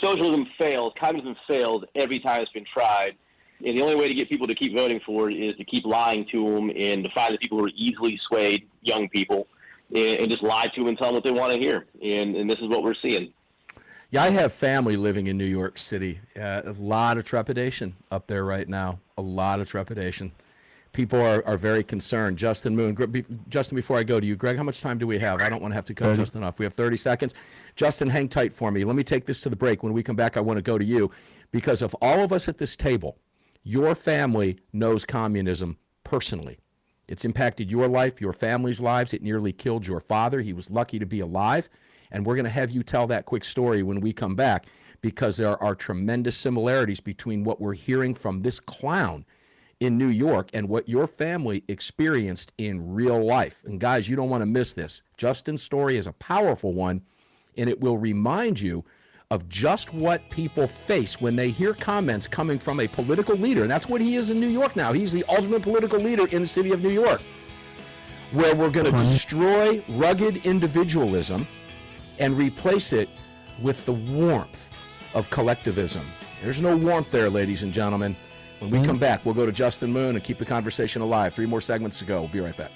Socialism fails. Communism fails every time it's been tried. And the only way to get people to keep voting for it is to keep lying to them and to find the people who are easily swayed, young people, and just lie to them and tell them what they want to hear. And this is what we're seeing. Yeah, I have family living in New York City. A lot of trepidation up there right now. A lot of trepidation. People are very concerned. Justin Moon. Justin, before I go to you, Greg, how much time do we have? I don't want to have to cut Justin off. We have 30 seconds. Justin, hang tight for me. Let me take this to the break. When we come back, I want to go to you because of all of us at this table, your family knows communism personally. It's impacted your life, your family's lives. It nearly killed your father. He was lucky to be alive. And we're going to have you tell that quick story when we come back because there are tremendous similarities between what we're hearing from this clown in New York and what your family experienced in real life. And guys, you don't want to miss this. Justin's story is a powerful one, and it will remind you of just what people face when they hear comments coming from a political leader. And that's what he is in New York now. He's the ultimate political leader in the city of New York, where we're going to destroy rugged individualism and replace it with the warmth of collectivism. There's no warmth there, ladies and gentlemen. When we come back, we'll go to Justin Moon and keep the conversation alive. 3 more segments to go. We'll be right back.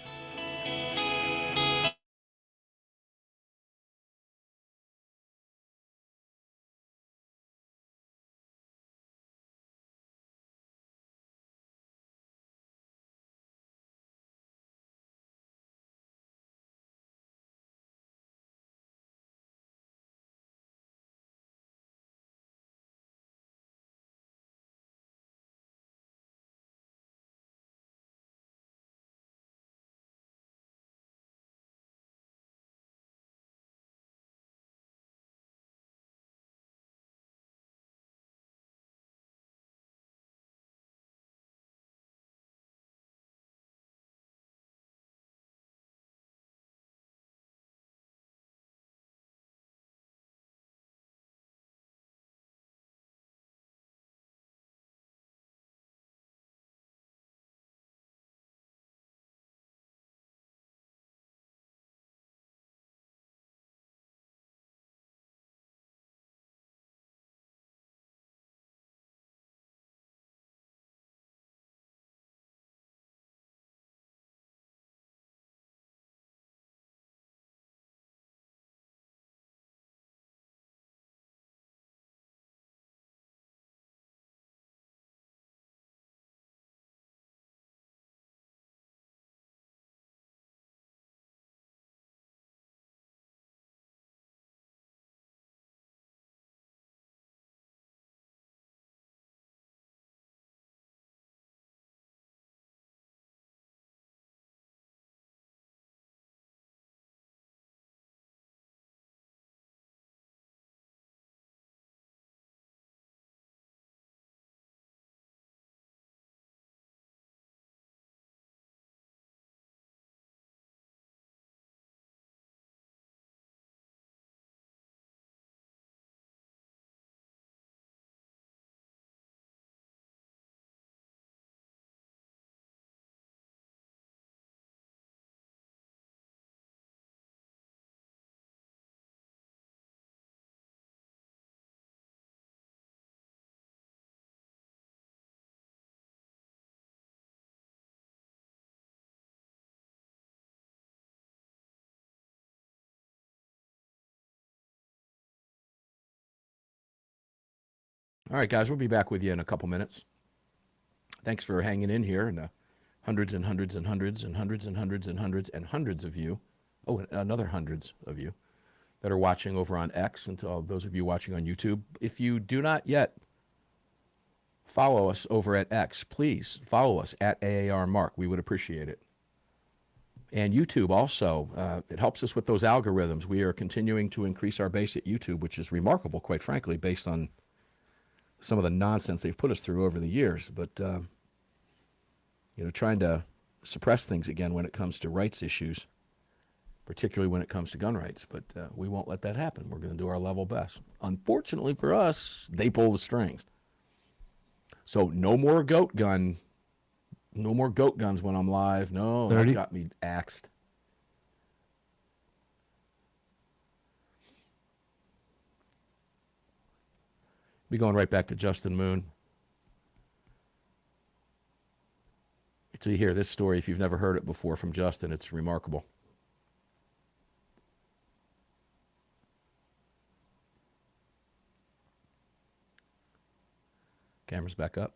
All right, guys, we'll be back with you in a couple minutes. Thanks for hanging in here, and hundreds and hundreds and hundreds and hundreds and hundreds and hundreds and hundreds of you, oh, and another hundreds of you that are watching over on X, and to all those of you watching on YouTube. If you do not yet follow us over at X, please follow us at AAR Mark. We would appreciate it. And YouTube also, it helps us with those algorithms. We are continuing to increase our base at YouTube, which is remarkable, quite frankly, based on some of the nonsense they've put us through over the years. But, trying to suppress things again when it comes to rights issues, particularly when it comes to gun rights. But we won't let that happen. We're going to do our level best. Unfortunately for us, they pull the strings. So no more goat guns when I'm live. No, 30. that got me axed. Be going right back to Justin Moon. Until you hear this story, if you've never heard it before from Justin, it's remarkable. Camera's back up.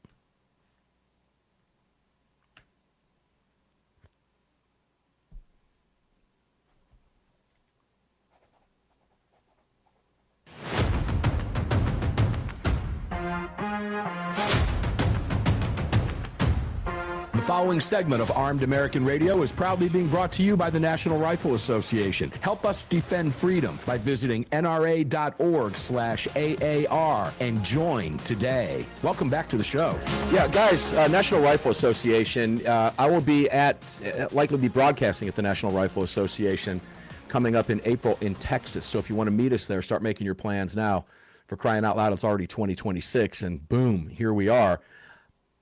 The following segment of Armed American Radio is proudly being brought to you by the National Rifle Association. Help us defend freedom by visiting nra.org/AAR and join today. Welcome back to the show. Yeah, guys, National Rifle Association, I will be likely be broadcasting at the National Rifle Association coming up in April in Texas. So if you want to meet us there, start making your plans now. For crying out loud, it's already 2026, and boom, here we are.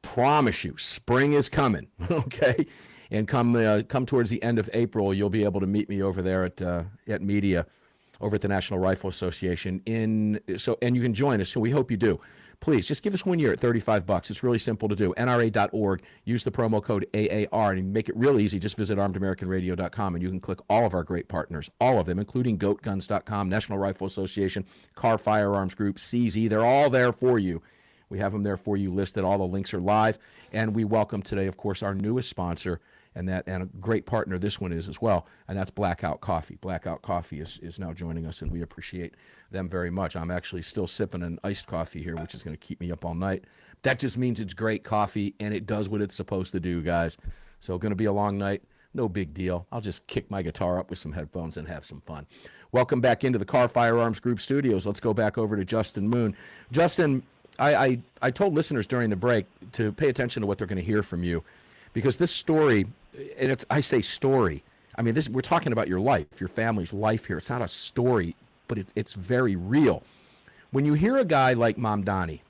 Promise you, spring is coming, okay? And come towards the end of April, you'll be able to meet me over there at media, over at the National Rifle Association. And you can join us. So we hope you do. Please just give us 1 year at $35. It's really simple to do. NRA.org. Use the promo code AAR and make it real easy. Just visit armedamericanradio.com and you can click all of our great partners, all of them, including GoatGuns.com, National Rifle Association, Kahr Firearms Group, CZ. They're all there for you. We have them there for you listed. All the links are live. And we welcome today, of course, our newest sponsor, and a great partner this one is as well, and that's Blackout Coffee. Blackout Coffee is now joining us, and we appreciate them very much. I'm actually still sipping an iced coffee here, which is going to keep me up all night. That just means it's great coffee, and it does what it's supposed to do, guys. So going to be a long night. No big deal. I'll just kick my guitar up with some headphones and have some fun. Welcome back into the Kahr Firearms Group studios. Let's go back over to Justin Moon. Justin, I told listeners during the break to pay attention to what they're going to hear from you, because this story, and I say story, I mean, we're talking about your life, your family's life here. It's not a story, but it's very real. When you hear a guy like Mamdani,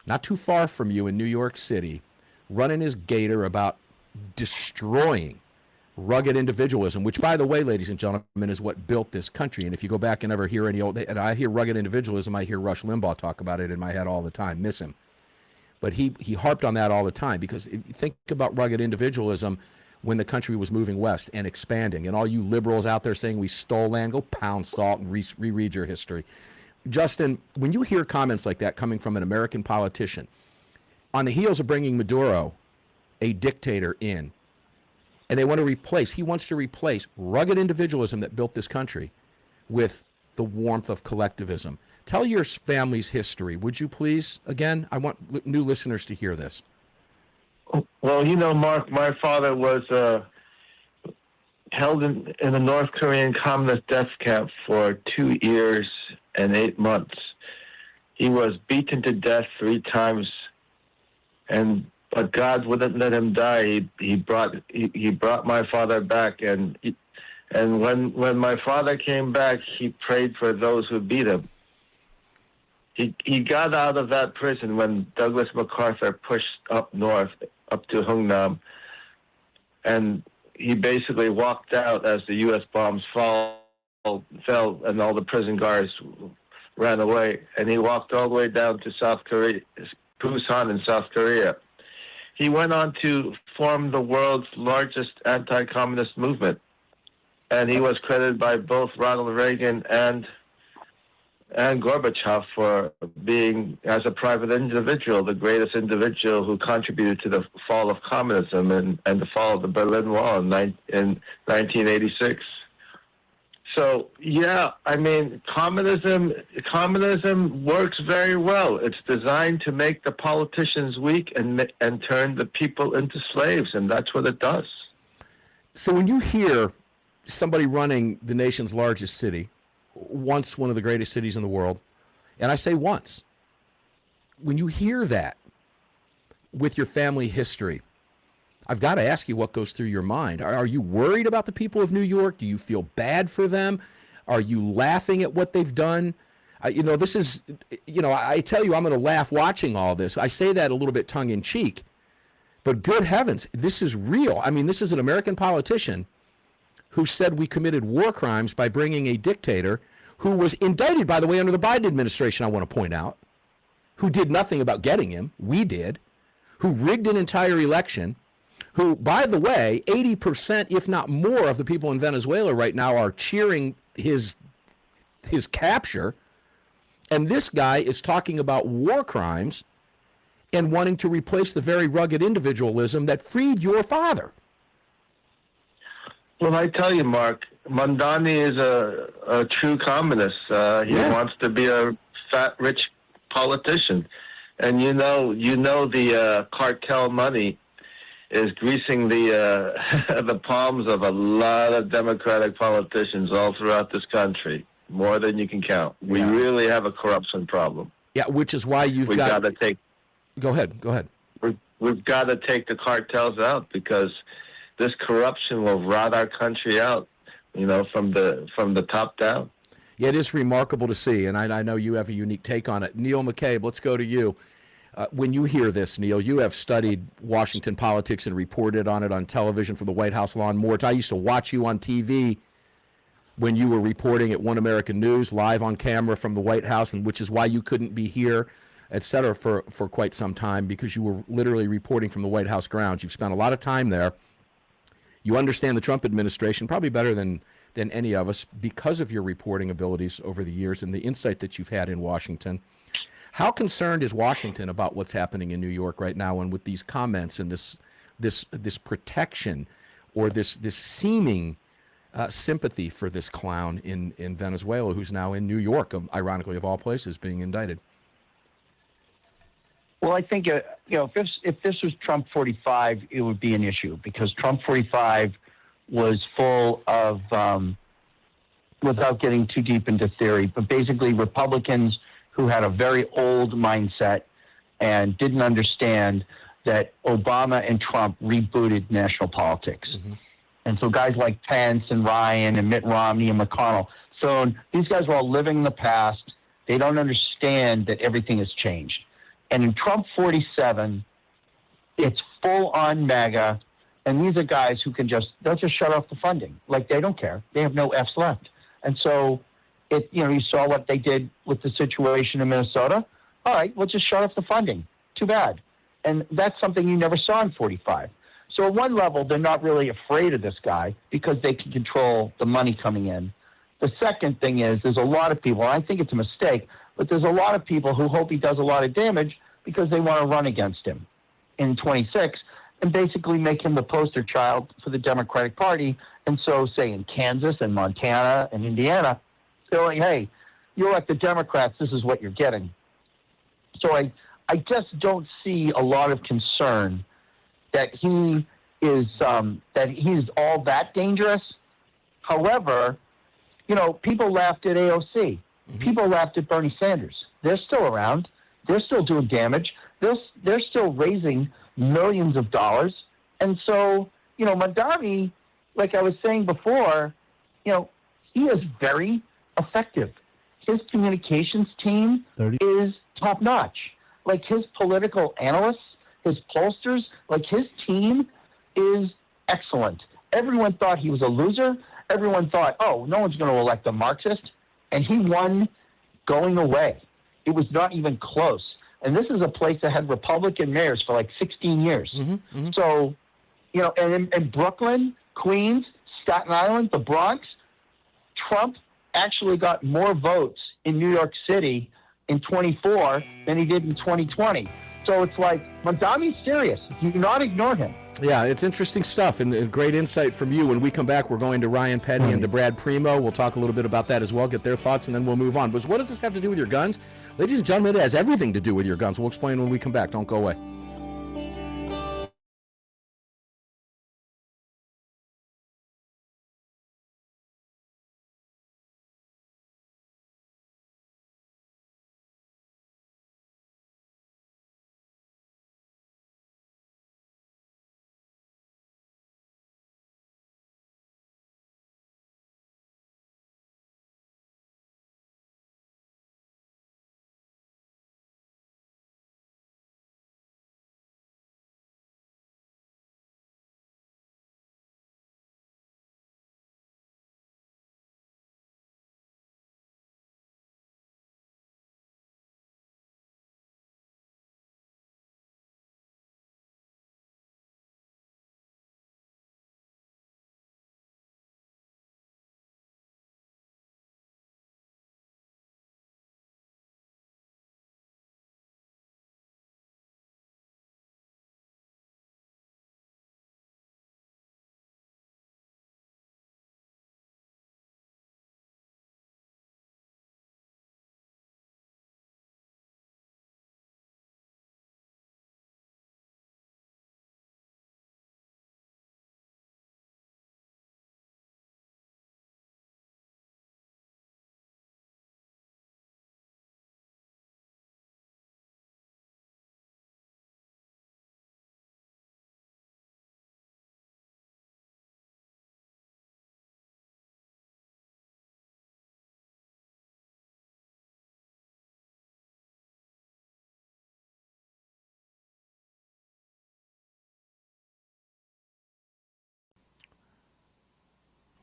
not too far from you in New York City, running his gator about destroying rugged individualism, which, by the way, ladies and gentlemen, is what built this country. And if you go back and ever hear and I hear rugged individualism, I hear Rush Limbaugh talk about it in my head all the time, miss him. But he harped on that all the time, because if you think about rugged individualism when the country was moving west and expanding, and all you liberals out there saying we stole land, go pound salt and reread your history. Justin, when you hear comments like that coming from an American politician, on the heels of bringing Maduro, a dictator, in, and he wants to replace rugged individualism that built this country with the warmth of collectivism. Tell your family's history, would you please? Again, I want new listeners to hear this. Well, Mark, my father was held in the North Korean communist death camp for 2 years and 8 months. He was beaten to death 3 times, but God wouldn't let him die. He brought my father back, and when my father came back, he prayed for those who beat him. He got out of that prison when Douglas MacArthur pushed up north, up to Hungnam, and he basically walked out as the U.S. bombs fell, and all the prison guards ran away, and he walked all the way down to South Korea, Busan in South Korea. He went on to form the world's largest anti-communist movement, and he was credited by both Ronald Reagan and and Gorbachev for being, as a private individual, the greatest individual who contributed to the fall of communism and the fall of the Berlin Wall in 1986. So, yeah, I mean, communism works very well. It's designed to make the politicians weak and turn the people into slaves, and that's what it does. So when you hear somebody running the nation's largest city, once one of the greatest cities in the world, and I say once, when you hear that with your family history, I've got to ask you what goes through your mind. Are you worried about the people of New York? Do you feel bad for them? Are you laughing at what they've done? This is, I tell you, I'm going to laugh watching all this. I say that a little bit tongue in cheek, but good heavens, this is real. I mean, this is an American politician who said we committed war crimes by bringing a dictator who was indicted, by the way, under the Biden administration, I want to point out, who did nothing about getting him. We did. Who rigged an entire election, who, by the way, 80%, if not more, of the people in Venezuela right now are cheering his capture. And this guy is talking about war crimes and wanting to replace the very rugged individualism that freed your father. Well, I tell you, Mark, Mondani is a true communist. He wants to be a fat, rich politician. And the cartel money is greasing the the palms of a lot of Democratic politicians all throughout this country, more than you can count. We really have a corruption problem. Yeah, which is why we've got to take. Go ahead. We've got to take the cartels out, because this corruption will rot our country out, from the top down. Yeah, it is remarkable to see, and I know you have a unique take on it. Neil McCabe, let's go to you. When you hear this, Neil, you have studied Washington politics and reported on it on television for the White House Law and More. I used to watch you on TV when you were reporting at One American News, live on camera from the White House, and which is why you couldn't be here, et cetera, for quite some time, because you were literally reporting from the White House grounds. You've spent a lot of time there. You understand the Trump administration probably better than any of us because of your reporting abilities over the years and the insight that you've had in Washington. How concerned is Washington about what's happening in New York right now, and with these comments and this protection or this seeming sympathy for this clown in Venezuela, who's now in New York, ironically of all places, being indicted? Well, I think if this was Trump 45, it would be an issue, because Trump 45 was full of, without getting too deep into theory, but basically Republicans who had a very old mindset and didn't understand that Obama and Trump rebooted national politics. Mm-hmm. And so guys like Pence and Ryan and Mitt Romney and McConnell, so these guys were all living in the past. They don't understand that everything has changed. And in Trump 47, it's full on MAGA, and these are guys who they'll just shut off the funding. Like, they don't care. They have no F's left. And so, you saw what they did with the situation in Minnesota. All right, we'll just shut off the funding. Too bad. And that's something you never saw in 45. So at one level, they're not really afraid of this guy because they can control the money coming in. The second thing is there's a lot of people, and I think it's a mistake, but there's a lot of people who hope he does a lot of damage because they want to run against him in 26 and basically make him the poster child for the Democratic Party. And so, say, in Kansas and Montana and Indiana, they're like, hey, you're like the Democrats, this is what you're getting. So I just don't see a lot of concern that he is that he's all that dangerous. However, people laughed at AOC. Mm-hmm. People laughed at Bernie Sanders. They're still around. They're still doing damage. They're still raising millions of dollars. And so, Mondani, like I was saying before, he is very effective. His communications team is top notch. Like, his political analysts, his pollsters, like, his team is excellent. Everyone thought he was a loser. Everyone thought, oh, no one's going to elect a Marxist. And he won going away. It was not even close. And this is a place that had Republican mayors for like 16 years. Mm-hmm, mm-hmm. So, and in Brooklyn, Queens, Staten Island, the Bronx, Trump actually got more votes in New York City in 24 than he did in 2020. So it's like, Mondami's serious. Do not ignore him. Yeah, it's interesting stuff and great insight from you. When we come back, we're going to Ryan Petty and to Brad Premo. We'll talk a little bit about that as well, get their thoughts, and then we'll move on. But what does this have to do with your guns? Ladies and gentlemen, it has everything to do with your guns. We'll explain when we come back. Don't go away.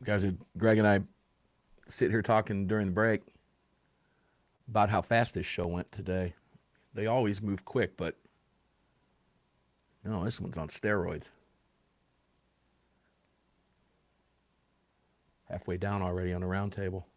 Guys, Greg and I sit here talking during the break about how fast this show went today. They always move quick, but no, this one's on steroids. Halfway down already on the round table.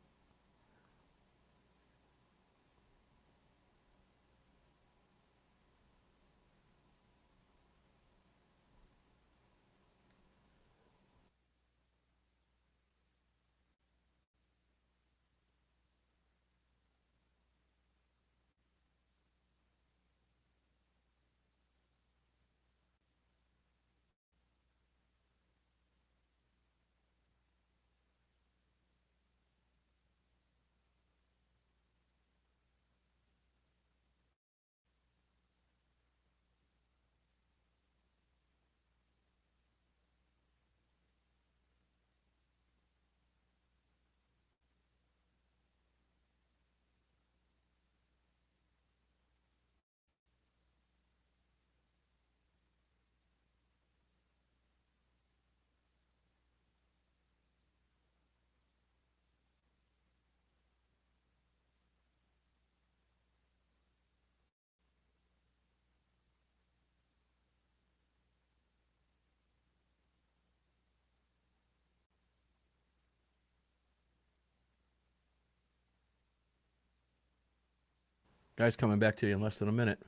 Guys, coming back to you in less than a minute.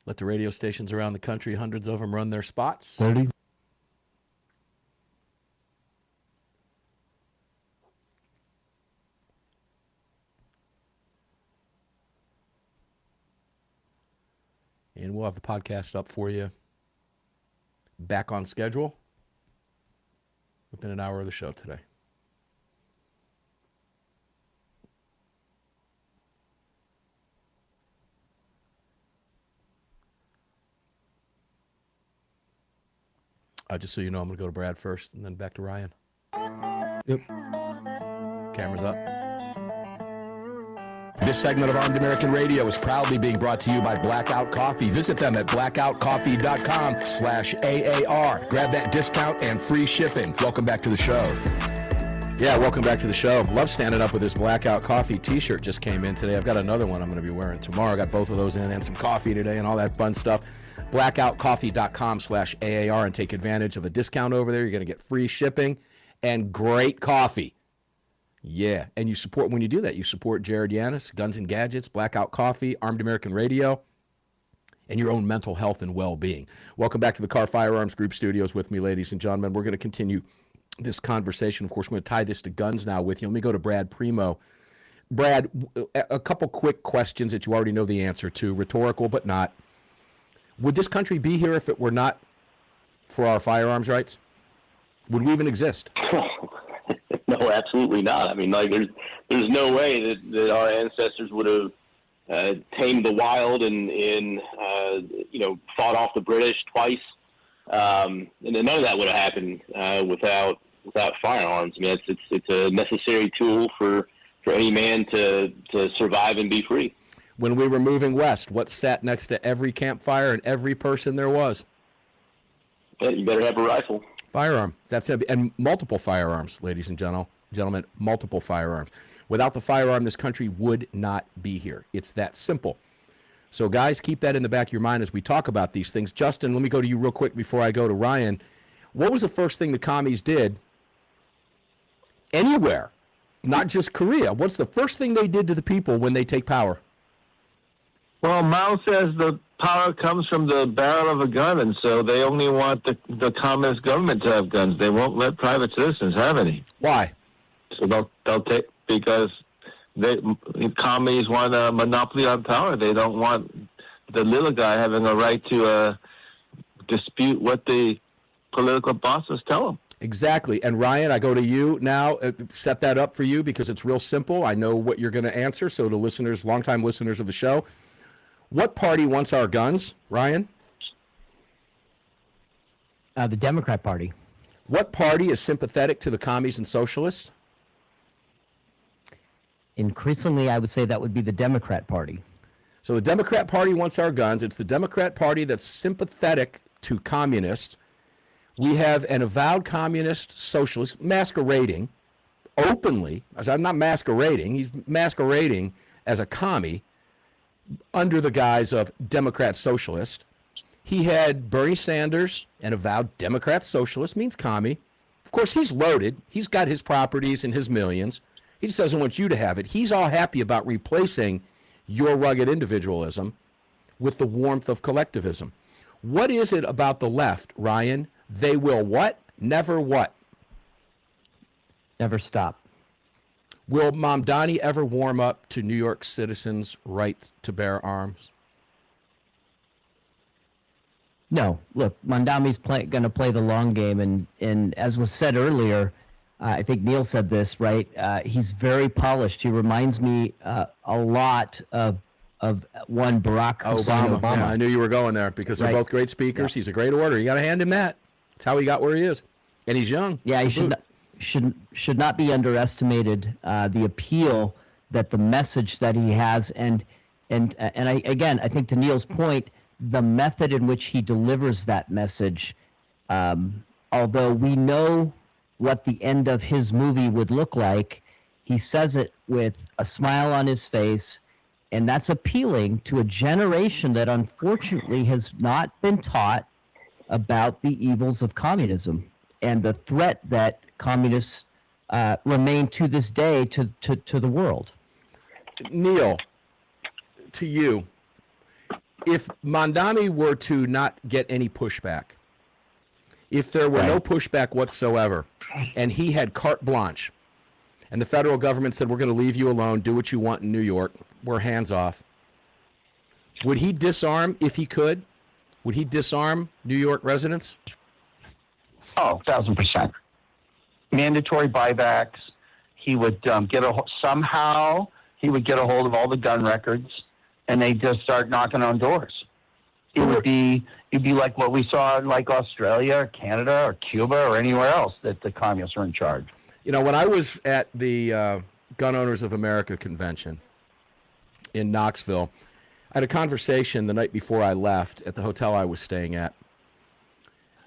Let the radio stations around the country, hundreds of them, run their spots. 30. And we'll have the podcast up for you back on schedule within an hour of the show today. Just so you know, I'm going to go to Brad first and then back to Ryan. Yep. Cameras up. This segment of Armed American Radio is proudly being brought to you by Blackout Coffee. Visit them at blackoutcoffee.com/AAR. Grab that discount and free shipping. Welcome back to the show. Yeah, welcome back to the show. Love standing up with this Blackout Coffee t-shirt just came in today. I've got another one I'm going to be wearing tomorrow. I got both of those in and some coffee today and all that fun stuff. blackoutcoffee.com/AAR and take advantage of a discount over there. You're going to get free shipping and great coffee. Yeah, and when you do that, you support Jared Yanis, Guns and Gadgets, Blackout Coffee, Armed American Radio, and your own mental health and well-being. Welcome back to the Kahr Firearms Group studios with me, ladies and gentlemen. We're going to continue this conversation. Of course, we're going to tie this to guns now with you. Let me go to Brad Premo. Brad, a couple quick questions that you already know the answer to, rhetorical but not. Would this country be here if it were not for our firearms rights? Would we even exist? No, absolutely not. I mean, like there's no way that our ancestors would have tamed the wild and fought off the British twice, and none of that would have happened without firearms. I mean, it's a necessary tool for any man to survive and be free. When we were moving west, what sat next to every campfire and every person there was? Yeah, you better have a rifle. Firearm. That's it. And multiple firearms, ladies and gentlemen, multiple firearms. Without the firearm, this country would not be here. It's that simple. So, guys, keep that in the back of your mind as we talk about these things. Justin, let me go to you real quick before I go to Ryan. What was the first thing the commies did anywhere, not just Korea? What's the first thing they did to the people when they take power? Well, Mao says the power comes from the barrel of a gun, and so they only want the communist government to have guns. They won't let private citizens have any. Why? So they'll take, because commies want a monopoly on power. They don't want the little guy having a right to dispute what the political bosses tell them. Exactly. And Ryan, I go to you now. Set that up for you because it's real simple. I know what you're going to answer. So to listeners, longtime listeners of the show, what party wants our guns, Ryan? The Democrat Party. What party is sympathetic to the commies and socialists? Increasingly, I would say that would be the Democrat Party. So the Democrat Party wants our guns. It's the Democrat Party that's sympathetic to communists. We have an avowed communist socialist masquerading openly. I'm not masquerading. He's masquerading as a commie under the guise of Democrat socialist. He had Bernie Sanders, an avowed Democrat socialist, means commie. Of course, he's loaded. He's got his properties and his millions. He just doesn't want you to have it. He's all happy about replacing your rugged individualism with the warmth of collectivism. What is it about the left, Ryan? They will what? Never what? Never stop. Will Mamdani ever warm up to New York citizens' right to bear arms? No. Look, Mamdani's going to play the long game, and as was said earlier, I think Neil said this, right? He's very polished. He reminds me a lot of one Barack Hussein Obama. Yeah, I knew you were going there because they're both great speakers. Yeah. He's a great orator. You got to hand him that. That's how he got where he is, and he's young. Yeah, he should not be underestimated. The appeal that the message that he has, and I think to Neil's point, the method in which he delivers that message. Although we know what the end of his movie would look like, he says it with a smile on his face, and that's appealing to a generation that unfortunately has not been taught about the evils of communism and the threat that communists remain to this day to the world. Neil, to you, if Mamdani were to not get any pushback, if there were no pushback whatsoever, and he had carte blanche, and the federal government said, we're going to leave you alone, do what you want in New York, we're hands off, would he disarm, if he could, would he disarm New York residents? Oh, 1,000%. Mandatory buybacks. He would somehow he would get a hold of all the gun records, and they just start knocking on doors. It'd be like what we saw in like Australia or Canada or Cuba or anywhere else that the communists are in charge. You know, when I was at the Gun Owners of America convention in Knoxville, I had a conversation the night before I left at the hotel I was staying at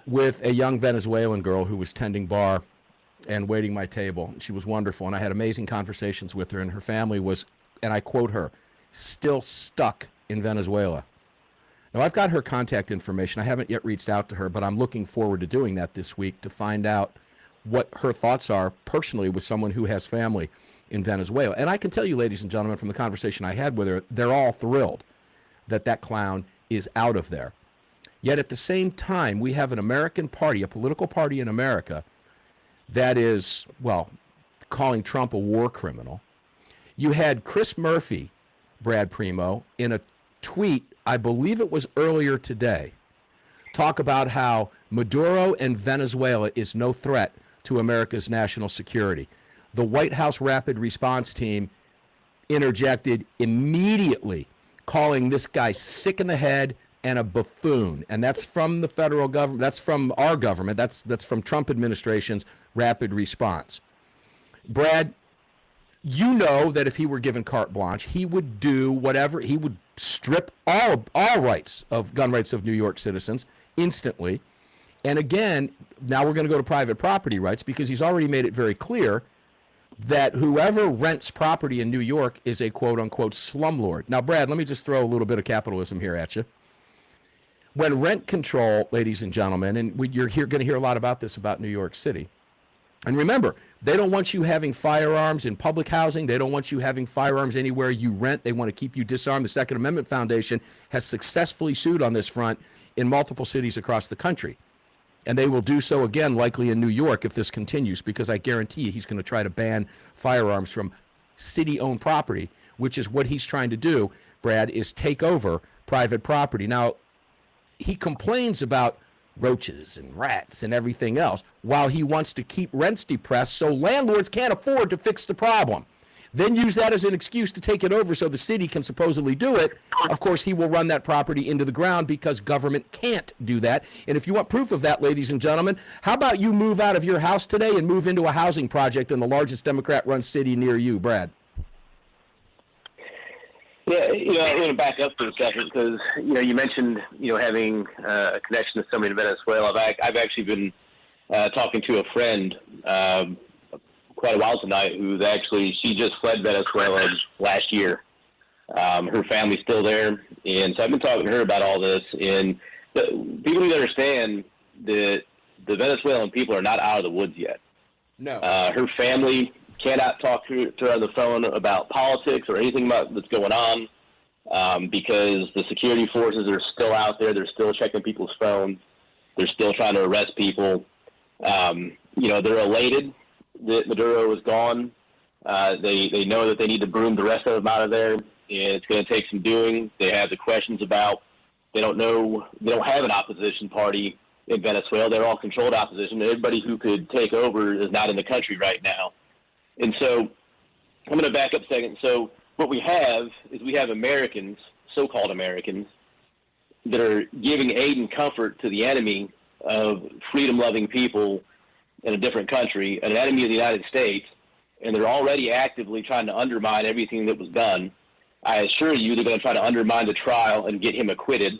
with a young Venezuelan girl who was tending bar and waiting my table. She was wonderful, and I had amazing conversations with her, and her family was, and I quote her, still stuck in Venezuela. Now, I've got her contact information. I haven't yet reached out to her, but I'm looking forward to doing that this week to find out what her thoughts are personally with someone who has family in Venezuela. And I can tell you, ladies and gentlemen, from the conversation I had with her, they're all thrilled that that clown is out of there. Yet at the same time, we have an American party, a political party in America, that is, well, calling Trump a war criminal. You had Chris Murphy, Brad Premo, in a tweet, I believe it was earlier today, talk about how Maduro and Venezuela is no threat to America's national security. The White House Rapid Response Team interjected immediately, calling this guy sick in the head and a buffoon. And that's from the federal government. That's from our government. That's from Trump administration's rapid response. Brad, you know that if he were given carte blanche, he would do whatever. He would strip all rights of gun rights of New York citizens instantly. And again, now we're going to go to private property rights because he's already made it very clear that whoever rents property in New York is a quote-unquote slumlord. Now, Brad, let me just throw a little bit of capitalism here at you. When rent control, ladies and gentlemen, and you're going to hear a lot about this about New York City. And remember, they don't want you having firearms in public housing. They don't want you having firearms anywhere you rent. They want to keep you disarmed. The Second Amendment Foundation has successfully sued on this front in multiple cities across the country. And they will do so again, likely in New York, if this continues, because I guarantee you he's going to try to ban firearms from city-owned property, which is what he's trying to do, Brad, is take over private property. Now, he complains about roaches and rats and everything else while he wants to keep rents depressed so landlords can't afford to fix the problem. Then use that as an excuse to take it over so the city can supposedly do it. Of course, he will run that property into the ground because government can't do that. And if you want proof of that, ladies and gentlemen, how about you move out of your house today and move into a housing project in the largest Democrat-run city near you, Brad? Yeah, I'm going to back up for a second because, you mentioned, having a connection to somebody in Venezuela. I've actually been talking to a friend quite a while tonight she just fled Venezuela last year. Her family's still there. And so I've been talking to her about all this. And people need to understand that the Venezuelan people are not out of the woods yet. No. Her family cannot talk to her on the phone about politics or anything about that's going on because the security forces are still out there. They're still checking people's phones. They're still trying to arrest people. They're elated that Maduro is gone. They know that they need to broom the rest of them out of there, and it's going to take some doing. They have the questions about they don't have an opposition party in Venezuela. They're all controlled opposition. Everybody who could take over is not in the country right now. And so I'm going to back up a second. So what we have is we have Americans, so-called Americans, that are giving aid and comfort to the enemy of freedom-loving people in a different country, an enemy of the United States, and they're already actively trying to undermine everything that was done. I assure you they're going to try to undermine the trial and get him acquitted.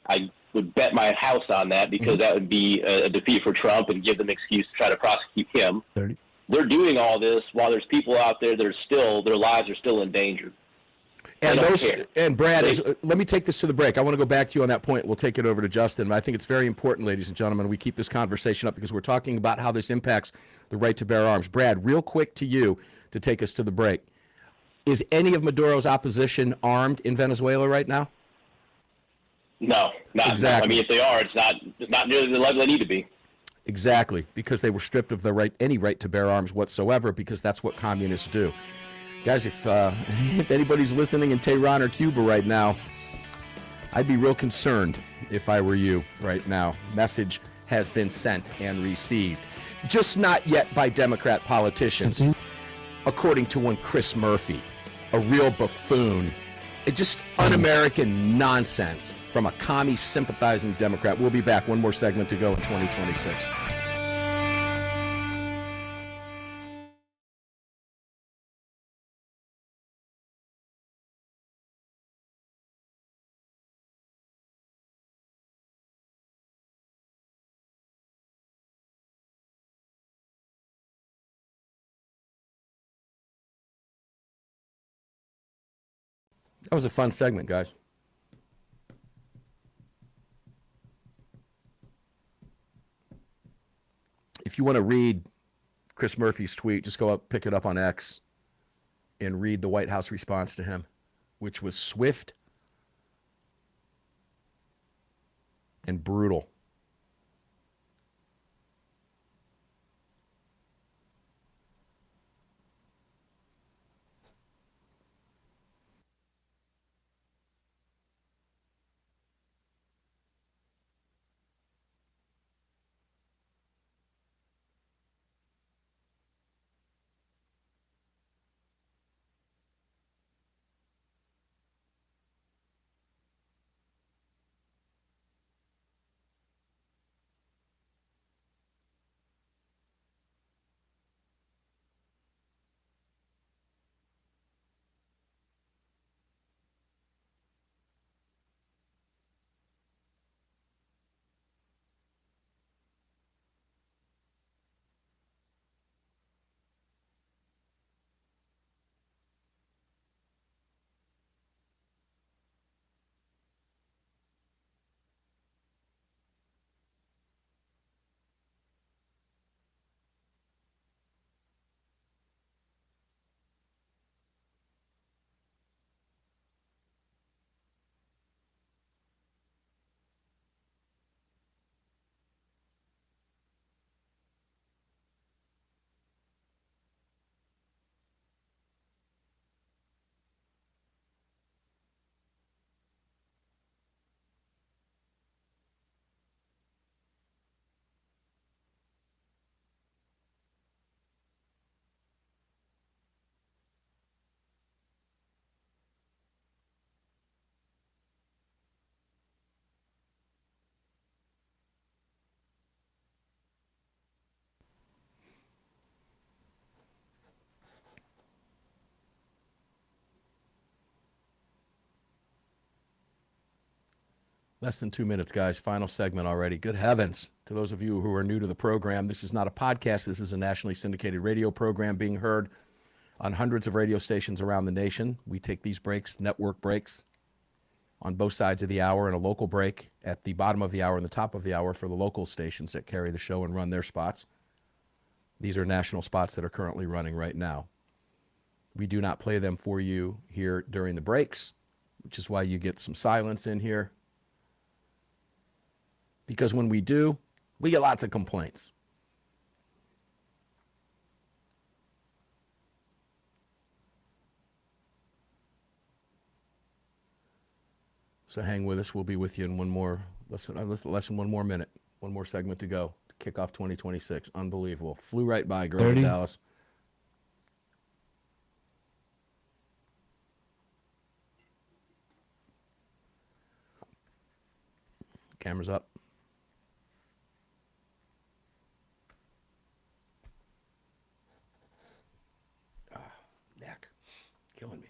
I would bet my house on that because that would be a defeat for Trump and give them an excuse to try to prosecute him. 30. They're doing all this while there's people out there that are still, their lives are still in danger. And Brad, let me take this to the break. I want to go back to you on that point. We'll take it over to Justin. But I think it's very important, ladies and gentlemen, we keep this conversation up because we're talking about how this impacts the right to bear arms. Brad, real quick to you to take us to the break. Is any of Maduro's opposition armed in Venezuela right now? No, not exactly. I mean, if they are, it's not nearly the level they need to be. Exactly, because they were stripped of any right to bear arms whatsoever, because that's what communists do. Guys, if anybody's listening in Tehran or Cuba right now, I'd be real concerned if I were you right now. Message has been sent and received. Just not yet by Democrat politicians, according to one Chris Murphy, a real buffoon. Just un-American nonsense from a commie sympathizing Democrat. We'll be back. One more segment to go in 2026. That was a fun segment, guys. if you want to read Chris Murphy's tweet, just go up, pick it up on X, and read the White House response to him, which was swift and brutal. Less than 2 minutes, guys. Final segment already. Good heavens. To those of you who are new to the program, this is not a podcast. This is a nationally syndicated radio program being heard on hundreds of radio stations around the nation. We take these breaks, network breaks, on both sides of the hour, and a local break at the bottom of the hour and the top of the hour for the local stations that carry the show and run their spots. These are national spots that are currently running right now. We do not play them for you here during the breaks, which is why you get some silence in here. Because when we do, we get lots of complaints. So hang with us. We'll be with you in less than 1 more minute. 1 more segment to go to kick off 2026. Unbelievable. Flew right by Greg in Dallas. Camera's up. Neck. Killing me.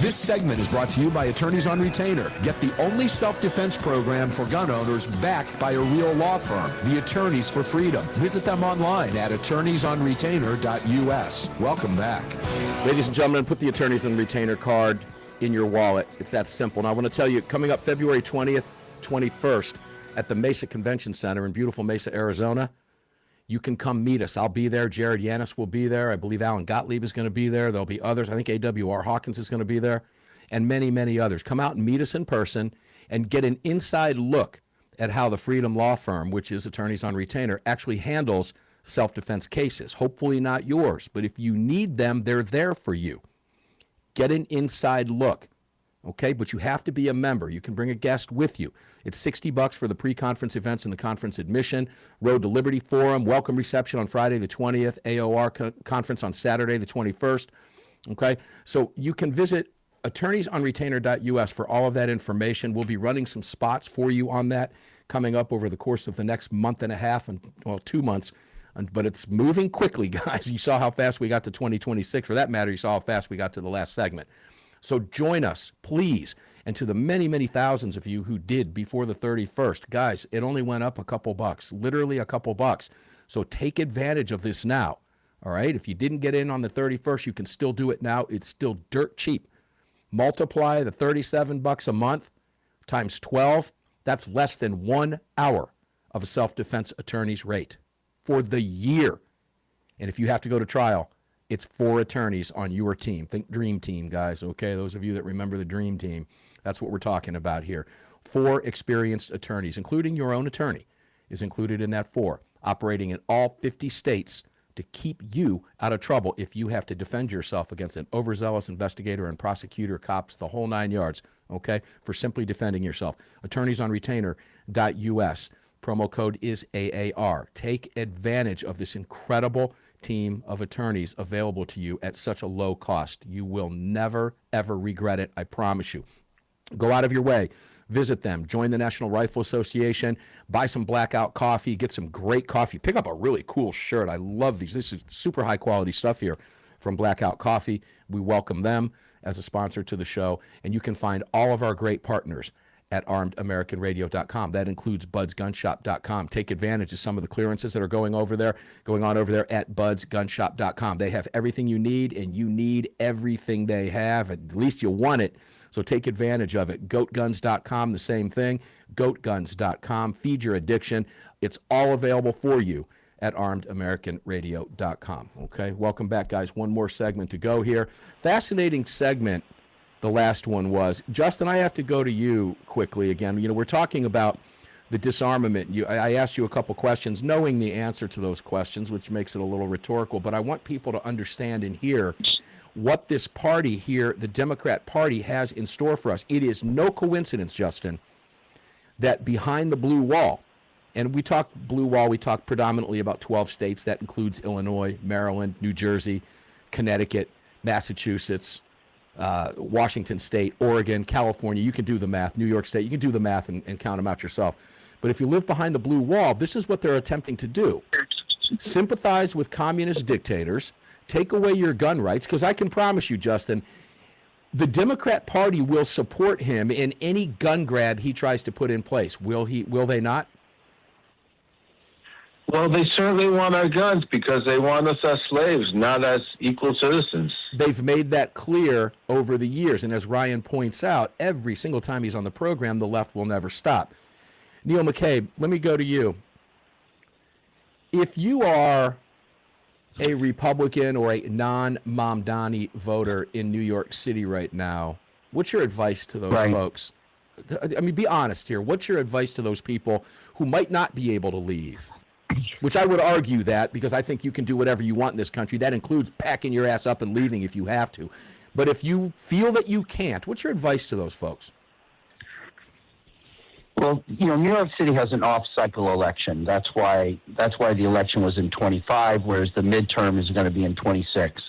This segment is brought to you by Attorneys on Retainer. Get the only self-defense program for gun owners backed by a real law firm, the Attorneys for Freedom. Visit them online at attorneysonretainer.us. Welcome back. Ladies and gentlemen, put the Attorneys on Retainer card in your wallet. It's that simple. Now, I want to tell you, coming up February 20th, 21st at the Mesa Convention Center in beautiful Mesa, Arizona, you can come meet us. I'll be there. Jared Yanis will be there. I believe Alan Gottlieb is going to be there. There'll be others. I think AWR Hawkins is going to be there, and many, many others. Come out and meet us in person and get an inside look at how the Freedom Law Firm, which is Attorneys on Retainer, actually handles self-defense cases. Hopefully not yours, but if you need them, they're there for you. Get an inside look. Okay, but you have to be a member. You can bring a guest with you. It's $60 for the pre-conference events and the conference admission. Road to Liberty Forum, welcome reception on Friday the 20th, AOR conference on Saturday the 21st. Okay, so you can visit attorneysonretainer.us for all of that information. We'll be running some spots for you on that coming up over the course of the next month and a half, and 2 months. But it's moving quickly, guys. You saw how fast we got to 2026. For that matter, you saw how fast we got to the last segment. So join us, please. And to the many, many thousands of you who did before the 31st, guys, it only went up a couple bucks, literally a couple bucks. So take advantage of this now. All right? If you didn't get in on the 31st, you can still do it now. It's still dirt cheap. Multiply the 37 bucks a month times 12. That's less than 1 hour of a self-defense attorney's rate for the year. And if you have to go to trial, it's 4 attorneys on your team. Think Dream Team, guys, okay? Those of you that remember the Dream Team, that's what we're talking about here. 4 experienced attorneys, including your own attorney, is included in that 4, operating in all 50 states to keep you out of trouble if you have to defend yourself against an overzealous investigator and prosecutor, cops, the whole 9 yards, okay, for simply defending yourself. Attorneysonretainer.us. Promo code is AAR. Take advantage of this incredible team of attorneys available to you at such a low cost. You will never, ever regret it, I promise you. Go out of your way. Visit them. Join the National Rifle Association. Buy some Blackout coffee. Get some great coffee. Pick up a really cool shirt. I love these. This is super high-quality stuff here from Blackout Coffee. We welcome them as a sponsor to the show. And you can find all of our great partners at armedamericanradio.com. That includes budsgunshop.com. Take advantage of some of the clearances that are going on over there at budsgunshop.com. They have everything you need, and you need everything they have. At least you want it. So take advantage of it. Goatguns.com, the same thing. Goatguns.com. Feed your addiction. It's all available for you at armedamericanradio.com. Okay, welcome back, guys. One more segment to go here. Fascinating segment. The last one was. Justin, I have to go to you quickly again. You know, we're talking about the disarmament. I asked you a couple questions, knowing the answer to those questions, which makes it a little rhetorical, but I want people to understand and hear what this party here, the Democrat Party, has in store for us. It is no coincidence, Justin, that behind the blue wall, and we talk blue wall, we talk predominantly about 12 states. That includes Illinois, Maryland, New Jersey, Connecticut, Massachusetts, Washington State, Oregon, California. You can do the math. New York State. You can do the math and count them out yourself. But if you live behind the blue wall, this is what they're attempting to do. Sympathize with communist dictators, take away your gun rights, because I can promise you, Justin, the Democrat Party will support him in any gun grab he tries to put in place. Will they not? Well, they certainly want our guns because they want us as slaves, not as equal citizens. They've made that clear over the years. And as Ryan points out, every single time he's on the program, the left will never stop. Neil McCabe, let me go to you. If you are a Republican or a non-Mamdani voter in New York City right now, what's your advice to those folks? I mean, be honest here. What's your advice to those people who might not be able to leave? Which I would argue that, because I think you can do whatever you want in this country. That includes packing your ass up and leaving if you have to. But if you feel that you can't, what's your advice to those folks? Well, you know, New York City has an off-cycle election. That's why the election was in 25, whereas the midterm is going to be in 26.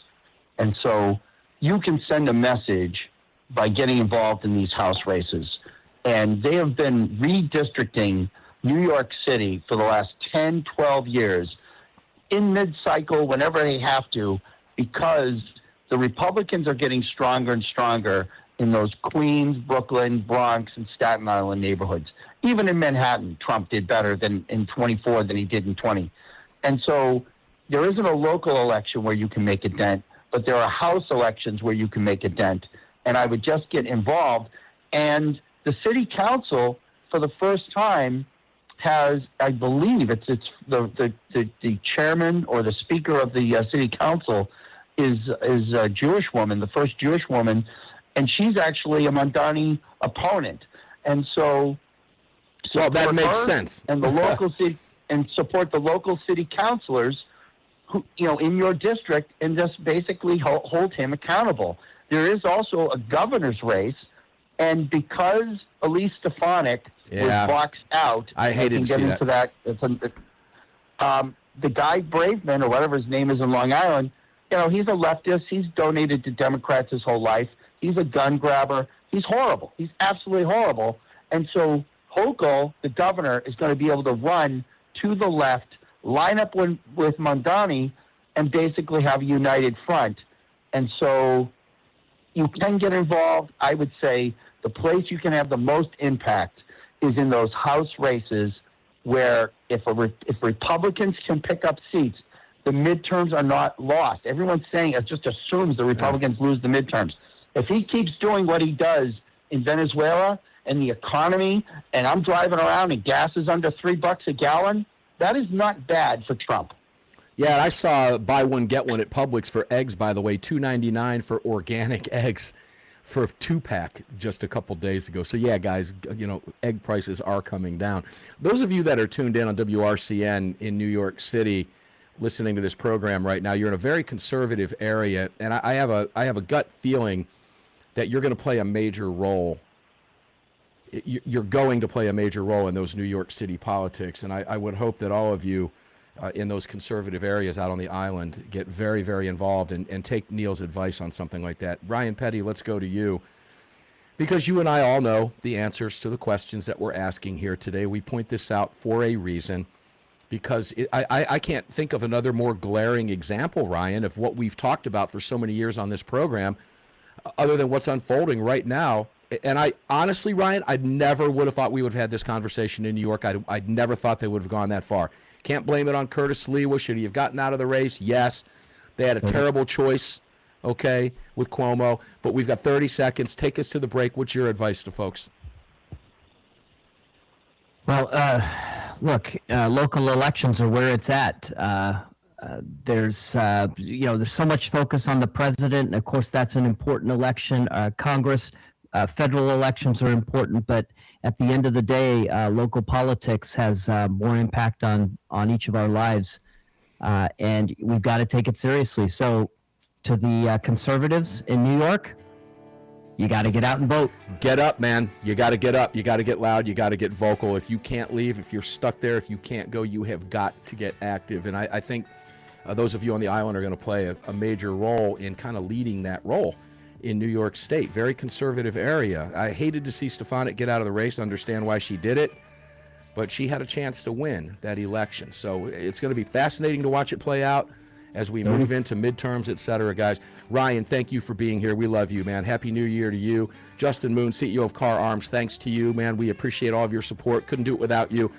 And so you can send a message by getting involved in these House races. And they have been redistricting New York City for the last 10, 12 years in mid-cycle whenever they have to, because the Republicans are getting stronger and stronger in those Queens, Brooklyn, Bronx, and Staten Island neighborhoods. Even in Manhattan, Trump did better than in 24 than he did in 20. And so there isn't a local election where you can make a dent, but there are House elections where you can make a dent. And I would just get involved. And the city council, for the first time, has, I believe, it's the chairman or the speaker of the city council is a Jewish woman, the first Jewish woman, and she's actually a Mamdani opponent. And so, well, that makes sense. And the local city, and support the local city councilors, who, you know, in your district, and just basically hold him accountable. There is also a governor's race, and because Elise Stefanik was boxed out, I hated to see that. The guy Braveman, or whatever his name is in Long Island, you know, he's a leftist. He's donated to Democrats his whole life. He's a gun grabber. He's horrible. He's absolutely horrible. And so Hochul, the governor, is going to be able to run to the left, line up with Mamdani, and basically have a united front. And so you can get involved. I would say the place you can have the most impact is in those House races where if Republicans can pick up seats, the midterms are not lost. Everyone's saying it just assumes the Republicans lose the midterms. If he keeps doing what he does in Venezuela and the economy, and I'm driving around and gas is under $3 a gallon, that is not bad for Trump. Yeah, I saw buy one, get one at Publix for eggs, by the way, $2.99 for organic eggs for a 2-pack just a couple days ago. So, yeah, guys, egg prices are coming down. Those of you that are tuned in on WRCN in New York City listening to this program right now, you're in a very conservative area, and I have a gut feeling that you're going to play a major role. You're going to play a major role in those New York City politics, and I would hope that all of you in those conservative areas out on the island get very, very involved and take Neil's advice on something like that. Ryan Petty, let's go to you, because you and I all know the answers to the questions that we're asking here today. We point this out for a reason, because I can't think of another more glaring example, Ryan, of what we've talked about for so many years on this program, other than what's unfolding right now. And I honestly, Ryan, I never would have thought we would have had this conversation in New York. I'd never thought they would have gone that far. Can't blame it on Curtis Lewa. Should he have gotten out of the race? Yes. They had a terrible choice, okay, with Cuomo. But we've got 30 seconds. Take us to the break. What's your advice to folks? Well, look, local elections are where it's at. There's so much focus on the president, and of course that's an important election. Congress, federal elections are important, but at the end of the day, local politics has more impact on each of our lives, and we've got to take it seriously. So, to the conservatives in New York, you got to get out and vote. Get up, man. You got to get up. You got to get loud. You got to get vocal. If you can't leave, if you're stuck there, if you can't go, you have got to get active. And I think those of you on the island are going to play a major role in kind of leading that role in New York State. Very conservative area. I hated to see Stefanik get out of the race. Understand why she did it, but she had a chance to win that election. So it's going to be fascinating to watch it play out as we move into midterms, et cetera, guys. Ryan, thank you for being here. We love you, man. Happy New Year to you. Justin Moon, CEO of Kahr Arms, thanks to you, man. We appreciate all of your support. Couldn't do it without you.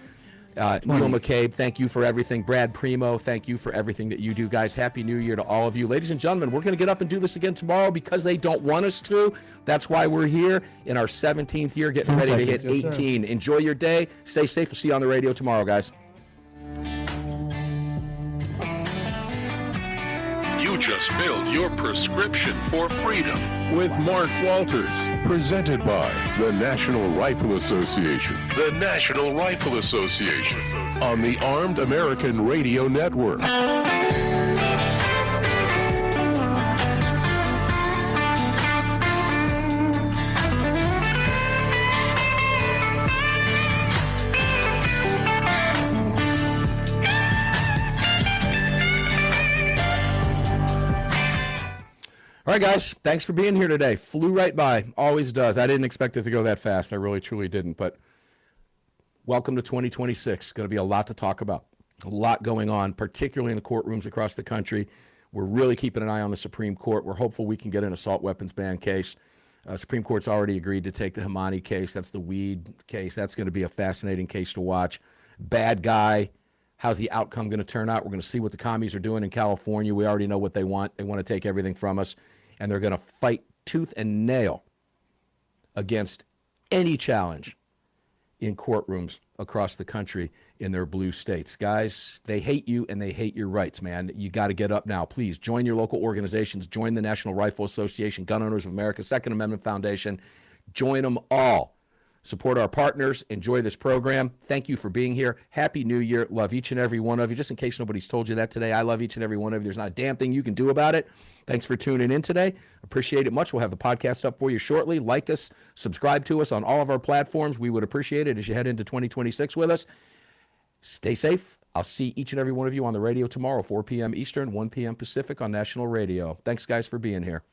Neil McCabe, thank you for everything. Brad Premo, thank you for everything that you do. Guys, Happy New Year to all of you. Ladies and gentlemen, we're going to get up and do this again tomorrow because they don't want us to. That's why we're here in our 17th year, getting ready to hit 18. Enjoy your day. Stay safe. We'll see you on the radio tomorrow, guys. You just filled your prescription for freedom with Mark Walters, presented by the National Rifle Association. The National Rifle Association on the Armed American Radio Network. All right, guys, thanks for being here today. Flew right by, always does. I didn't expect it to go that fast. I really, truly didn't. But welcome to 2026. Going to be a lot to talk about, a lot going on, particularly in the courtrooms across the country. We're really keeping an eye on the Supreme Court. We're hopeful we can get an assault weapons ban case. Supreme Court's already agreed to take the Hamani case. That's the weed case. That's going to be a fascinating case to watch. Bad guy. How's the outcome going to turn out? We're going to see what the commies are doing in California. We already know what they want. They want to take everything from us. And they're going to fight tooth and nail against any challenge in courtrooms across the country in their blue states. Guys, they hate you and they hate your rights, man. You got to get up now. Please join your local organizations. Join the National Rifle Association, Gun Owners of America, Second Amendment Foundation. Join them all. Support our partners. Enjoy this program. Thank you for being here. Happy New Year. Love each and every one of you. Just in case nobody's told you that today, I love each and every one of you. There's not a damn thing you can do about it. Thanks for tuning in today. Appreciate it much. We'll have the podcast up for you shortly. Like us, subscribe to us on all of our platforms. We would appreciate it as you head into 2026 with us. Stay safe. I'll see each and every one of you on the radio tomorrow, 4 p.m. Eastern, 1 p.m. Pacific on National Radio. Thanks, guys, for being here.